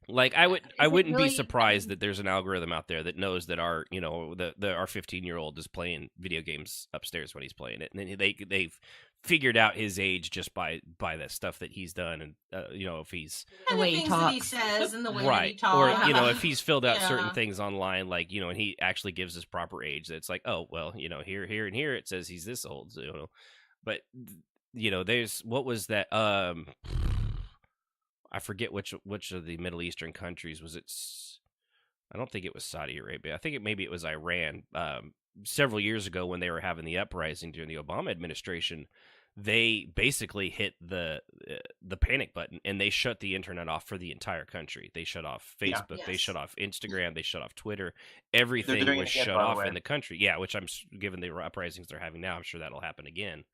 E: like I wouldn't
F: really,
E: be surprised that there's an algorithm out there that knows that our our 15-year-old is playing video games upstairs when he's playing it, and then they've figured out his age just by the stuff that he's done, and if he's
H: and the things that he says and the way that he
E: right,
H: talks.
E: or if he's filled out
H: Yeah.
E: certain things online, like and he actually gives his proper age. It's like, oh well, here and here it says he's this old, so, but there's what was that I forget which of the Middle Eastern countries was it. I don't think it was Saudi Arabia. I think maybe it was Iran. Several years ago, when they were having the uprising during the Obama administration, they basically hit the panic button and they shut the internet off for the entire country. They shut off Facebook. They shut off Instagram. They shut off Twitter. Everything was shut off in the country. Yeah, which given the uprisings they're having now, I'm sure that'll happen again.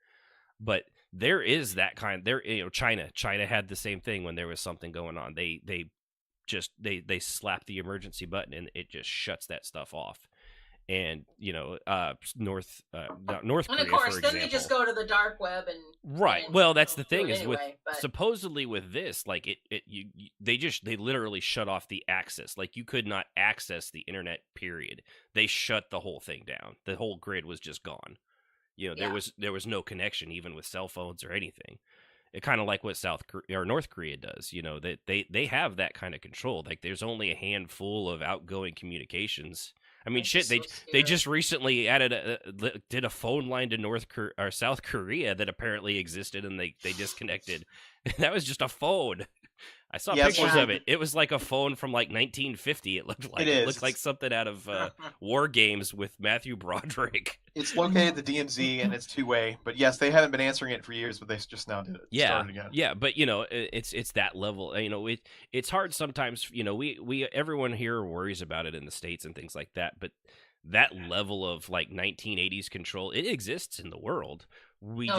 E: But there is that kind. China had the same thing when there was something going on. They slap the emergency button and it just shuts that stuff off. And North Korea,
H: and of course,
E: for example,
H: then they just go to the dark web and
E: right.
H: And,
E: well, that's the thing is
H: anyway,
E: supposedly with this, like they literally shut off the access. Like you could not access the internet. Period. They shut the whole thing down. The whole grid was just gone. There was no connection even with cell phones or anything. It kind of like what South Korea or North Korea does. That they have that kind of control. Like there's only a handful of outgoing communications. I mean, shit. They just recently did a phone line to North Korea or South Korea that apparently existed, and they disconnected. That was just a phone. I saw pictures of it. It was like a phone from like 1950. It looked like something out of War Games with Matthew Broderick.
G: It's located at the DMZ and it's two-way. But yes, they haven't been answering it for years, but they just now did it. Started again.
E: Yeah, but it's that level. It's hard sometimes. We everyone here worries about it in the States and things like that. But that level of like 1980s control, it exists in the world. We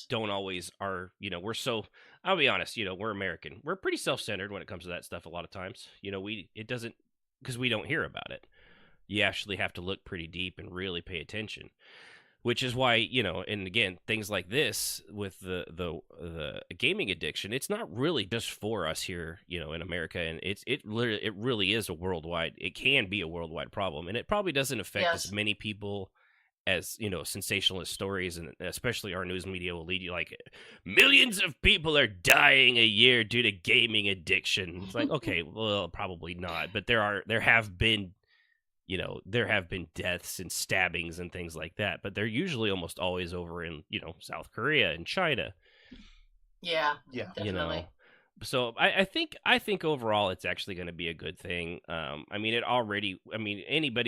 E: don't always are. We're so. I'll be honest. We're American. We're pretty self-centered when it comes to that stuff. A lot of times, it doesn't because we don't hear about it. You actually have to look pretty deep and really pay attention, which is why and again, things like this with the gaming addiction, it's not really just for us here, in America, and it really is a worldwide. It can be a worldwide problem, and it probably doesn't affect as many people as sensationalist stories, and especially our news media will lead you like millions of people are dying a year due to gaming addiction. It's like, okay, well, probably not, but there have been deaths and stabbings and things like that, but they're usually almost always over in South Korea and China.
H: Yeah, definitely.
E: So I think overall it's actually going to be a good thing. Anybody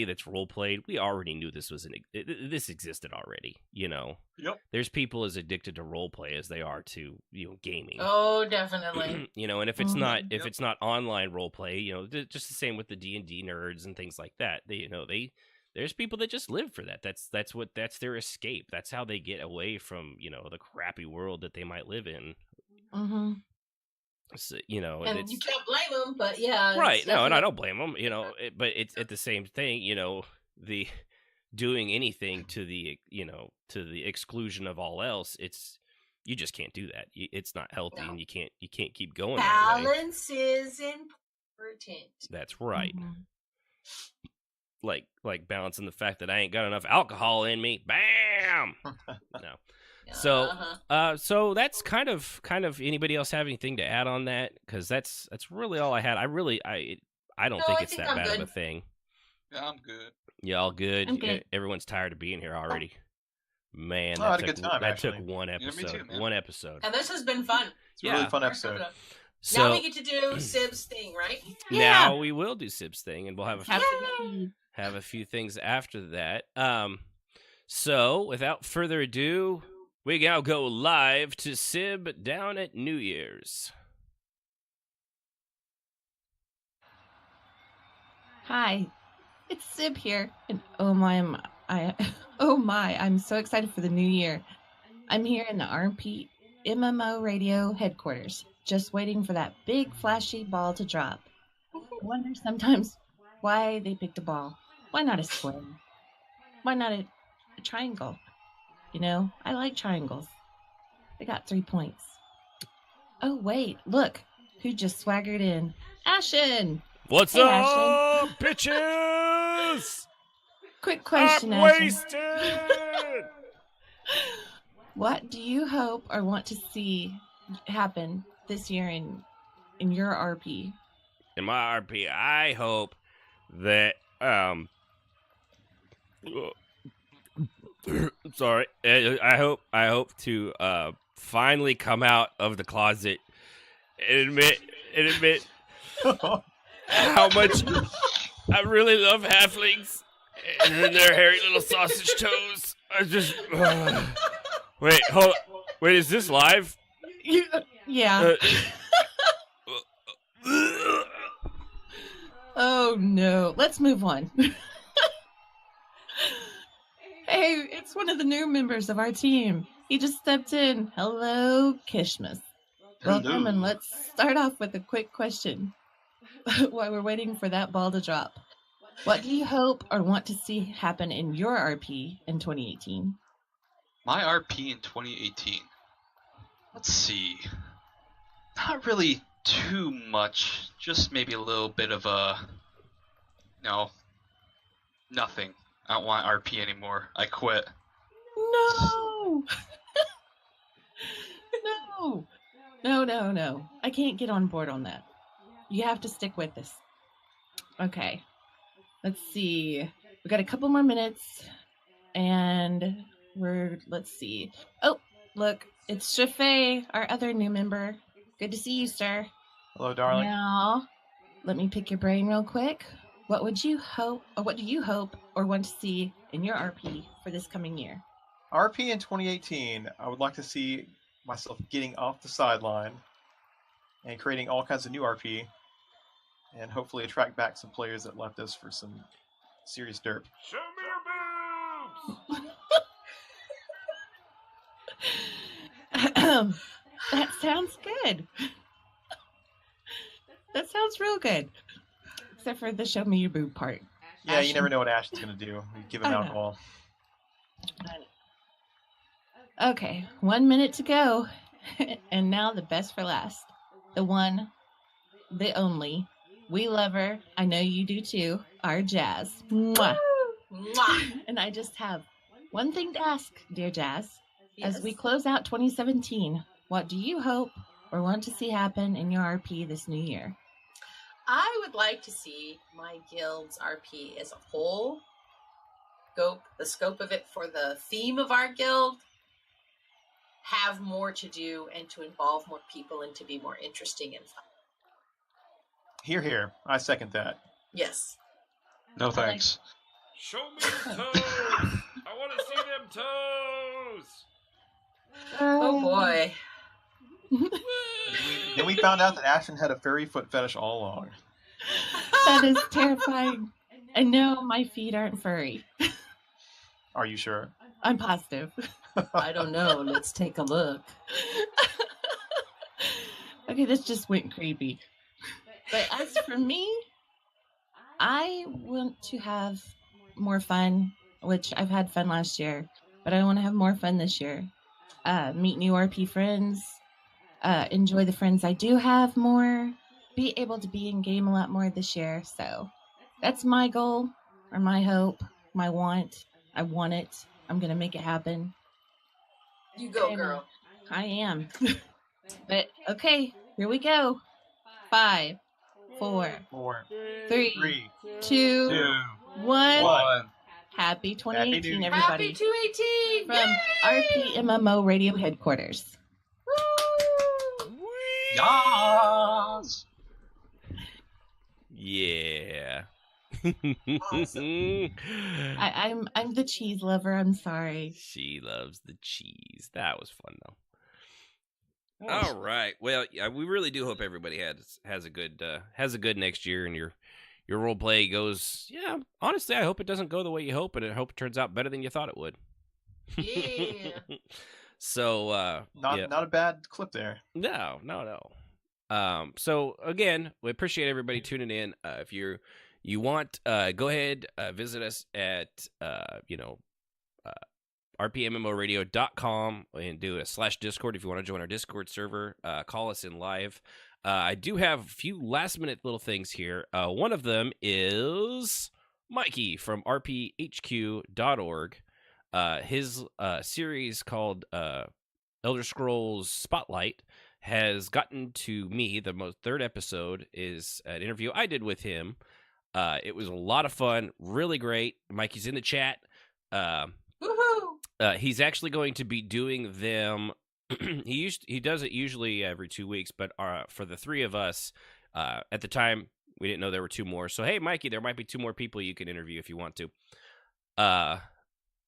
E: that's role played, we already knew this this existed already.
D: Yep. There's
E: people as addicted to role play as they are to gaming.
H: Oh, definitely.
E: And if it's not online role play, just the same with the D&D nerds and things like that. There's people that just live for that. That's their escape. That's how they get away from the crappy world that they might live in.
F: Mm-hmm.
E: So,
H: and you can't blame them, but yeah,
E: right. No, and I don't blame them. But it's at the same thing. The doing anything to the exclusion of all else. You just can't do that. It's not healthy, and you can't keep going.
H: Balance is important.
E: That's right.
F: Mm-hmm.
E: Like balancing the fact that I ain't got enough alcohol in me. Bam. No. So that's kind of anybody else have anything to add on that? Because that's really all I had. I don't think it's that bad of a thing.
D: Yeah, I'm good.
E: You all good?
F: I'm good.
E: Everyone's tired of being here already. Man,
G: I had a good time.
E: That took one episode.
D: Yeah, me too, man.
E: One episode.
H: And this has been fun.
G: It's a really fun episode.
E: So
H: now we get to do Sib's thing, right?
E: Now we will do Sib's thing, and we'll have a have a few things after that. So without further ado, we now go live to Sib down at New Year's.
F: Hi, it's Sib here, and oh my, I'm so excited for the new year. I'm here in the RP MMO Radio headquarters, just waiting for that big flashy ball to drop. I wonder sometimes why they picked a ball. Why not a square? Why not a triangle? You know, I like triangles. They got 3 points. Oh wait, look, who just swaggered in? Ashen!
E: What's
F: Hey,
E: up, bitches?
F: Quick question,
E: I'm
F: Ashen.
E: wasted.
F: What do you hope or want to see happen this year in your RP?
E: In my RP, I hope that sorry, I hope to finally come out of the closet and admit how much I really love halflings and their hairy little sausage toes. I just wait, hold. Wait, is this live?
F: Yeah. Oh no. Let's move on. Hey, it's one of the new members of our team. He just stepped in. Hello, Kishmas. Welcome, and let's start off with a quick question. While we're waiting for that ball to drop, what do you hope or want to see happen in your RP in 2018?
D: My RP in 2018. Let's see. Not really too much. Just maybe a little bit of a... No. Nothing. I don't want RP anymore. I quit.
F: No! No. I can't get on board on that. You have to stick with this. Okay. Let's see. We got a couple more minutes. And let's see. Oh, look. It's Shafay, our other new member. Good to see you, sir.
G: Hello, darling.
F: Now, let me pick your brain real quick. What do you hope or want to see in your RP for this coming year?
G: RP in 2018, I would like to see myself getting off the sideline and creating all kinds of new RP, and hopefully attract back some players that left us for some serious derp.
C: Show me your boobs!
F: That sounds good. That sounds real good. Except for the show me your boob part.
G: Yeah,
F: Ashen.
G: you never know what Ashton's going to do. You give him
F: I know.
G: alcohol.
F: Okay, 1 minute to go. And now the best for last. The one, the only. We love her. I know you do too. Our Jazz. Mwah.
H: Mwah.
F: And I just have one thing to ask, dear Jazz.
H: Yes.
F: As we close out 2017, what do you hope or want to see happen in your RP this new year?
H: I would like to see my guild's RP as a whole, the scope of it for the theme of our guild, have more to do and to involve more people and to be more interesting and fun.
G: Here, here. I second that.
H: Yes.
D: No thanks.
C: Show me your toes! I want to see them toes!
H: Oh boy.
G: Then we found out that Ashton had a fairy foot fetish all along.
F: That is terrifying. And no, my feet aren't furry.
G: Are you sure?
F: I'm positive.
H: I don't know. Let's take a look.
F: Okay, this just went creepy. But as for me, I want to have more fun, which I've had fun last year, but I want to have more fun this year. Meet new RP friends, enjoy the friends I do have more, be able to be in game a lot more this year. So that's my goal, or my hope, my want. I want it. I'm going to make it happen.
H: You go,
F: And
H: girl.
F: I am. But okay, here we go. 5, 4, 3,
G: 3,
F: 2, 1.
D: 1.
F: Happy 2018,
G: Happy
F: everybody.
H: Happy 218!
F: From RPMMO Radio Headquarters.
D: Yas!
E: Yeah.
F: I'm the cheese lover. I'm sorry.
E: She loves the cheese. That was fun though. All right. Well, yeah, we really do hope everybody has a good next year, and your role play goes. Yeah, honestly, I hope it doesn't go the way you hope, and I hope it turns out better than you thought it would.
H: Yeah.
E: So
G: Not a bad clip there.
E: No. So again, we appreciate everybody tuning in. If you want, go ahead, visit us at rpmmoradio.com and do a /Discord if you want to join our Discord server. Call us in live. I do have a few last minute little things here. One of them is Mikey from rphq.org. His series called Elder Scrolls Spotlight has gotten to me. The third episode is an interview I did with him. It was a lot of fun, really great. Mikey's in the chat.
H: Woohoo!
E: He's actually going to be doing them. He does it usually every 2 weeks, but for the three of us, at the time we didn't know there were two more. So hey, Mikey, there might be two more people you can interview if you want to.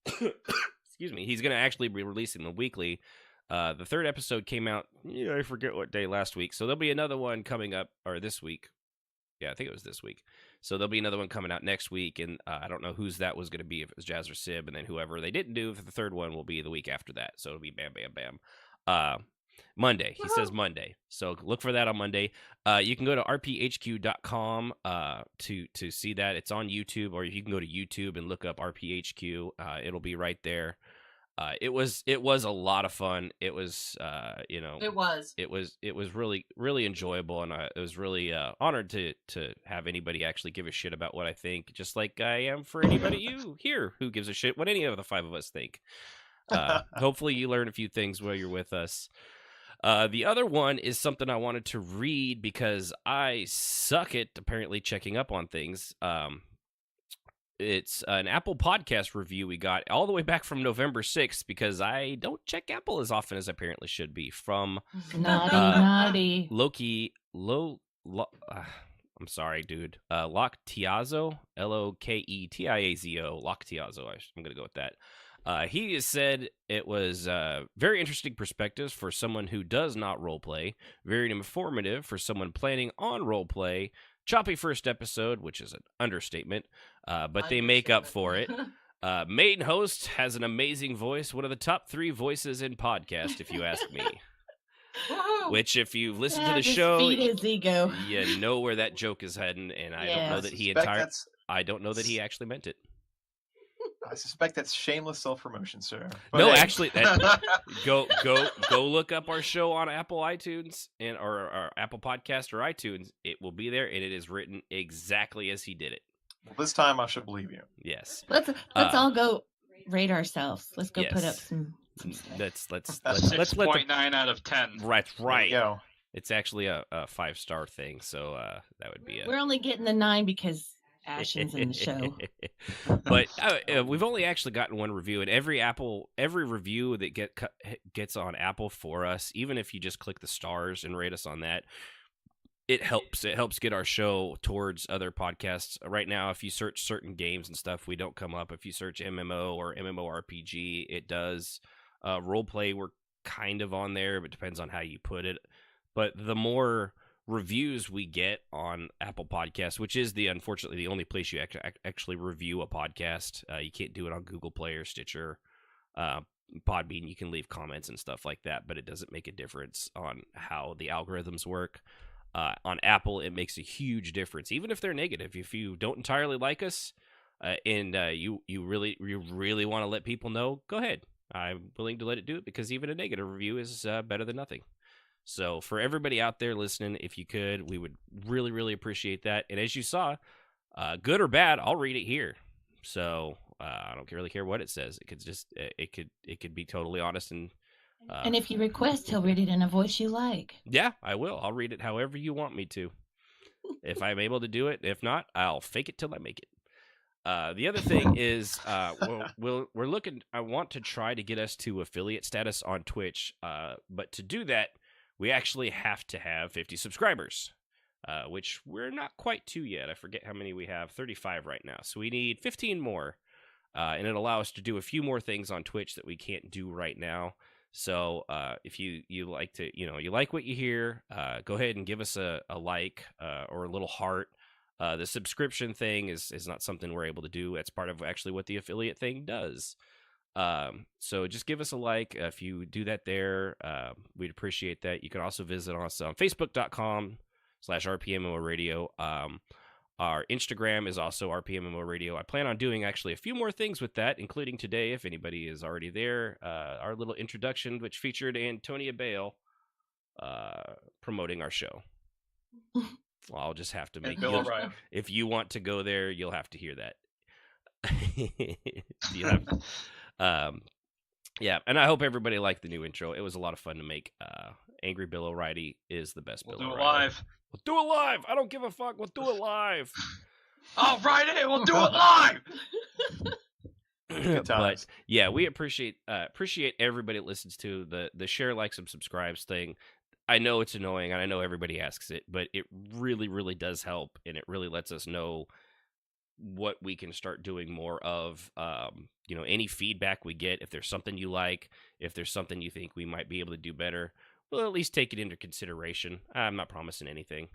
E: Excuse me. He's going to actually be releasing them weekly. The third episode came out. I forget what day last week. So there'll be another one coming up, or this week. Yeah, I think it was this week. So there'll be another one coming out next week, and I don't know whose that was going to be, if it was Jazz or Sib, and then whoever they didn't do for the third one will be the week after that. So it'll be bam, bam, bam. Monday. He says Monday. So look for that on Monday. You can go to rphq.com to see that. It's on YouTube, or you can go to YouTube and look up RPHQ. It'll be right there. It was a lot of fun. It was it was really, really enjoyable, and I was really honored to have anybody actually give a shit about what I think, just like I am for anybody you here who gives a shit what any of the five of us think. Hopefully you learn a few things while you're with us. The other one is something I wanted to read because I suck at apparently checking up on things. It's an Apple podcast review we got all the way back from November 6th because I don't check Apple as often as I apparently should be. From
F: naughty
E: I'm sorry, dude. Loctiazo, Loketiazo, Loctiazo. I'm going to go with that. He has said it was very interesting perspectives for someone who does not roleplay, very informative for someone planning on roleplay, choppy first episode, which is an understatement, but they make up for it. Main host has an amazing voice, one of the top 3 voices in podcast, if you ask me. Which, if you've listened to the show,
F: feed his ego.
E: You know where that joke is heading, and I don't know that I don't know that he actually meant it.
G: I suspect that's shameless self-promotion, sir. But
E: no,
G: hey.
E: actually, go look up our show on Apple iTunes or Apple Podcast or iTunes. It will be there, and it is written exactly as he did it.
G: Well, this time I should believe you.
E: Yes.
F: Let's all go rate ourselves. Let's go put up some
E: let's
D: 6.9 out of 10.
E: Right.
G: There you go.
E: It's actually a 5-star thing, so that would be.
F: We're only getting the 9 because Ashton's in the show.
E: But we've only actually gotten one review, and every review that gets on Apple for us, even if you just click the stars and rate us on that, it helps. It helps get our show towards other podcasts. Right now, if you search certain games and stuff, we don't come up. If you search MMO or MMORPG, it does. Roleplay, we're kind of on there, but it depends on how you put it. But the more reviews we get on Apple Podcasts, which is unfortunately the only place you actually review a podcast. You can't do it on Google Play or Stitcher, Podbean. You can leave comments and stuff like that, but it doesn't make a difference on how the algorithms work. On Apple, it makes a huge difference, even if they're negative. If you don't entirely like us, and you really want to let people know, go ahead. I'm willing to let it do it, because even a negative review is better than nothing. So for everybody out there listening, if you could, we would really, really appreciate that. And as you saw, good or bad, I'll read it here. So I don't really care what it says. It could be totally honest and
F: if you request, he'll read it in a voice you like.
E: Yeah, I will. I'll read it however you want me to. If I'm able to do it. If not, I'll fake it till I make it. The other thing is, we're looking. I want to try to get us to affiliate status on Twitch, but to do that, we actually have to have 50 subscribers. which we're not quite to yet. I forget how many we have, 35 right now. So we need 15 more, and it'll allow us to do a few more things on Twitch that we can't do right now. So if you like to, you like what you hear, go ahead and give us a like or a little heart. The subscription thing is not something we're able to do. That's part of actually what the affiliate thing does. So just give us a like. If you do that there, we'd appreciate that. You can also visit us on facebook.com/RPMMO Radio. Our Instagram is also RPMMO Radio. I plan on doing actually a few more things with that, including today, if anybody is already there, our little introduction, which featured Antonia Bale promoting our show. Well, I'll just have to make
D: Bill O'Brien.
E: If you want to go there, you'll have to hear that. You have, yeah, and I hope everybody liked the new intro. It was a lot of fun to make. Angry Bill O'Reilly is the best.
D: We'll
E: Bill
D: do it
E: O'Reilly.
D: live.
E: We'll do it live. I don't give a fuck. We'll do it live.
D: I'll write it. We'll do it live.
G: Good times.
E: But yeah, we appreciate everybody that listens to the share, likes, and subscribes thing. I know it's annoying, and I know everybody asks it, but it really, really does help, and it really lets us know what we can start doing more of. Any feedback we get, if there's something you like, if there's something you think we might be able to do better, we'll at least take it into consideration. I'm not promising anything.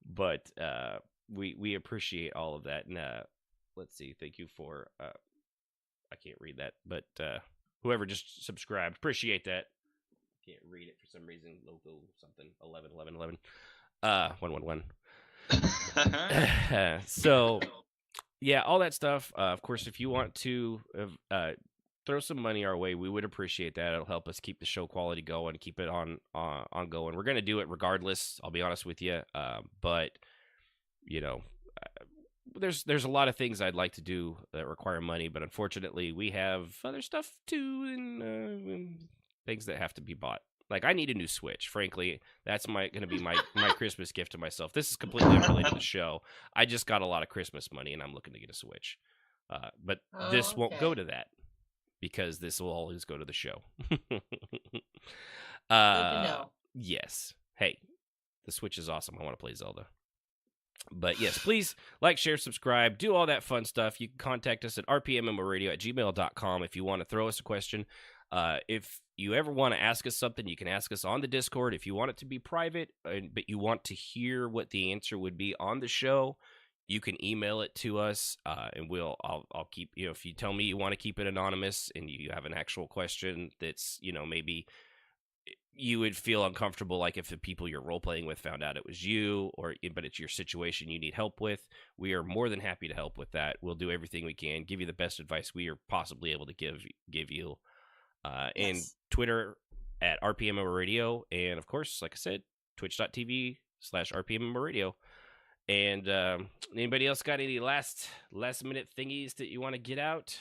E: But we appreciate all of that. And let's see, thank you for I can't read that, but whoever just subscribed, appreciate that. Can't read it for some reason. Logo something 11. 111. So yeah, all that stuff. Of course, if you want to throw some money our way, we would appreciate that. It'll help us keep the show quality going, keep it on going. We're gonna do it regardless. I'll be honest with you, but there's a lot of things I'd like to do that require money, but unfortunately, we have other stuff too, and things that have to be bought. Like, I need a new Switch. Frankly, that's going to be my Christmas gift to myself. This is completely unrelated to the show. I just got a lot of Christmas money, and I'm looking to get a Switch. But this won't go to that, because this will always go to the show. Yes. Hey, the Switch is awesome. I want to play Zelda. But yes, please like, share, subscribe, do all that fun stuff. You can contact us at rpmmoradio@gmail.com if you want to throw us a question. If you ever want to ask us something, you can ask us on the Discord. If you want it to be private, but you want to hear what the answer would be on the show, you can email it to us, and I'll keep, if you tell me you want to keep it anonymous and you have an actual question that's, maybe you would feel uncomfortable, like if the people you're role-playing with found out it was you, but it's your situation you need help with, we are more than happy to help with that. We'll do everything we can, give you the best advice we are possibly able to give you. And Twitter at RPMMO Radio, and of course, like I said, twitch.tv/RPMMO Radio. And anybody else got any last minute thingies that you want to get out?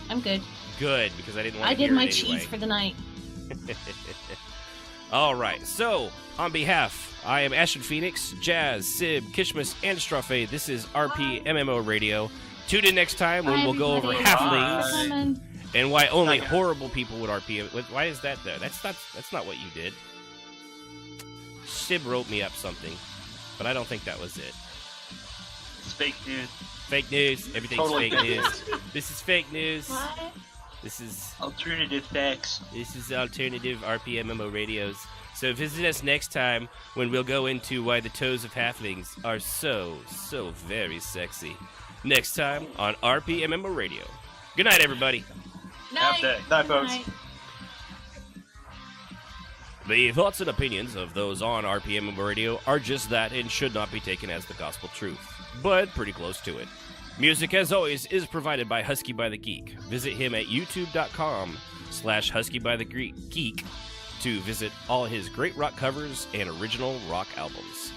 F: I'm good.
E: Good, because I didn't want to
F: I did
E: hear
F: my
E: it anyway.
F: cheese for the night.
E: All right, so on behalf, I am Ashton Phoenix, Jazz, Sib, Kishmas, and Struffe. This is RPMMO Radio. Tune in next time when we'll go over halflings and why only horrible people would RP. Why is that there? That's not what you did. Sib wrote me up something, but I don't think that was it.
D: It's fake news.
E: Fake news. Everything's
D: Totally
E: fake news. This is fake news.
F: What?
E: This is
D: alternative facts.
E: This is alternative RPMMO radios. So visit us next time when we'll go into why the toes of halflings are so very sexy. Next time on RPMMO Radio. Good night, everybody.
H: Night.
G: Night, folks.
F: Night.
E: The thoughts and opinions of those on RPMMO Radio are just that and should not be taken as the gospel truth, but pretty close to it. Music, as always, is provided by Husky by the Geek. Visit him at youtube.com/HuskyByTheGeek to visit all his great rock covers and original rock albums.